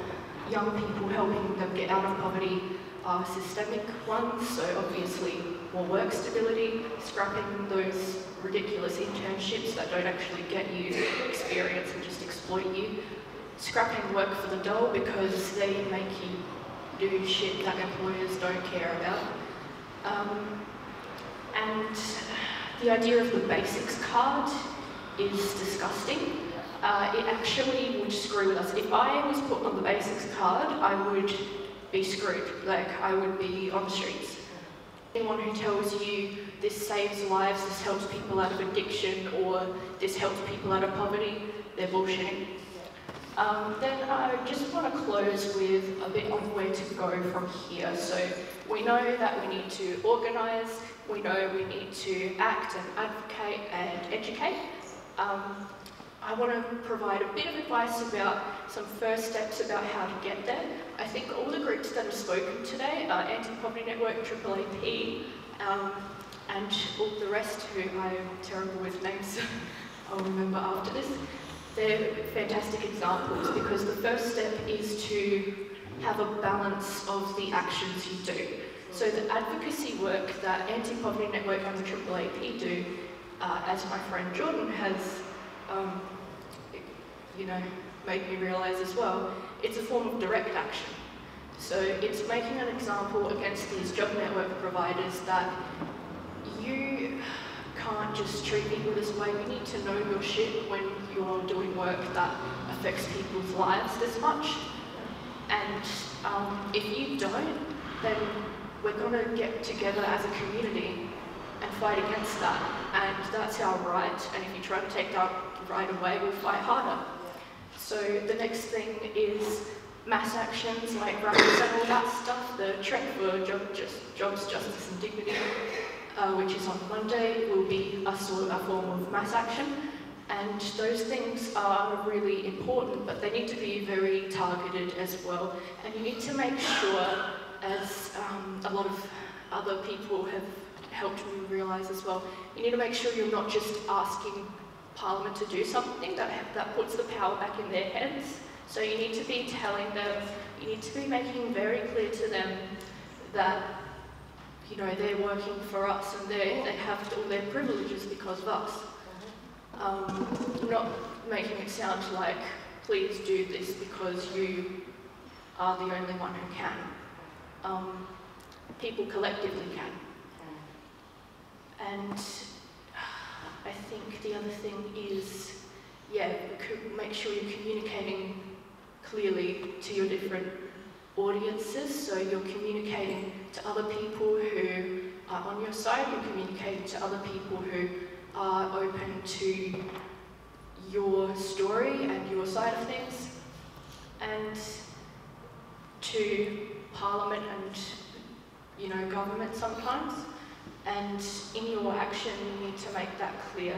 young people, helping them get out of poverty are systemic ones. So obviously more work stability, scrapping those ridiculous internships that don't actually get you experience and just exploit you, scrapping work for the dole because they make you do shit that employers don't care about. And the idea of the basics card is disgusting. It actually would screw with us. If I was put on the basics card, I would be screwed. Like, I would be on the streets. Anyone who tells you this saves lives, this helps people out of addiction, or this helps people out of poverty, they're bullshitting. Then I just want to close with a bit on where to go from here. So we know that we need to organise, we know we need to act and advocate and educate. I want to provide a bit of advice about some first steps about how to get there. I think all the groups that have spoken today, Anti-Poverty Network, AAAP, and all the rest who I'm terrible with names, I'll remember after this, they're fantastic examples because the first step is to have a balance of the actions you do. So the advocacy work that Anti-Poverty Network and the AAAP do, as my friend Jordan has made me realise as well, it's a form of direct action. So it's making an example against these job network providers that you can't just treat people this way. You need to know your shit when you're doing work that affects people's lives this much. And if you don't, then we're going to get together as a community and fight against that. And that's our right. And if you try to take that right away, we'll fight harder. So the next thing is mass actions like rallies and all that stuff. The trek for jobs, justice and dignity, which is on Monday, will be a form of mass action. And those things are really important, but they need to be very targeted as well. And you need to make sure, as a lot of other people have helped me realise as well, you need to make sure you're not just asking Parliament to do something that puts the power back in their hands. So you need to be telling them, you need to be making very clear to them that, you know, they're working for us and they have all their privileges because of us. Not making it sound like, please do this because you are the only one who can. People collectively can. And I think the other thing is, make sure you're communicating clearly to your different audiences. So you're communicating to other people who are on your side, you're communicating to other people who are open to your story and your side of things, and to Parliament and, you know, government sometimes. And in your action, you need to make that clear.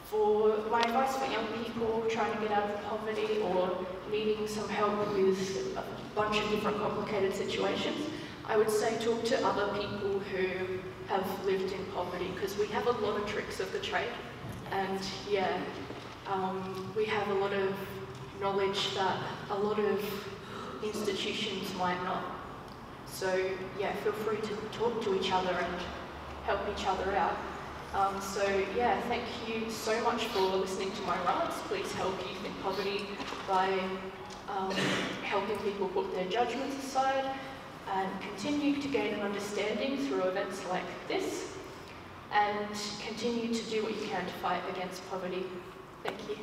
For my advice for young people trying to get out of poverty or needing some help with a bunch of different complicated situations, I would say talk to other people who have lived in poverty, because we have a lot of tricks of the trade. And we have a lot of knowledge that a lot of institutions might not. So So yeah, feel free to talk to each other and help each other out. So yeah, thank you so much for listening to my rants. Please help youth in poverty by helping people put their judgments aside and continue to gain an understanding through events like this, and continue to do what you can to fight against poverty. Thank you.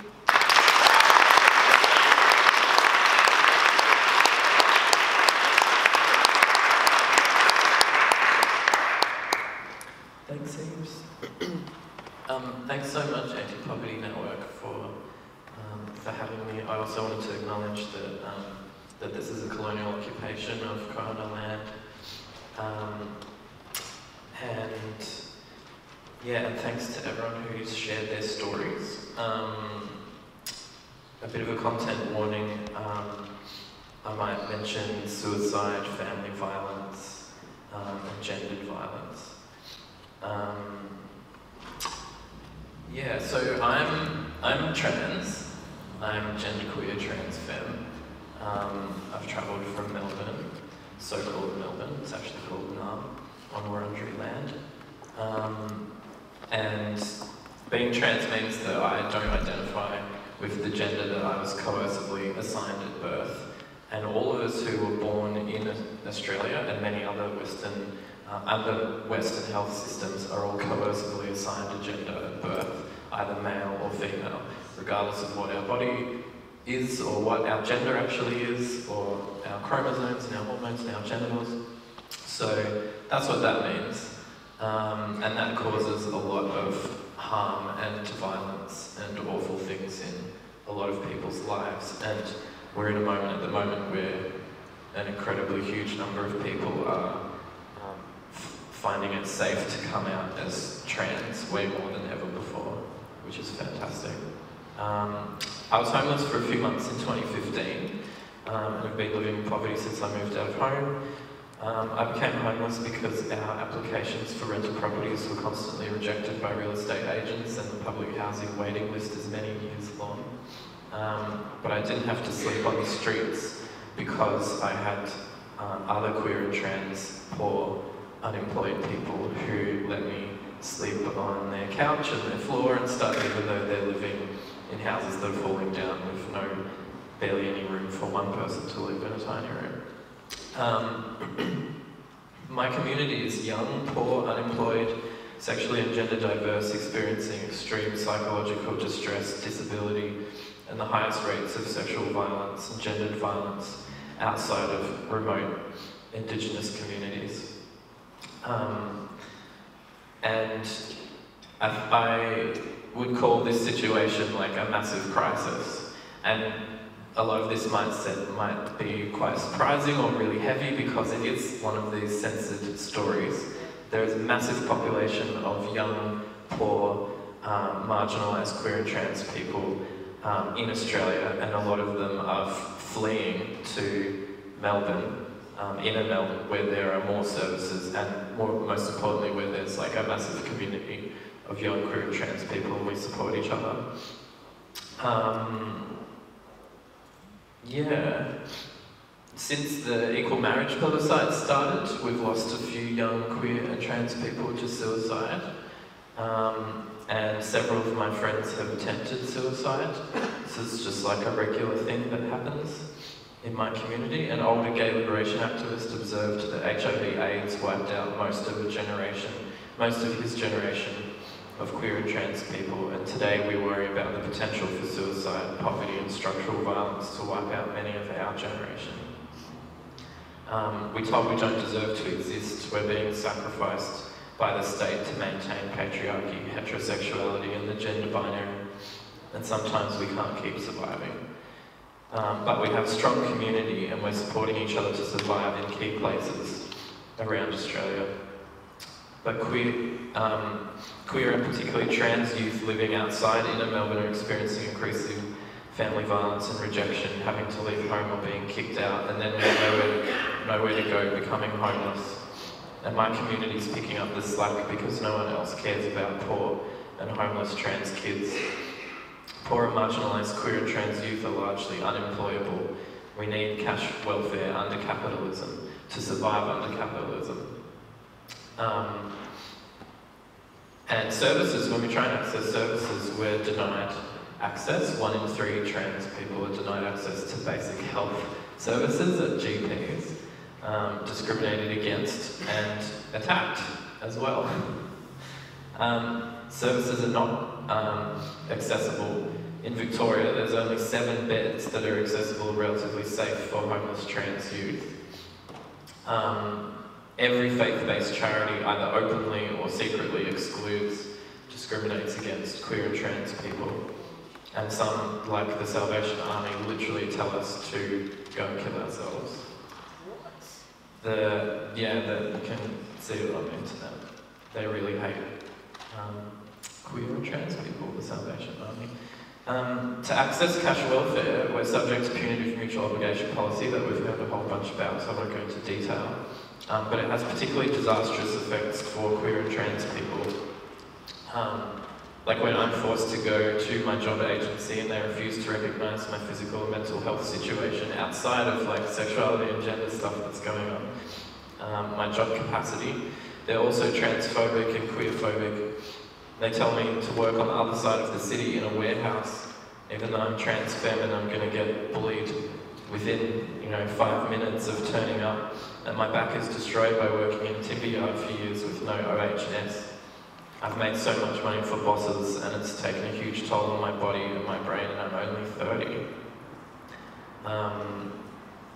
Thanks, Eves. Thanks so much, Anti-Poverty Network, for having me. I also wanted to acknowledge that this is a colonial occupation of Kohana land. And thanks to everyone who's shared their stories. A bit of a content warning. I might mention suicide, family violence, and gendered violence. So I'm trans. I'm genderqueer trans femme. I've travelled from Melbourne, so-called Melbourne. It's actually called Naarm, on Wurundjeri land. And being trans means that I don't identify with the gender that I was coercively assigned at birth. And all of us who were born in Australia and many other Western under Western health systems are all coercively assigned a gender at birth, either male or female, regardless of what our body is or what our gender actually is, or our chromosomes and our hormones and our genitals. So that's what that means. And that causes a lot of harm and violence and awful things in a lot of people's lives. And we're in a moment at the moment where an incredibly huge number of people are finding it safe to come out as trans way more than ever before, which is fantastic. I was homeless for a few months in 2015, and I've been living in poverty since I moved out of home. I became homeless because our applications for rental properties were constantly rejected by real estate agents, and the public housing waiting list is many years long. But I didn't have to sleep on the streets because I had other queer and trans, poor, unemployed people who let me sleep on their couch and their floor and stuff, even though they're living in houses that are falling down with barely any room for one person to live in a tiny room. My community is young, poor, unemployed, sexually and gender diverse, experiencing extreme psychological distress, disability, and the highest rates of sexual violence and gendered violence outside of remote Indigenous communities. And I would call this situation like a massive crisis. And a lot of this might be quite surprising or really heavy because it is one of these censored stories. There is a massive population of young, poor, marginalised queer and trans people in Australia, and a lot of them are fleeing to Melbourne, inner Melbourne, where there are more services and most importantly where there's like a massive community of young queer and trans people, and we support each other. Since the equal marriage plebiscite started, we've lost a few young queer and trans people to suicide. And several of my friends have attempted suicide. This is just like a regular thing that happens in my community. An older gay liberation activist observed that HIV/AIDS wiped out most of his generation of queer and trans people, and today we worry about the potential for suicide, poverty and structural violence to wipe out many of our generation. We're told we don't deserve to exist. We're being sacrificed by the state to maintain patriarchy, heterosexuality and the gender binary, and sometimes we can't keep surviving. But we have strong community and we're supporting each other to survive in key places around Australia. But queer and particularly trans youth living outside inner Melbourne are experiencing increasing family violence and rejection, having to leave home or being kicked out, and then nowhere to go, becoming homeless. And my community is picking up the slack because no one else cares about poor and homeless trans kids. Poor and marginalised queer and trans youth are largely unemployable. We need cash welfare under capitalism to survive under capitalism. And services, when we try and access services, we're denied access. 1 in 3 trans people are denied access to basic health services at GPs, discriminated against and attacked as well. Services are not accessible. In Victoria, there's only 7 beds that are accessible and relatively safe for homeless trans youth. Every faith-based charity either openly or secretly excludes, discriminates against queer and trans people. And some, like the Salvation Army, literally tell us to go and kill ourselves. You can see it on the internet. They really hate queer and trans people, the Salvation Army. To access cash welfare, we're subject to punitive mutual obligation policy that we've heard a whole bunch about, so I won't go into detail. But it has particularly disastrous effects for queer and trans people. Like when I'm forced to go to my job agency and they refuse to recognise my physical and mental health situation outside of like sexuality and gender stuff that's going on, my job capacity. They're also transphobic and queerphobic. They tell me to work on the other side of the city in a warehouse. Even though I'm trans femme and I'm going to get bullied within 5 minutes of turning up, and my back is destroyed by working in a timber yard for years with no OH&S. I've made so much money for bosses and it's taken a huge toll on my body and my brain, and I'm only 30.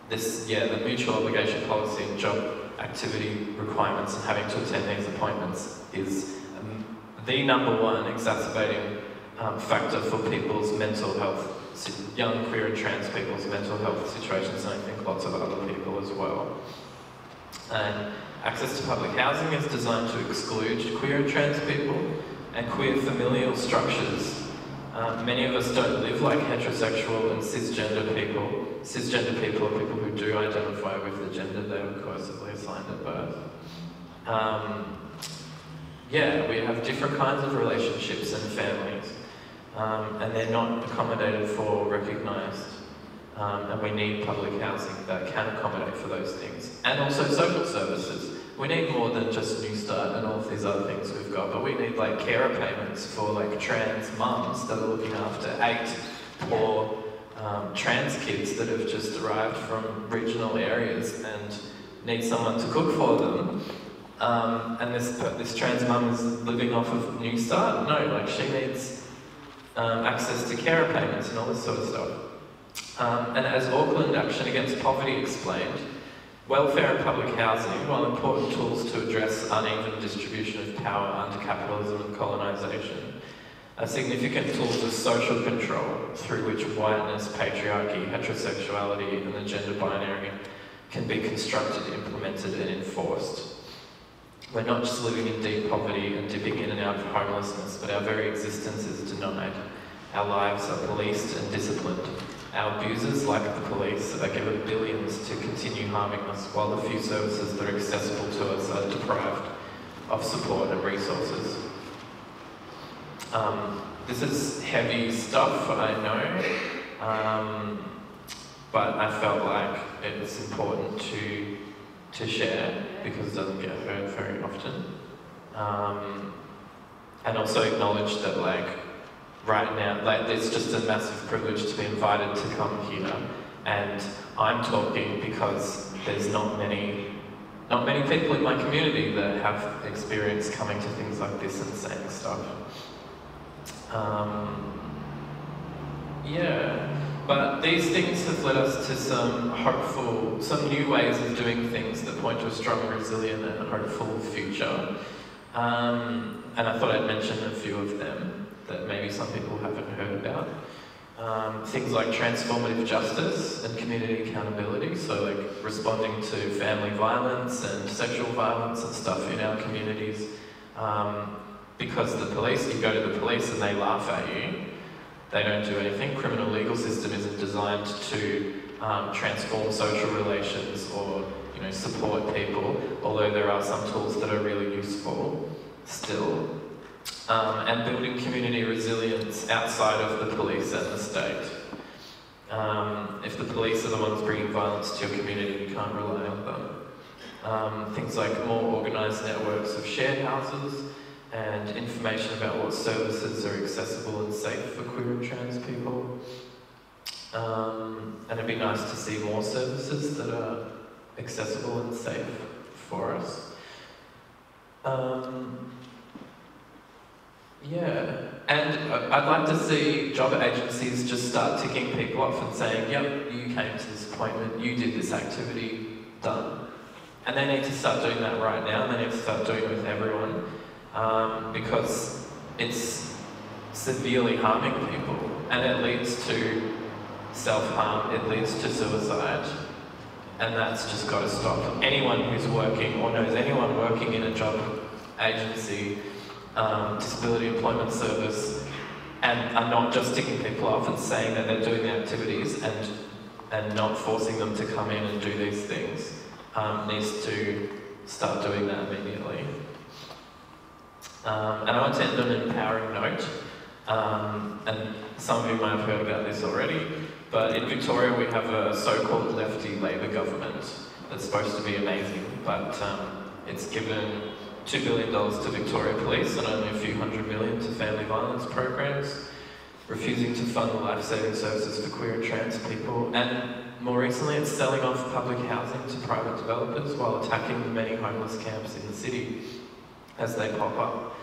The mutual obligation policy and job activity requirements and having to attend these appointments is the #1 exacerbating factor for people's mental health, young queer and trans people's mental health situations, and I think lots of other people as well. And access to public housing is designed to exclude queer and trans people and queer familial structures. Many of us don't live like heterosexual and cisgender people. Cisgender people are people who do identify with the gender they were coercively assigned at birth. We have different kinds of relationships and families, and they're not accommodated for or recognised. And we need public housing that can accommodate for those things. And also social services. We need more than just New Start and all of these other things we've got, but we need like carer payments for like trans mums that are looking after 8 poor trans kids that have just arrived from regional areas and need someone to cook for them. And this trans mum is living off of New Start? No, like she needs access to carer payments and all this sort of stuff. And as Auckland Action Against Poverty explained, welfare and public housing, while important tools to address uneven distribution of power under capitalism and colonisation, are significant tools of social control through which whiteness, patriarchy, heterosexuality and the gender binary can be constructed, implemented and enforced. We're not just living in deep poverty and dipping in and out of homelessness, but our very existence is denied. Our lives are policed and disciplined. Our abusers, like the police, are given billions to continue harming us, while the few services that are accessible to us are deprived of support and resources. This is heavy stuff, I know, but I felt like it was important to share because it doesn't get heard very often. And also acknowledge that right now, it's just a massive privilege to be invited to come here, and I'm talking because there's not many people in my community that have experience coming to things like this and saying stuff. But these things have led us to some new ways of doing things that point to a strong, resilient and hopeful future. And I thought I'd mention a few of them that maybe some people haven't heard about. Things like transformative justice and community accountability, so like responding to family violence and sexual violence and stuff in our communities. Because you go to the police and they laugh at you, they don't do anything. Criminal legal system isn't designed to transform social relations or support people, although there are some tools that are really useful still. And building community resilience outside of the police and the state. If the police are the ones bringing violence to your community, you can't rely on them. Things like more organised networks of shared houses and information about what services are accessible and safe for queer and trans people. And it'd be nice to see more services that are accessible and safe for us. Yeah, and I'd like to see job agencies just start ticking people off and saying, yep, you came to this appointment, you did this activity, done. And they need to start doing that right now, and they need to start doing it with everyone, because it's severely harming people, and it leads to self-harm, it leads to suicide, and that's just got to stop. Anyone who's working or knows anyone working in a job agency, disability employment service, and are not just ticking people off and saying that they're doing the activities and not forcing them to come in and do these things, needs to start doing that immediately. And I want to end on an empowering note, and some of you might have heard about this already, but in Victoria we have a so-called lefty Labor government that's supposed to be amazing, but it's given $2 billion to Victoria Police and only a few $100 million to family violence programs, refusing to fund the life-saving services for queer and trans people, and more recently it's selling off public housing to private developers while attacking the many homeless camps in the city as they pop up.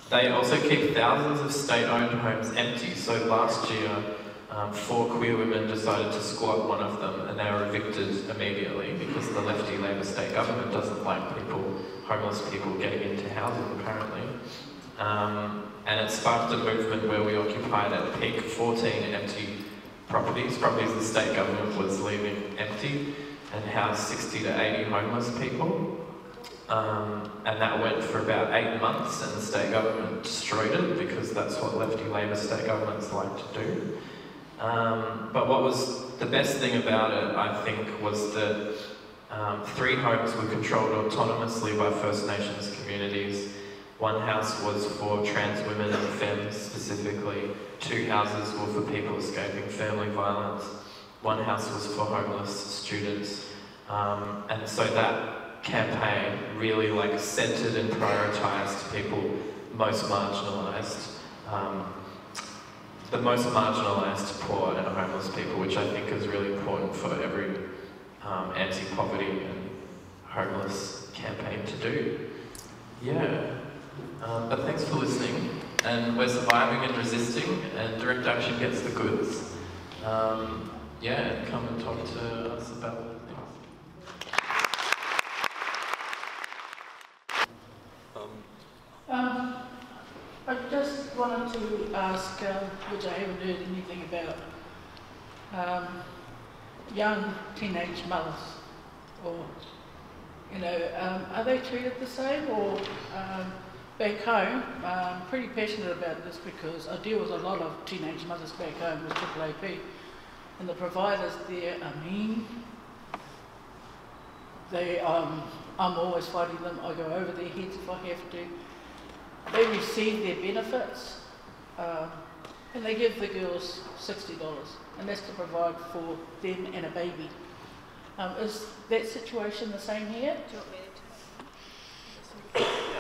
They also keep thousands of state-owned homes empty, so last year 4 queer women decided to squat one of them and they were evicted immediately because the lefty Labor state government doesn't like homeless people getting into housing apparently. And it sparked a movement where we occupied at peak 14 empty properties the state government was leaving empty, and housed 60 to 80 homeless people. And that went for about 8 months, and the state government destroyed it because that's what lefty Labor state governments like to do. But what was the best thing about it, I think, was that 3 homes were controlled autonomously by First Nations communities. 1 house was for trans women and femmes specifically. 2 houses were for people escaping family violence. 1 house was for homeless students. And so that campaign really centred and prioritised people most marginalised. The most marginalised, poor and homeless people, which I think is really important for every anti-poverty and homeless campaign to do. Yeah, but thanks for listening, and we're surviving and resisting, and direct action gets the goods. Yeah, and come and talk to us about things. I just wanted to ask, which I haven't heard anything about, young teenage mothers, or, are they treated the same, or back home, I'm pretty passionate about this because I deal with a lot of teenage mothers back home with AAAP, and the providers there are mean. I'm always fighting them, I go over their heads if I have to. They receive their benefits, and they give the girls $60, and that's to provide for them and a baby. Is that situation the same here? Do you want me to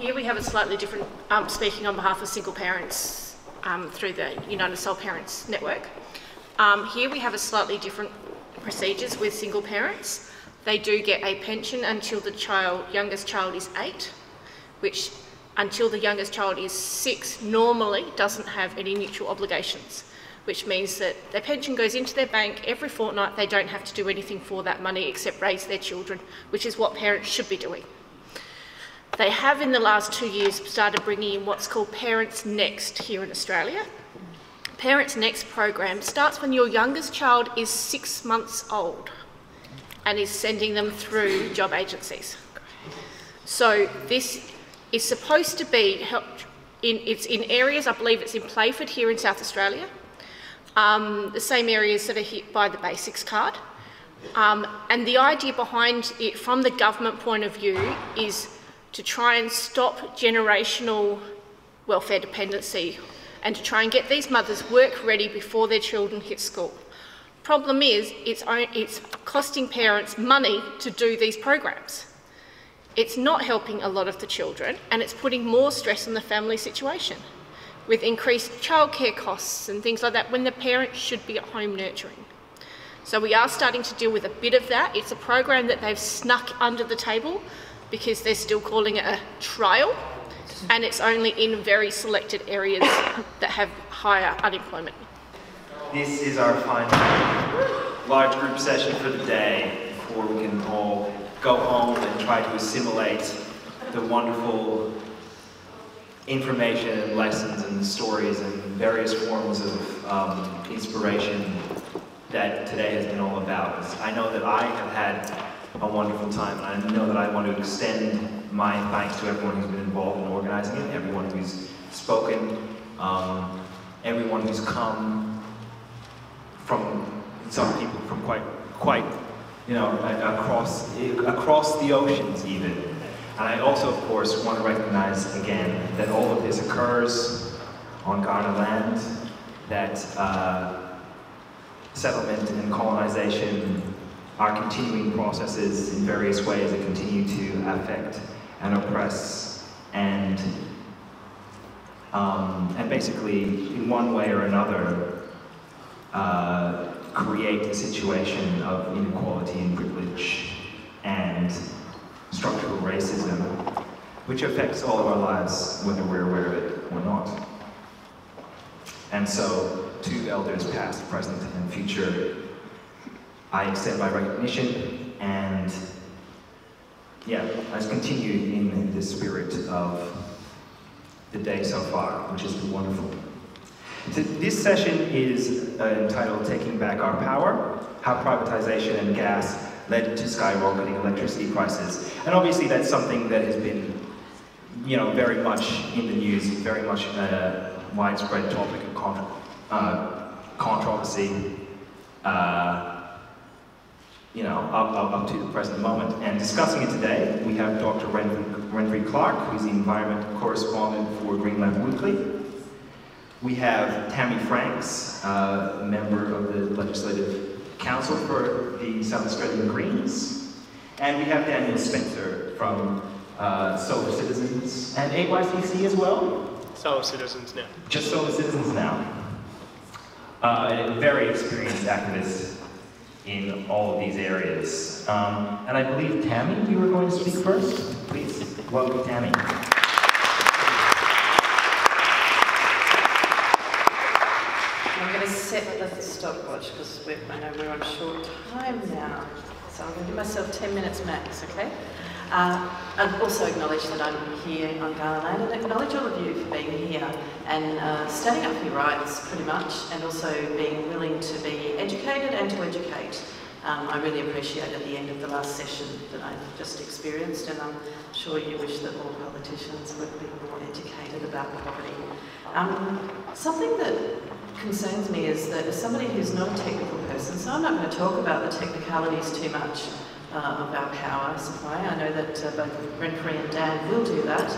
Here we have a slightly different, speaking on behalf of single parents through the United Soul Parents Network. Here we have a slightly different procedures with single parents. They do get a pension until the youngest child is 8, which until the youngest child is 6 normally doesn't have any mutual obligations, which means that their pension goes into their bank every fortnight. They don't have to do anything for that money except raise their children, which is what parents should be doing. They have in the last 2 years started bringing in what's called Parents Next here in Australia. Parents Next program starts when your youngest child is 6 months old and is sending them through job agencies. So this is supposed to be it's in areas, I believe it's in Playford here in South Australia, the same areas that are hit by the basics card. And the idea behind it from the government point of view is to try and stop generational welfare dependency and to try and get these mothers work ready before their children hit school. Problem is, it's costing parents money to do these programs. It's not helping a lot of the children, and it's putting more stress on the family situation with increased childcare costs and things like that when the parent should be at home nurturing. So we are starting to deal with a bit of that. It's a program that they've snuck under the table because they're still calling it a trial, and it's only in very selected areas that have higher unemployment. This is our final large group session for the day before we can all go home and try to assimilate the wonderful information and lessons and stories and various forms of inspiration that today has been all about. I know that I have had a wonderful time, and I know that I want to extend my thanks to everyone who's been involved in organizing it, everyone who's spoken, everyone who's come from, some people from quite, you know, across the oceans even. And I also, of course, want to recognize again that all of this occurs on Kaurna land, that settlement and colonization are continuing processes in various ways that continue to affect and oppress and basically, in one way or another, create a situation of inequality and privilege and structural racism, which affects all of our lives, whether we're aware of it or not. And so, to elders past, present, and future, I extend my recognition, and yeah, let's continue in the spirit of the day so far, which has been wonderful. So this session is entitled Taking Back Our Power, How Privatization and Gas Led to Skyrocketing Electricity Prices. And obviously that's something that has been, you know, very much in the news, very much a widespread topic of controversy, you know, up to the present moment. And discussing it today, we have Dr. Renfrey Clark, who's the environment correspondent for Greenland Weekly. We have Tammy Franks, a member of the Legislative Council for the South Australian Greens. And we have Daniel Spencer from Solar Citizens and AYCC as well. Solar Citizens now. Just Solar Citizens now. A very experienced activist in all of these areas. And I believe, Tammy, you were going to speak first? Please, welcome, Tammy. I'm going to set the stopwatch because I know we're on short time now. So I'm going to give myself 10 minutes max, okay? I'd also acknowledge that I'm here on Kaurna land and acknowledge all of you for being here and standing up for your rights, pretty much, and also being willing to be educated and to educate. I really appreciate at the end of the last session that I just experienced, and I'm sure you wish that all politicians would be more educated about poverty. Something that concerns me is that as somebody who's not a technical person, so I'm not going to talk about the technicalities too much of our power supply. I know that both Renfrey and Dan will do that.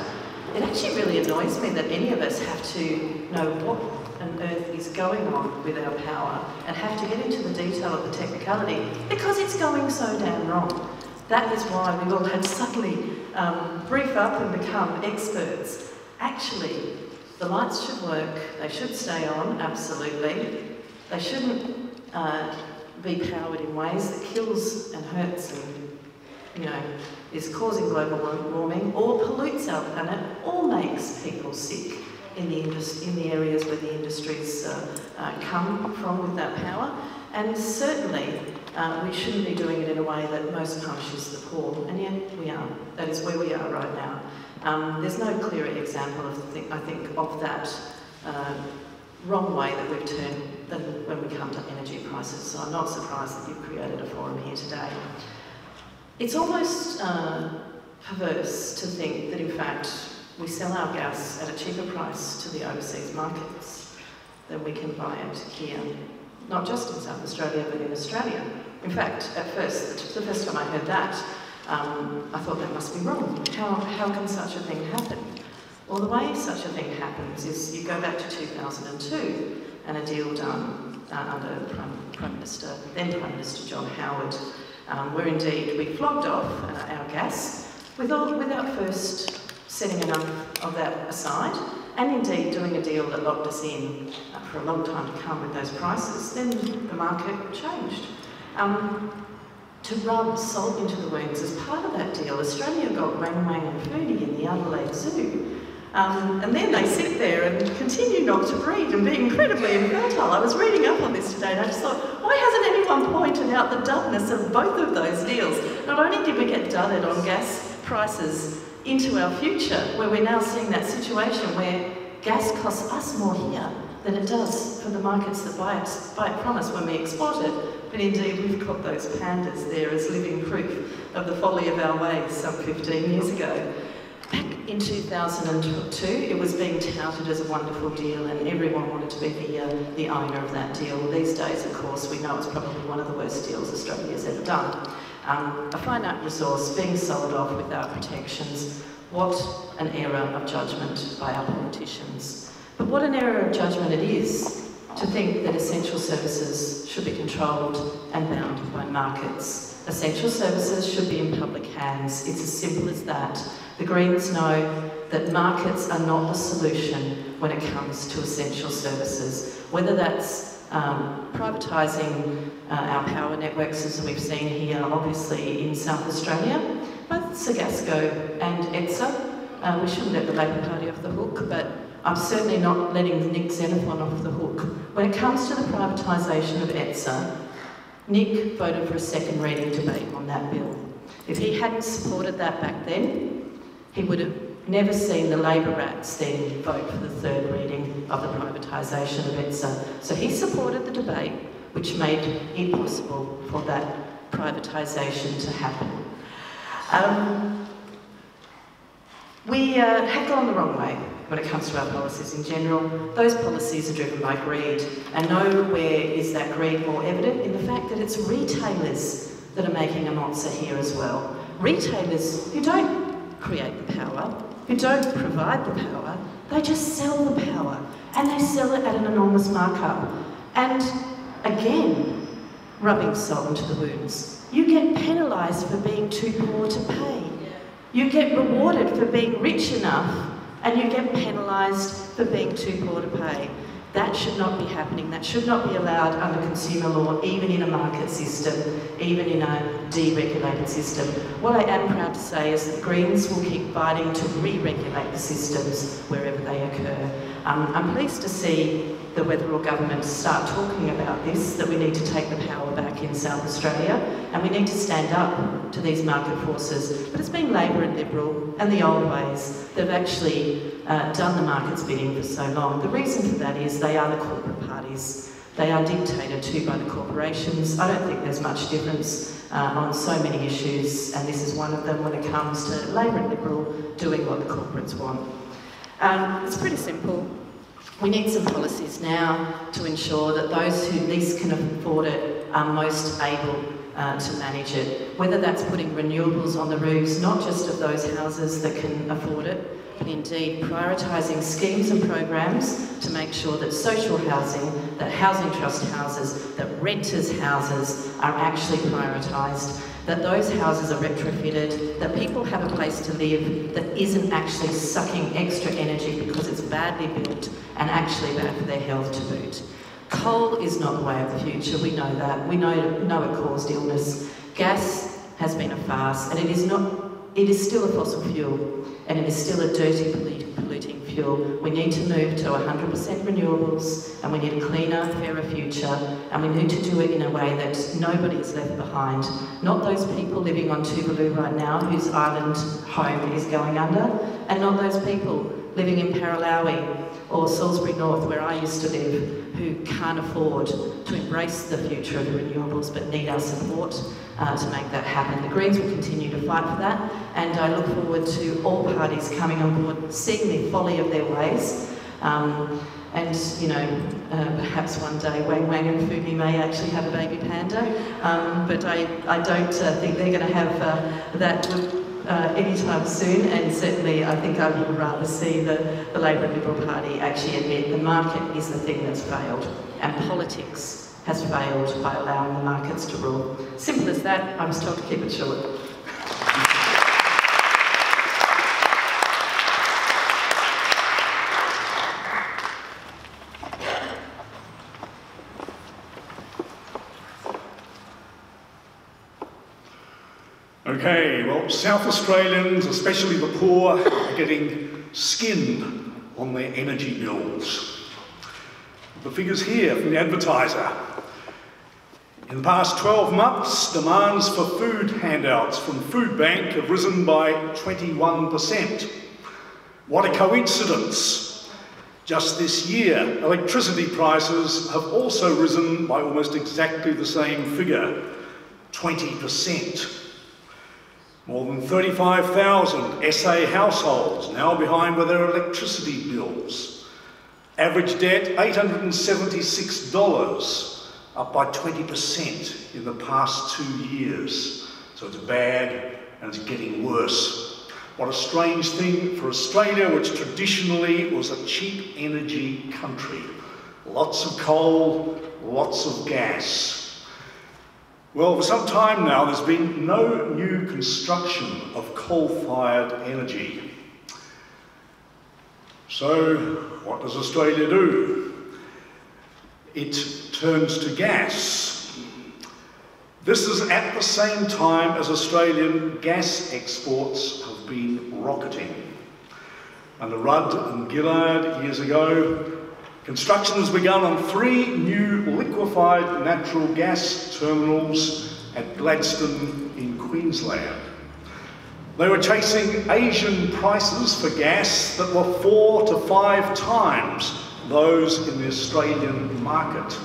It actually really annoys me that any of us have to know what on earth is going on with our power and have to get into the detail of the technicality because it's going so damn wrong. That is why we've all had to suddenly brief up and become experts. Actually, the lights should work, they should stay on, absolutely. They shouldn't be powered in ways that kills and hurts and, you know, is causing global warming or pollutes our planet or makes people sick in the areas where the industries come from with that power. And certainly, we shouldn't be doing it in a way that most punishes the poor, and yet we are. That is where we are right now. There's no clearer example of, I think, of that wrong way that we've turned than when we come to energy prices. So I'm not surprised that you've created a forum here today. It's almost perverse to think that, in fact, we sell our gas at a cheaper price to the overseas markets than we can buy it here. Not just in South Australia, but in Australia. In fact, at first, the first time I heard that, I thought that must be wrong. How can such a thing happen? Well, the way such a thing happens is you go back to 2002 and a deal done under then Prime Minister John Howard, where indeed we flogged off our gas without first setting enough of that aside, and indeed doing a deal that locked us in for a long time to come with those prices. Then the market changed. To rub salt into the wounds, as part of that deal, Australia got Wang Wang and Foodie in the Adelaide Zoo. And then they sit there and continue not to breed and be incredibly infertile. I was reading up on this today and I just thought, why hasn't anyone pointed out the dumbness of both of those deals? Not only did we get dudded on gas prices into our future, where we're now seeing that situation where gas costs us more here than it does for the markets that buy it from us when we export it. But indeed, we've got those pandas there as living proof of the folly of our ways some 15 years ago. Back in 2002, it was being touted as a wonderful deal and everyone wanted to be the owner of that deal. Well, these days, of course, we know it's probably one of the worst deals Australia's ever done. A finite resource being sold off without protections. What an error of judgment by our politicians. But what an error of judgment it is to think that essential services should be controlled and bound by markets. Essential services should be in public hands. It's as simple as that. The Greens know that markets are not the solution when it comes to essential services. Whether that's privatising our power networks, as we've seen here, obviously in South Australia, both Sagasco and ETSA. We shouldn't let the Labor Party off the hook, but I'm certainly not letting Nick Xenophon off the hook. When it comes to the privatisation of ETSA, Nick voted for a second reading debate on that bill. If he hadn't supported that back then, he would have never seen the Labor rats then vote for the third reading of the privatisation of ETSA. So he supported the debate, which made it possible for that privatisation to happen. We have gone the wrong way when it comes to our policies in general. Those policies are driven by greed, and nowhere is that greed more evident in the fact that it's retailers that are making a monster here as well. Retailers who don't create the power, who don't provide the power, they just sell the power, and they sell it at an enormous markup. And again, rubbing salt into the wounds. You get penalised for being too poor to pay. You get rewarded for being rich enough, and you get penalised for being too poor to pay. That should not be happening. That should not be allowed under consumer law, even in a market system, even in a deregulated system. What I am proud to say is that the Greens will keep fighting to re-regulate the systems wherever they occur. I'm pleased to see the Weatherall government start talking about this, that we need to take the power back in South Australia, and we need to stand up to these market forces. But it's been Labor and Liberal and the old ways that have actually done the market's bidding for so long. The reason for that is they are the corporate parties. They are dictated to by the corporations. I don't think there's much difference on so many issues, and this is one of them when it comes to Labor and Liberal doing what the corporates want. It's pretty simple. We need some policies now to ensure that those who least can afford it are most able to manage it. Whether that's putting renewables on the roofs, not just of those houses that can afford it, but indeed prioritising schemes and programs to make sure that social housing, that housing trust houses, that renters' houses are actually prioritised, that those houses are retrofitted, that people have a place to live that isn't actually sucking extra energy because it's badly built and actually bad for their health to boot. Coal is not the way of the future, we know that. We know it caused illness. Gas has been a farce, and it is still a fossil fuel, and it is still a dirty, polluting fuel. We need to move to 100% renewables, and we need a cleaner, fairer future, and we need to do it in a way that nobody is left behind. Not those people living on Tuvalu right now, whose island home is going under, and not those people living in Paralawi or Salisbury North, where I used to live, who can't afford to embrace the future of the renewables but need our support to make that happen. The Greens will continue to fight for that, and I look forward to all parties coming on board, seeing the folly of their ways, and, you know, perhaps one day Wang Wang and Fubi may actually have a baby panda, but I don't think they're going to have that anytime soon, and certainly I think I would rather see the Labor and Liberal Party actually admit the market is the thing that's failed, and politics has failed by allowing the markets to rule. Simple as that. I was told to keep it short. Okay, well, South Australians, especially the poor, are getting skinned on their energy bills. The figures here from the Advertiser. In the past 12 months, demands for food handouts from Food Bank have risen by 21%. What a coincidence! Just this year, electricity prices have also risen by almost exactly the same figure, 20%. More than 35,000 SA households now behind with their electricity bills. Average debt, $876, up by 20% in the past 2 years. So it's bad and it's getting worse. What a strange thing for Australia, which traditionally was a cheap energy country. Lots of coal, lots of gas. Well, for some time now, there's been no new construction of coal-fired energy. So, what does Australia do? It turns to gas. This is at the same time as Australian gas exports have been rocketing. Under Rudd and Gillard years ago, construction has begun on 3 new liquefied natural gas terminals at Gladstone in Queensland. They were chasing Asian prices for gas that were 4 to 5 times those in the Australian market.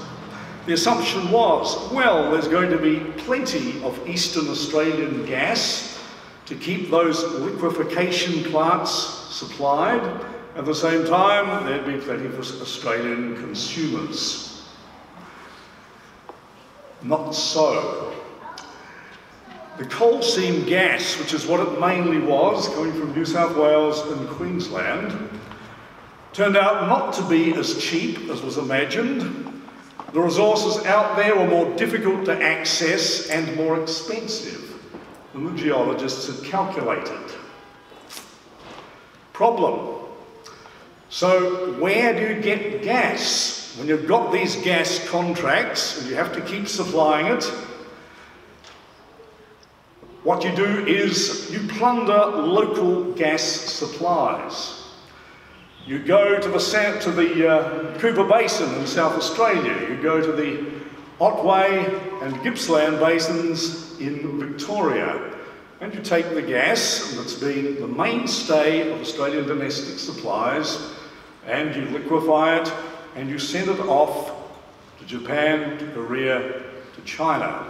The assumption was, well, there's going to be plenty of Eastern Australian gas to keep those liquefaction plants supplied. At the same time, there'd be plenty for Australian consumers. Not so. The coal seam gas, which is what it mainly was, coming from New South Wales and Queensland, turned out not to be as cheap as was imagined. The resources out there were more difficult to access and more expensive than the geologists had calculated. Problem. So where do you get gas? When you've got these gas contracts and you have to keep supplying it, what you do is you plunder local gas supplies. You go to the Cooper Basin in South Australia, you go to the Otway and Gippsland basins in Victoria, and you take the gas that's been the mainstay of Australian domestic supplies, and you liquefy it, and you send it off to Japan, to Korea, to China.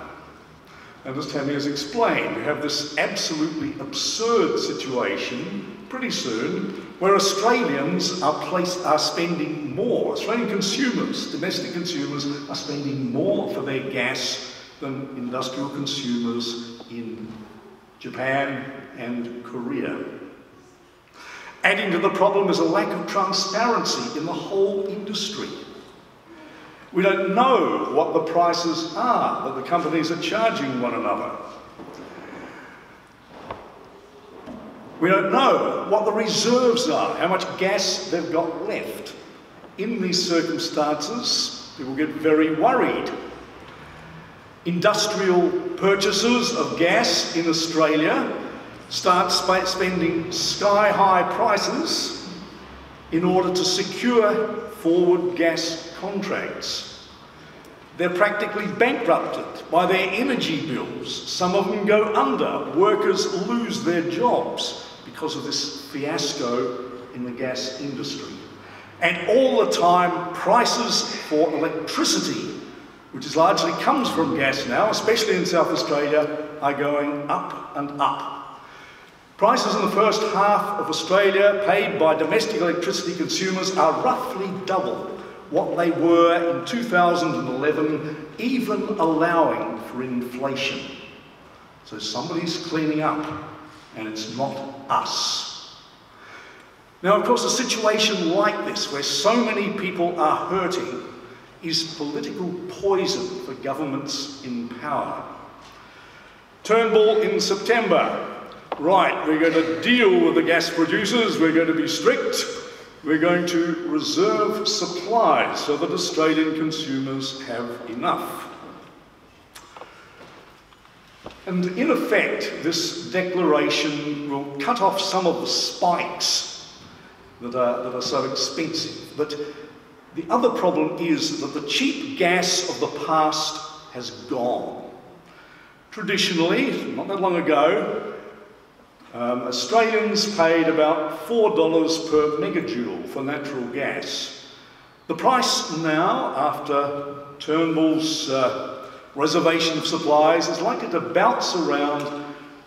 And as Tammy has explained, you have this absolutely absurd situation pretty soon where Australians are spending more, Australian consumers, domestic consumers, are spending more for their gas than industrial consumers in Japan and Korea. Adding to the problem is a lack of transparency in the whole industry. We don't know what the prices are that the companies are charging one another. We don't know what the reserves are, how much gas they've got left. In these circumstances, people get very worried. Industrial purchasers of gas in Australia start spending sky-high prices in order to secure forward gas contracts. They're practically bankrupted by their energy bills. Some of them go under. Workers lose their jobs because of this fiasco in the gas industry. And all the time, prices for electricity, which largely comes from gas now, especially in South Australia, are going up and up. Prices in the first half of Australia paid by domestic electricity consumers are roughly double what they were in 2011, even allowing for inflation. So somebody's cleaning up. and it's not us. Now, of course, a situation like this, where so many people are hurting, is political poison for governments in power. Turnbull in September. Right, we're going to deal with the gas producers, we're going to be strict, we're going to reserve supplies so that Australian consumers have enough. And in effect, this declaration will cut off some of the spikes that are so expensive. But the other problem is that the cheap gas of the past has gone. Traditionally, not that long ago, Australians paid about $4 per megajoule for natural gas. The price now, after Turnbull's reservation of supplies, is likely to bounce around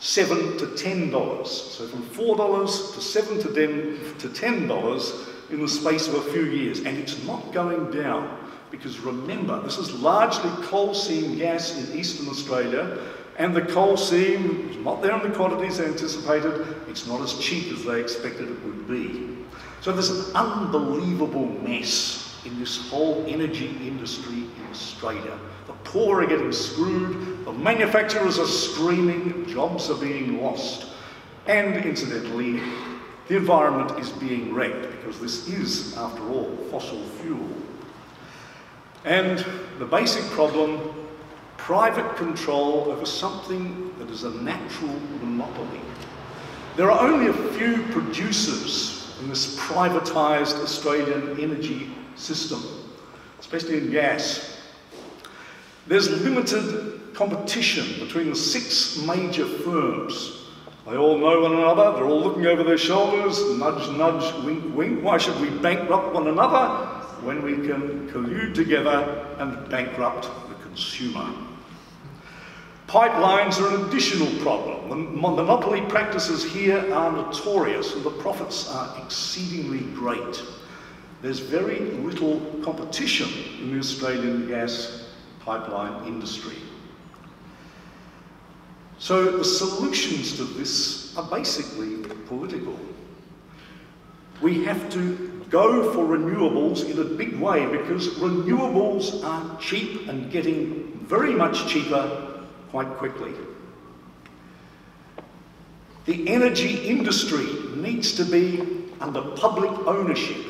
$7 to $10. So from $4 to $7 to $10 in the space of a few years. And it's not going down, because remember, this is largely coal seam gas in eastern Australia, and the coal seam is not there in the quantities they anticipated. It's not as cheap as they expected it would be. So there's an unbelievable mess in this whole energy industry in Australia. The poor are getting screwed, the manufacturers are screaming, jobs are being lost, and incidentally, the environment is being wrecked, because this is, after all, fossil fuel. And the basic problem, private control over something that is a natural monopoly. There are only a few producers in this privatised Australian energy system, especially in gas. There's limited competition between the 6 major firms. They all know one another, they're all looking over their shoulders, nudge, nudge, wink, wink. Why should we bankrupt one another when we can collude together and bankrupt the consumer? Pipelines are an additional problem. The monopoly practices here are notorious and the profits are exceedingly great. There's very little competition in the Australian gas pipeline industry. So the solutions to this are basically political. We have to go for renewables in a big way, because renewables are cheap and getting very much cheaper quite quickly. The energy industry needs to be under public ownership.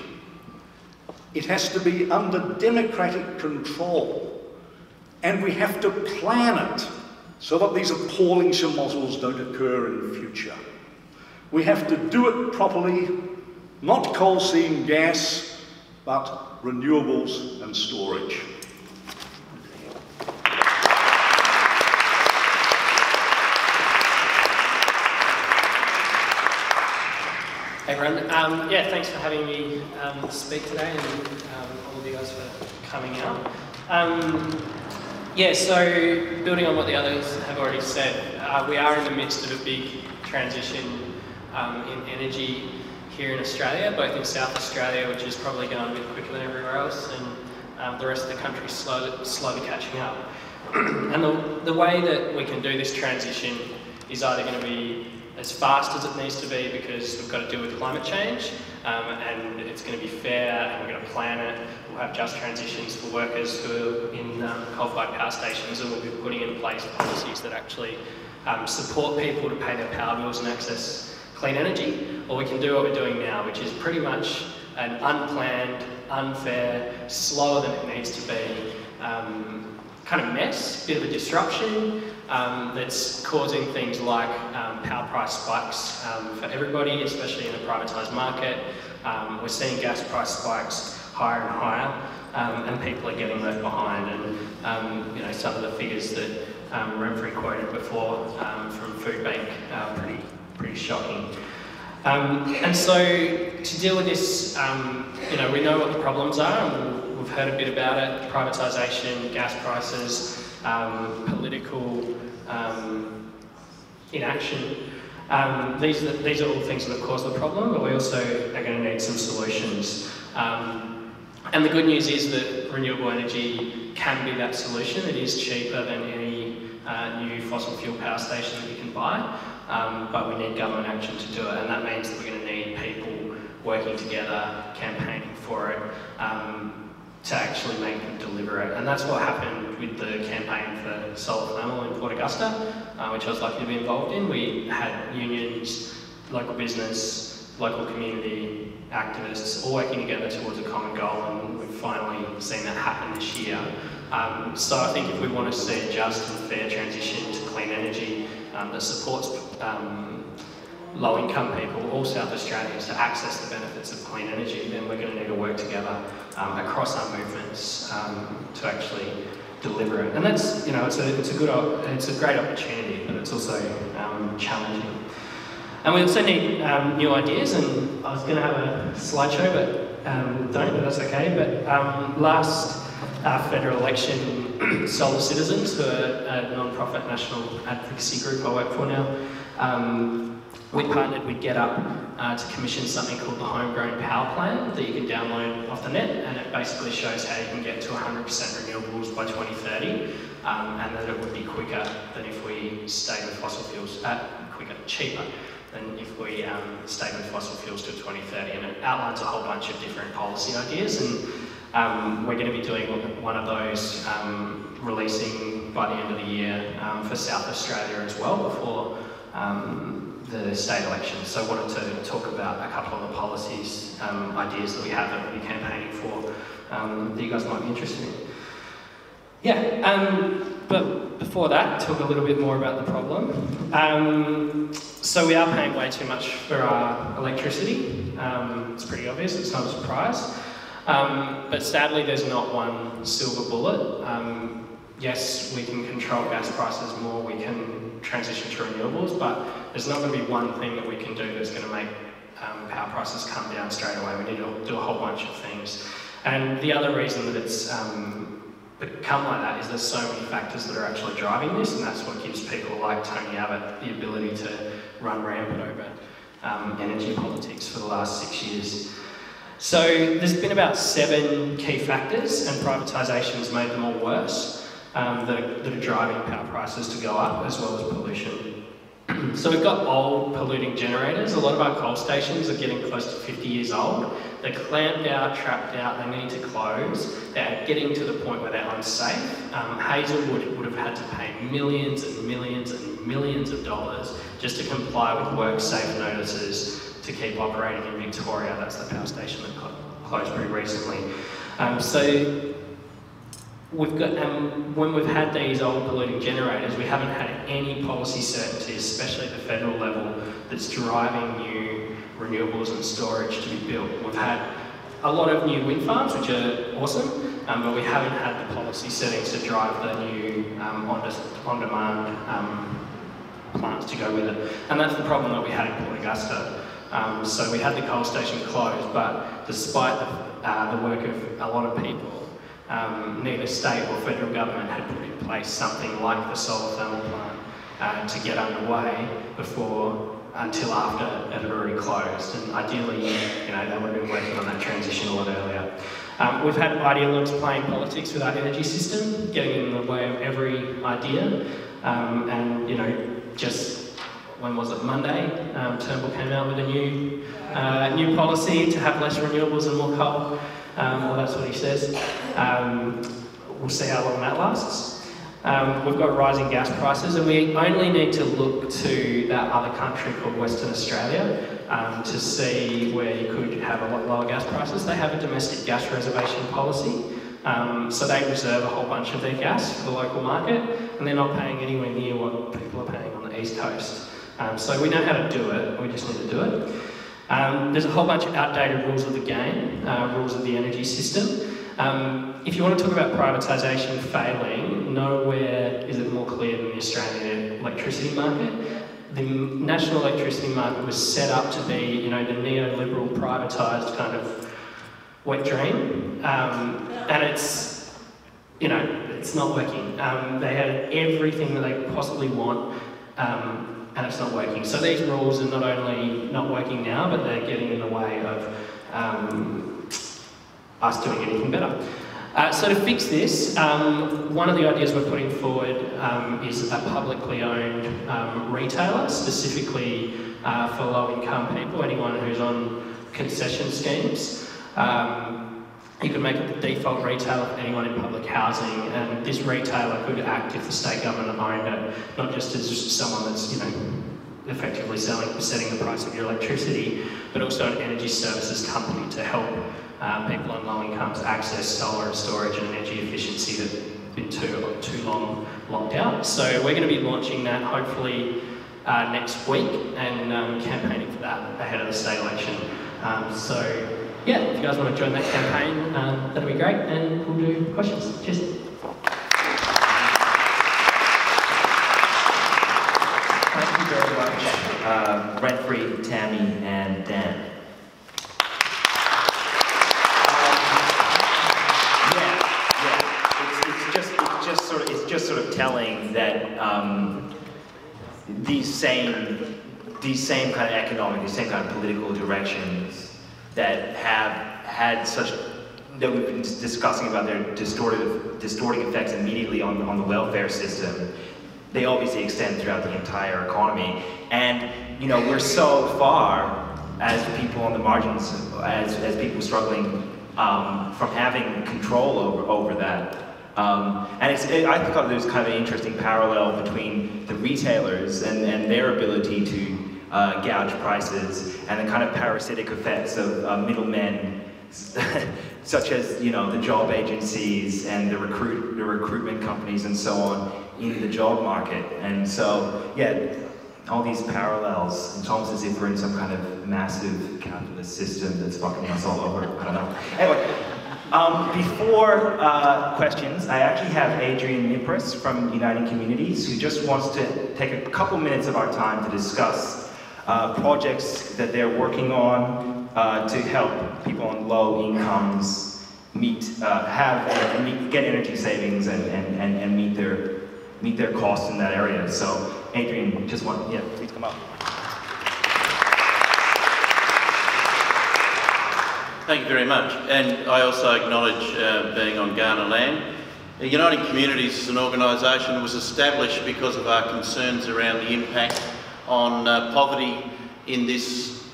It has to be under democratic control. And we have to plan it so that these appalling schmozzles don't occur in the future. We have to do it properly, not coal seam gas, but renewables and storage. Hey everyone, yeah, thanks for having me speak today, and all of you guys for coming out. Yeah, so building on what the others have already said, we are in the midst of a big transition in energy here in Australia, both in South Australia, which is probably going a bit quicker than everywhere else, and the rest of the country is slowly catching up. And the way that we can do this transition is either going to be as fast as it needs to be, because we've got to deal with climate change, and it's going to be fair, and we're going to plan it. We'll have just transitions for workers who are in coal-fired power stations, and we'll be putting in place policies that actually support people to pay their power bills and access clean energy. Or we can do what we're doing now, which is pretty much an unplanned, unfair, slower than it needs to be kind of mess, bit of a disruption that's causing things like power price spikes for everybody, especially in a privatised market. We're seeing gas price spikes higher and higher, and people are getting left behind. And you know, some of the figures that Renfrey quoted before from Food Bank are pretty shocking. And so to deal with this, you know, we know what the problems are, and we've heard a bit about it: privatisation, gas prices, political inaction. These are all things that have caused the problem, but we also are going to need some solutions. And the good news is that renewable energy can be that solution. It is cheaper than any new fossil fuel power station that you can buy. but we need government action to do it, and that means that we're going to need people working together, campaigning for it, to actually make them deliver it. And that's what happened with the campaign for solar thermal in Port Augusta, which I was lucky to be involved in. We had unions, local business, local community, activists, all working together towards a common goal, and we've finally seen that happen this year. So I think if we want to see a just and fair transition to clean energy that supports low-income people, all South Australians, to access the benefits of clean energy, then we're going to need to work together across our movements to actually deliver it. And that's, you know, it's a great opportunity, but it's also challenging. And we also need new ideas, and I was going to have a slideshow, but but that's okay. But last federal election, Solar Citizens, who are a non-profit national advocacy group I work for now, we partnered with GetUp to commission something called the Homegrown Power Plan that you can download off the net, and it basically shows how you can get to 100% renewables by 2030, and that it would be quicker than if we stayed with fossil fuels, cheaper than if we stayed with fossil fuels till 2030, and it outlines a whole bunch of different policy ideas, and we're going to be doing one of those, releasing by the end of the year for South Australia as well, before the state election. So I wanted to talk about a couple of the policies, ideas that we have that we'll be campaigning for, that you guys might be interested in. Yeah, but before that, talk a little bit more about the problem. So we are paying way too much for our electricity. It's pretty obvious, it's not a surprise. But sadly, there's not one silver bullet. Yes, we can control gas prices more, we can transition to renewables, but there's not going to be one thing that we can do that's going to make power prices come down straight away. We need to do a whole bunch of things. And the other reason that it's become like that is there's so many factors that are actually driving this, and that's what gives people like Tony Abbott the ability to run rampant over energy politics for the last 6 years. So there's been about 7 key factors, and privatisation's made them all worse, that are driving power prices to go up, as well as pollution. So we've got old polluting generators. A lot of our coal stations are getting close to 50 years old. They're clamped out, trapped out, they need to close. They're getting to the point where they're unsafe. Hazelwood would have had to pay millions and millions and millions of dollars just to comply with work safe notices to keep operating in Victoria. That's the power station that closed pretty recently. So we've got, when we've had these old polluting generators, we haven't had any policy certainty, especially at the federal level, that's driving new renewables and storage to be built. We've had a lot of new wind farms, which are awesome, but we haven't had the policy settings to drive the new on-demand plants to go with it. And that's the problem that we had in Port Augusta. So we had the coal station closed, but despite the work of a lot of people, neither state or federal government had put in place something like the solar thermal plant to get underway until after it had already closed. And ideally, you know, they would have been working on that transition a lot earlier. We've had ideologues playing politics with our energy system, getting in the way of every idea. And, you know, just, when was it, Monday, Turnbull came out with a new policy to have less renewables and more coal. Well, that's what he says. We'll see how long that lasts. We've got rising gas prices, and we only need to look to that other country called Western Australia to see where you could have a lot lower gas prices. They have a domestic gas reservation policy, so they reserve a whole bunch of their gas for the local market, and they're not paying anywhere near what people are paying on the East Coast. So we know how to do it, we just need to do it. There's a whole bunch of outdated rules of the game, rules of the energy system. If you want to talk about privatisation failing, nowhere is it more clear than the Australian electricity market. The national electricity market was set up to be, you know, the neoliberal privatised kind of wet dream, and it's, you know, it's not working. They had everything that they could possibly want, and it's not working. So these rules are not only not working now, but they're getting in the way of us doing anything better. So to fix this, one of the ideas we're putting forward is a publicly owned retailer, specifically for low-income people, anyone who's on concession schemes. You could make it the default retailer for anyone in public housing, and this retailer could act if the state government owned it, not just as someone that's, effectively setting the price of your electricity, but also an energy services company to help people on low incomes access solar and storage and energy efficiency that have been too long locked out. So we're going to be launching that hopefully next week and campaigning for that ahead of the state election. So yeah, if you guys want to join that campaign, that'll be great, and we'll do questions. Cheers. Thank you very much, Renfrey, Tammy, and Dan. It's just sort of telling that these same kind of economic, these same kind of political directions that have had such, that we've been discussing about their distorting effects immediately on the welfare system, they obviously extend throughout the entire economy. And we're so far as people on the margins, as people struggling from having control over that. And I thought there was kind of an interesting parallel between the retailers and their ability to gouge prices and the kind of parasitic effects of middlemen, such as the job agencies and the recruitment companies and so on in the job market. And so, yeah, all these parallels. It's almost as if we're in some kind of massive capitalist system that's fucking us all over. I don't know. Anyway, before questions, I actually have Adrian Nipris from Uniting Communities, who just wants to take a couple minutes of our time to discuss projects that they're working on to help people on low incomes get energy savings and meet their costs in that area. So, Adrian, please come up. Thank you very much, and I also acknowledge being on Kaurna land. Uniting Communities is an organisation that was established because of our concerns around the impact on poverty in this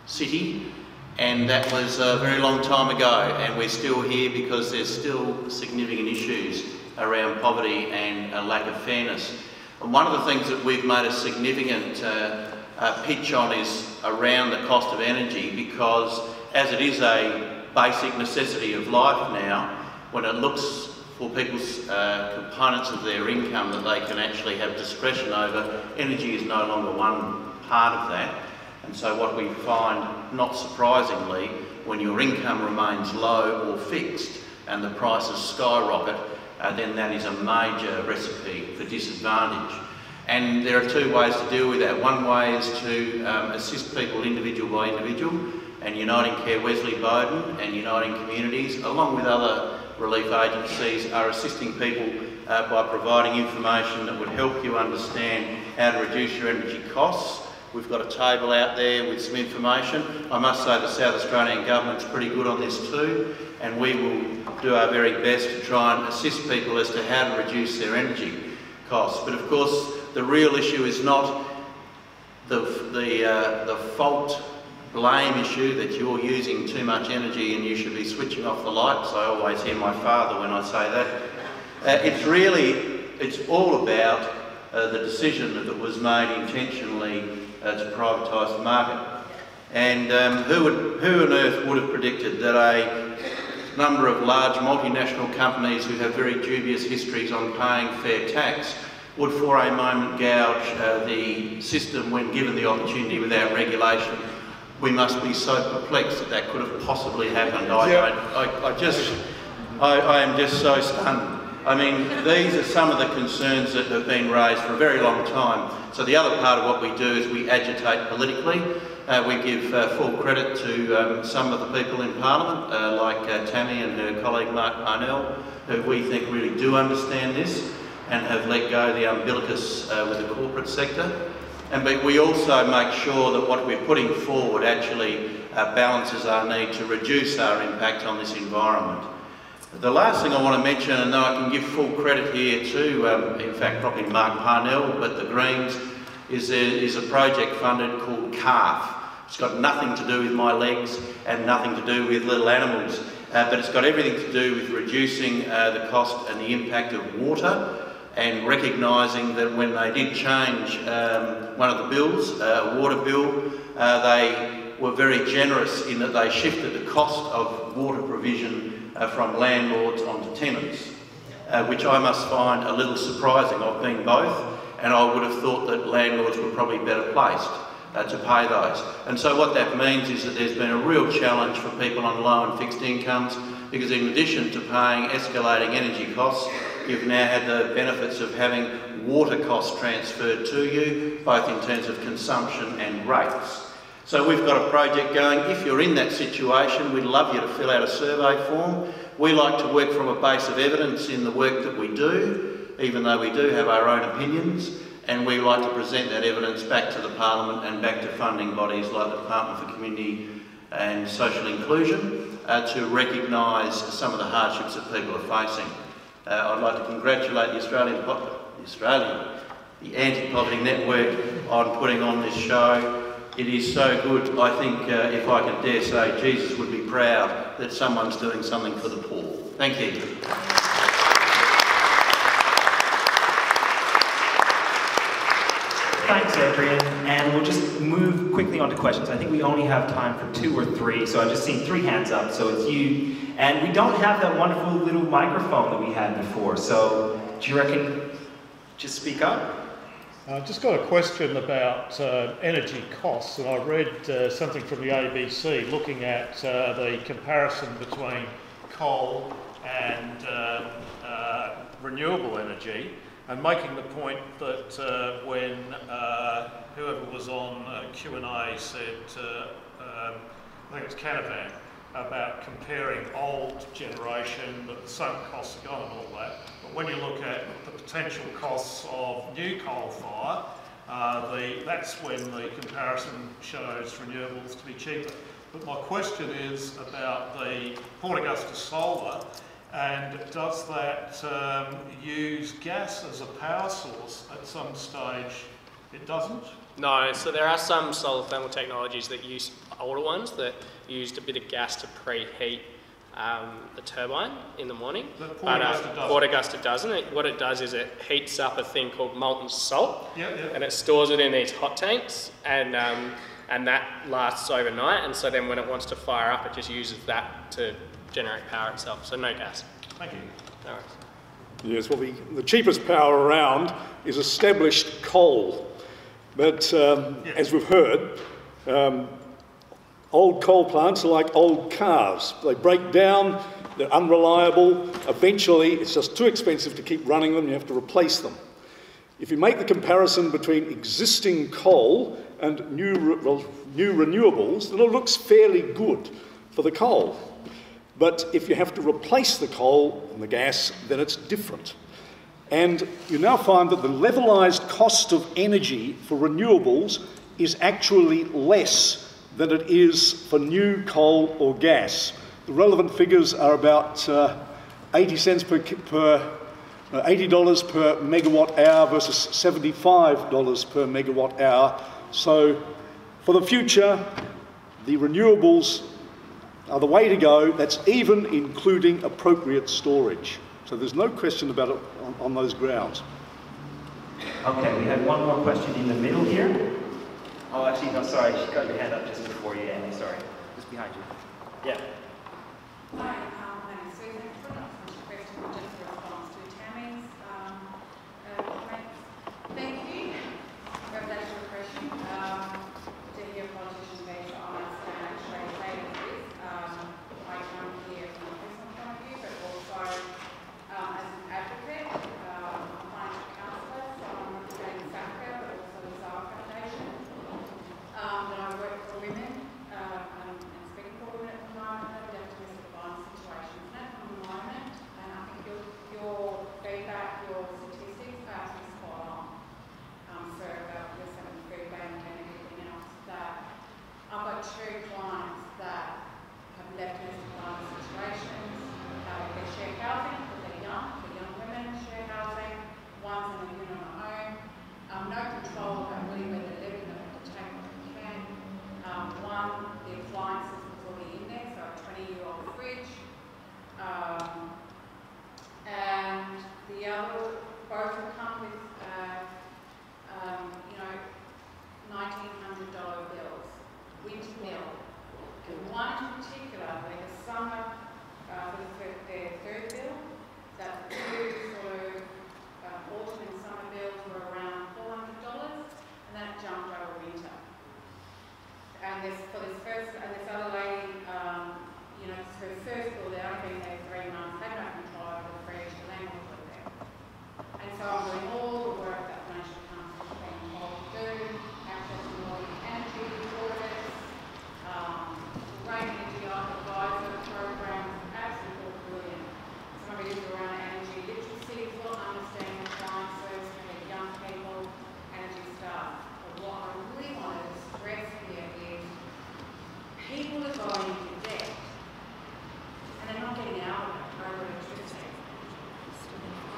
city, and that was a very long time ago, and we're still here because there's still significant issues around poverty and a lack of fairness. And one of the things that we've made a significant pitch on is around the cost of energy, because as it is a basic necessity of life now, when it looks for people's components of their income that they can actually have discretion over, energy is no longer one part of that. And so what we find, not surprisingly, when your income remains low or fixed and the prices skyrocket, then that is a major recipe for disadvantage. And there are two ways to deal with that. One way is to assist people individual by individual, and Uniting Care Wesley Bowden and Uniting Communities, along with other relief agencies, are assisting people by providing information that would help you understand how to reduce your energy costs. We've got a table out there with some information. I must say the South Australian Government's pretty good on this too, and we will do our very best to try and assist people as to how to reduce their energy costs. But of course, the real issue is not the fault blame issue that you're using too much energy and you should be switching off the lights. I always hear my father when I say that. It's all about the decision that was made intentionally to privatise the market. And who on earth would have predicted that a number of large multinational companies who have very dubious histories on paying fair tax would for a moment gouge the system when given the opportunity without regulation? We must be so perplexed that that could have possibly happened. I am just so stunned. I mean, these are some of the concerns that have been raised for a very long time. So the other part of what we do is we agitate politically. We give full credit to some of the people in Parliament, like Tammy and her colleague Mark Parnell, who we think really do understand this and have let go the umbilicus with the corporate sector. But we also make sure that what we're putting forward actually balances our need to reduce our impact on this environment. The last thing I want to mention, and though I can give full credit here to, in fact, probably Mark Parnell, but the Greens, is there is a project funded called CALF. It's got nothing to do with my legs and nothing to do with little animals, but it's got everything to do with reducing the cost and the impact of water, and recognising that when they did change one of the bills, a water bill, they were very generous in that they shifted the cost of water provision from landlords onto tenants, which I must find a little surprising. I've been both, and I would have thought that landlords were probably better placed to pay those. And so what that means is that there's been a real challenge for people on low and fixed incomes, because in addition to paying escalating energy costs, you've now had the benefits of having water costs transferred to you, both in terms of consumption and rates. So we've got a project going. If you're in that situation, we'd love you to fill out a survey form. We like to work from a base of evidence in the work that we do, even though we do have our own opinions, and we like to present that evidence back to the Parliament and back to funding bodies like the Department for Community and Social Inclusion to recognise some of the hardships that people are facing. I'd like to congratulate the Anti-Poverty Network on putting on this show. It is so good. I think, if I can dare say, Jesus would be proud that someone's doing something for the poor. Thank you. Thanks, Adrian. And we'll just move quickly on to questions. I think we only have time for 2 or 3, so I've just seen 3 hands up, so it's you. And we don't have that wonderful little microphone that we had before, so do you reckon just speak up? I've just got a question about energy costs, and I read something from the ABC looking at the comparison between coal and renewable energy, and making the point that when whoever was on Q&A said, I think it was Canavan, about comparing old generation, that the sunk costs are gone and all that. But when you look at the potential costs of new coal fire, that's when the comparison shows renewables to be cheaper. But my question is about the porting us to solar, and does that use gas as a power source at some stage? It doesn't? No, so there are some solar thermal technologies that use older ones that used a bit of gas to preheat the turbine in the morning. But Port Augusta doesn't. What it does is it heats up a thing called molten salt, and it stores it in these hot tanks, and that lasts overnight, and so then when it wants to fire up, it just uses that to generate power itself. So no gas. Thank you. No worries. Yes, well, the cheapest power around is established coal. But as we've heard, old coal plants are like old cars. They break down, they're unreliable. Eventually, it's just too expensive to keep running them, you have to replace them. If you make the comparison between existing coal and new renewables, then it looks fairly good for the coal. But if you have to replace the coal and the gas, then it's different. And you now find that the levelised cost of energy for renewables is actually less than it is for new coal or gas. The relevant figures are about 80 cents $80 per megawatt hour versus $75 per megawatt hour. So for the future, the renewables are the way to go. That's even including appropriate storage. So there's no question about it on those grounds. Okay, we had one more question in the middle here. Oh, actually, no, sorry, she got your hand up just before you, Andy, sorry. Just behind you. Yeah. Hi, my name is Susan. It's not a question, just a response to Tammy's comments. Thank you. Representation of the question. To hear politicians based on us and actually saying this, I come here from a personal point of view, but also as an advocate, I'm a financial counsellor, so I'm representing SACA, but also the SAR Foundation. But I work for women and speaking for women at the moment, that are definitely domestic violence situations. And at the moment, one in particular, where the summer, their third bill, that two sort of autumn and summer bills were around $400, and that jumped over winter. And this other lady, you know, it's her first bill, they've only been there 3 months, they've no control over the fridge, the landlord put it there. And so I'm doing all the work that financial council has been involved to do, accessing all the energy audits, range energy advisor programs, absolutely brilliant. Some of it is around energy literacy, full understanding of appliances for the young people, energy staff. But what I really wanted to stress here is people are going into debt and they're not getting out of it over electricity.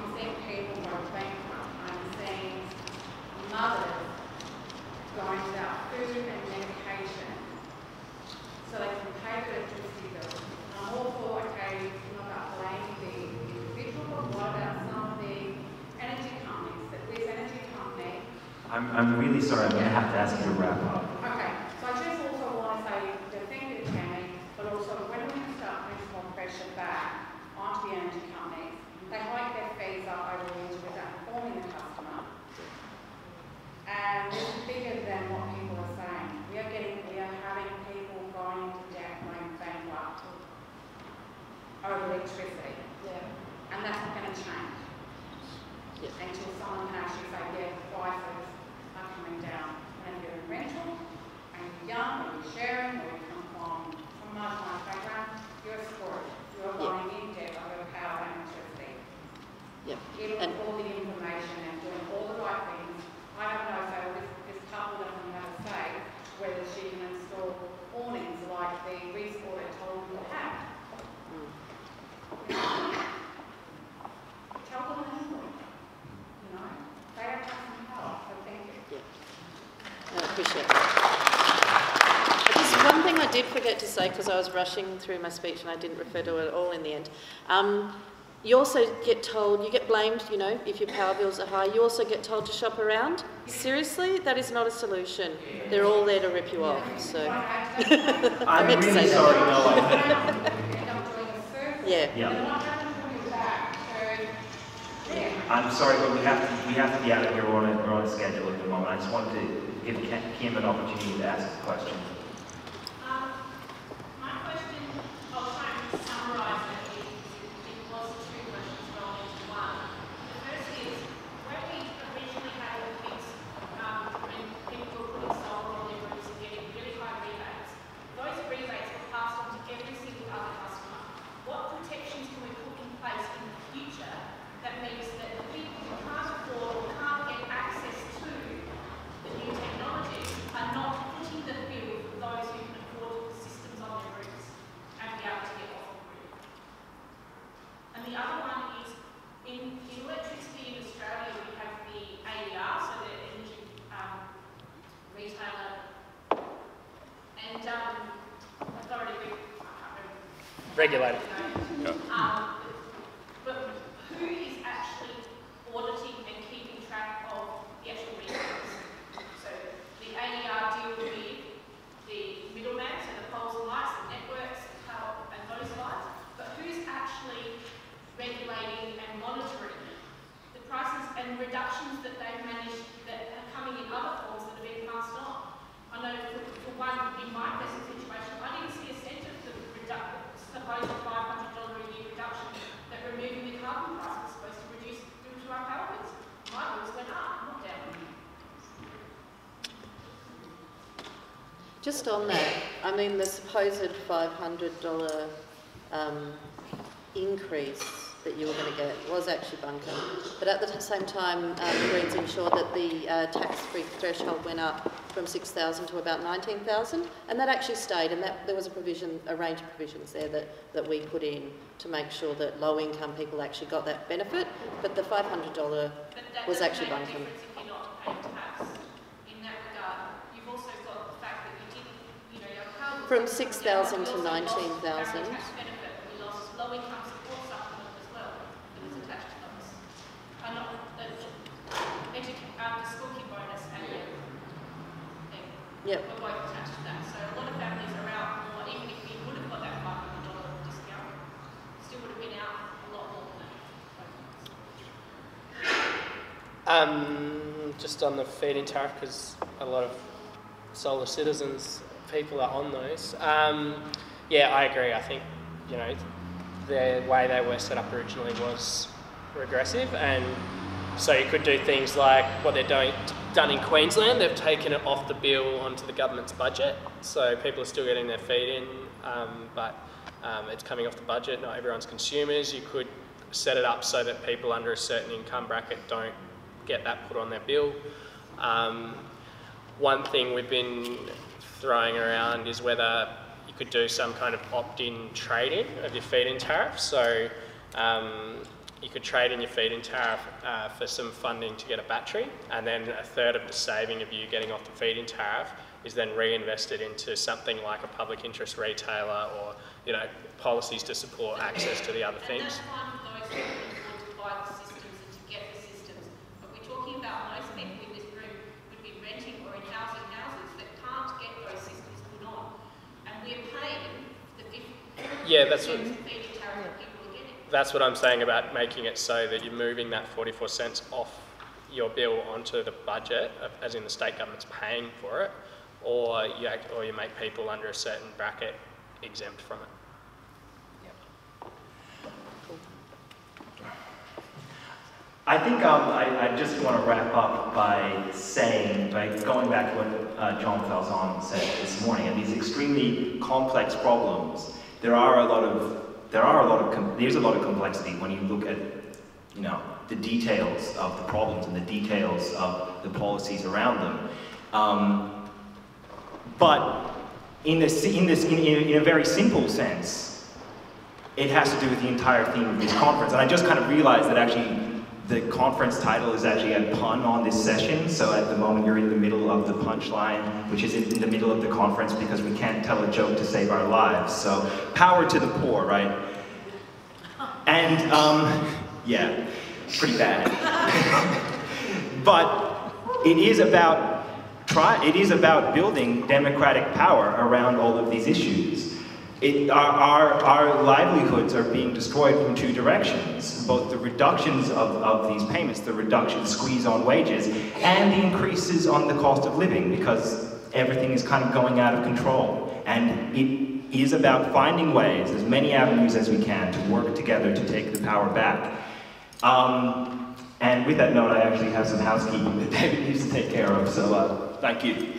I'm seeing people go bankrupt. I'm seeing mothers going without food and medication so they can pay the electricity bill. I'm all for, okay, not about blaming the individual, but what about some of the energy companies? That this energy company. I'm really sorry, I'm going to have to ask you to wrap up. Okay, so I just also want to say the thing with Tammy, but also when we start putting more pressure back onto the energy companies, they hike their fees up over the winter without informing the customer. And this is bigger than what people are saying. We are having people going into debt, going bankrupt over electricity. Yeah. And that's not going to change. Yeah. Until someone can actually say, yeah, the prices are coming down. And if you're in rental, and you're young, or you're sharing, or you come from some marginalised background, you're screwed. You're going in debt over power and electricity. Yep. Giving all the information and doing all the right things. I don't know, so this couple doesn't know how to say whether she can install awnings like the resort at told them to have. Tell them handling it. You know, they don't have some help, so thank you. Yeah. I appreciate that. Just one thing I did forget to say, because I was rushing through my speech and I didn't refer to it all in the end. You also get told, you get blamed, you know, if your power bills are high. You also get told to shop around. Seriously, that is not a solution. They're all there to rip you off, so. I'm really sorry, no, Yeah. I'm sorry, but we have to be out of here. We're on a schedule at the moment. I just wanted to give Kim an opportunity to ask a question. My question, I'll try and summarise it. It was 2 questions rolled into one. The first is, when we originally had a fix, when people were putting solar on their roofs and getting really high rebates, those rebates were passed on to every single other customer. What protections can we put in place in the future that means that the people who can't afford or can't get access to the new technology are not putting the bill for those who can afford the systems on their roofs and be able to get off the roof? And the other one is, in electricity in Australia, we have the AER, so the energy retailer, and authority, regulator. But who is actually auditing and keeping track of the actual rebates? So the AER deal with the middleman, so the poles and lights, the networks, and those lights, but who's actually regulating and monitoring the prices and reductions that they've managed that are coming in other forms that have been passed on? I know for one, in my present situation, I didn't see a cent of the supposed $500 a year reduction that removing the carbon price was supposed to reduce due to our power bills. My bills went up, not down. Just on that, I mean, the supposed $500 increase that you were going to get was actually bunkum. But at the same time, the Greens ensured that the tax-free threshold went up from 6,000 to about 19,000, and that actually stayed. And that there was a range of provisions there that we put in to make sure that low-income people actually got that benefit. But the $500 was actually bunkum. From 6,000 to 19,000. Yep. We're both attached to that. So a lot of families are out more but even if you would have got that $500 discount, it still would have been out a lot more than that. Just on the feed-in tariff, because a lot of solar citizens, people are on those. Yeah, I agree. I think, you know, the way they were set up originally was regressive, and so you could do things like what they're done in Queensland. They've taken it off the bill onto the government's budget, so people are still getting their feed-in, but it's coming off the budget. Not everyone's consumers. You could set it up so that people under a certain income bracket don't get that put on their bill. One thing we've been throwing around is whether you could do some kind of opt-in trade-in of your feed-in tariff. So you could trade in your feed-in tariff for some funding to get a battery, and then a third of the saving of you getting off the feed-in tariff is then reinvested into something like a public interest retailer, or, you know, policies to support access to the other things. And that's fine for those who want to buy the systems and to get the systems. But we're talking about most people in this room would be renting or in housing houses that can't get those systems put on. And we're paying the 50% Yeah, that's what, feed-in tariff that people are getting. that's what I'm saying about making it so that you're moving that 44 cents off your bill onto the budget, as in the state government's paying for it, or you make people under a certain bracket exempt from it. I think I just want to wrap up by saying, going back to what John Falzon said this morning, and these extremely complex problems, there's a lot of complexity when you look at, you know, the details of the problems and the details of the policies around them. But in a very simple sense, it has to do with the entire theme of this conference. And I just kind of realized that actually the conference title is actually a pun on this session, so at the moment you're in the middle of the punchline, which is in the middle of the conference because we can't tell a joke to save our lives. So, power to the poor, right? And, yeah, pretty bad. But it is about building democratic power around all of these issues. Our livelihoods are being destroyed from two directions, both the reductions of these payments, the squeeze on wages, and the increases on the cost of living, because everything is kind of going out of control. And it is about finding ways, as many avenues as we can, to work together to take the power back. And with that note, I actually have some housekeeping that David needs to take care of, so thank you.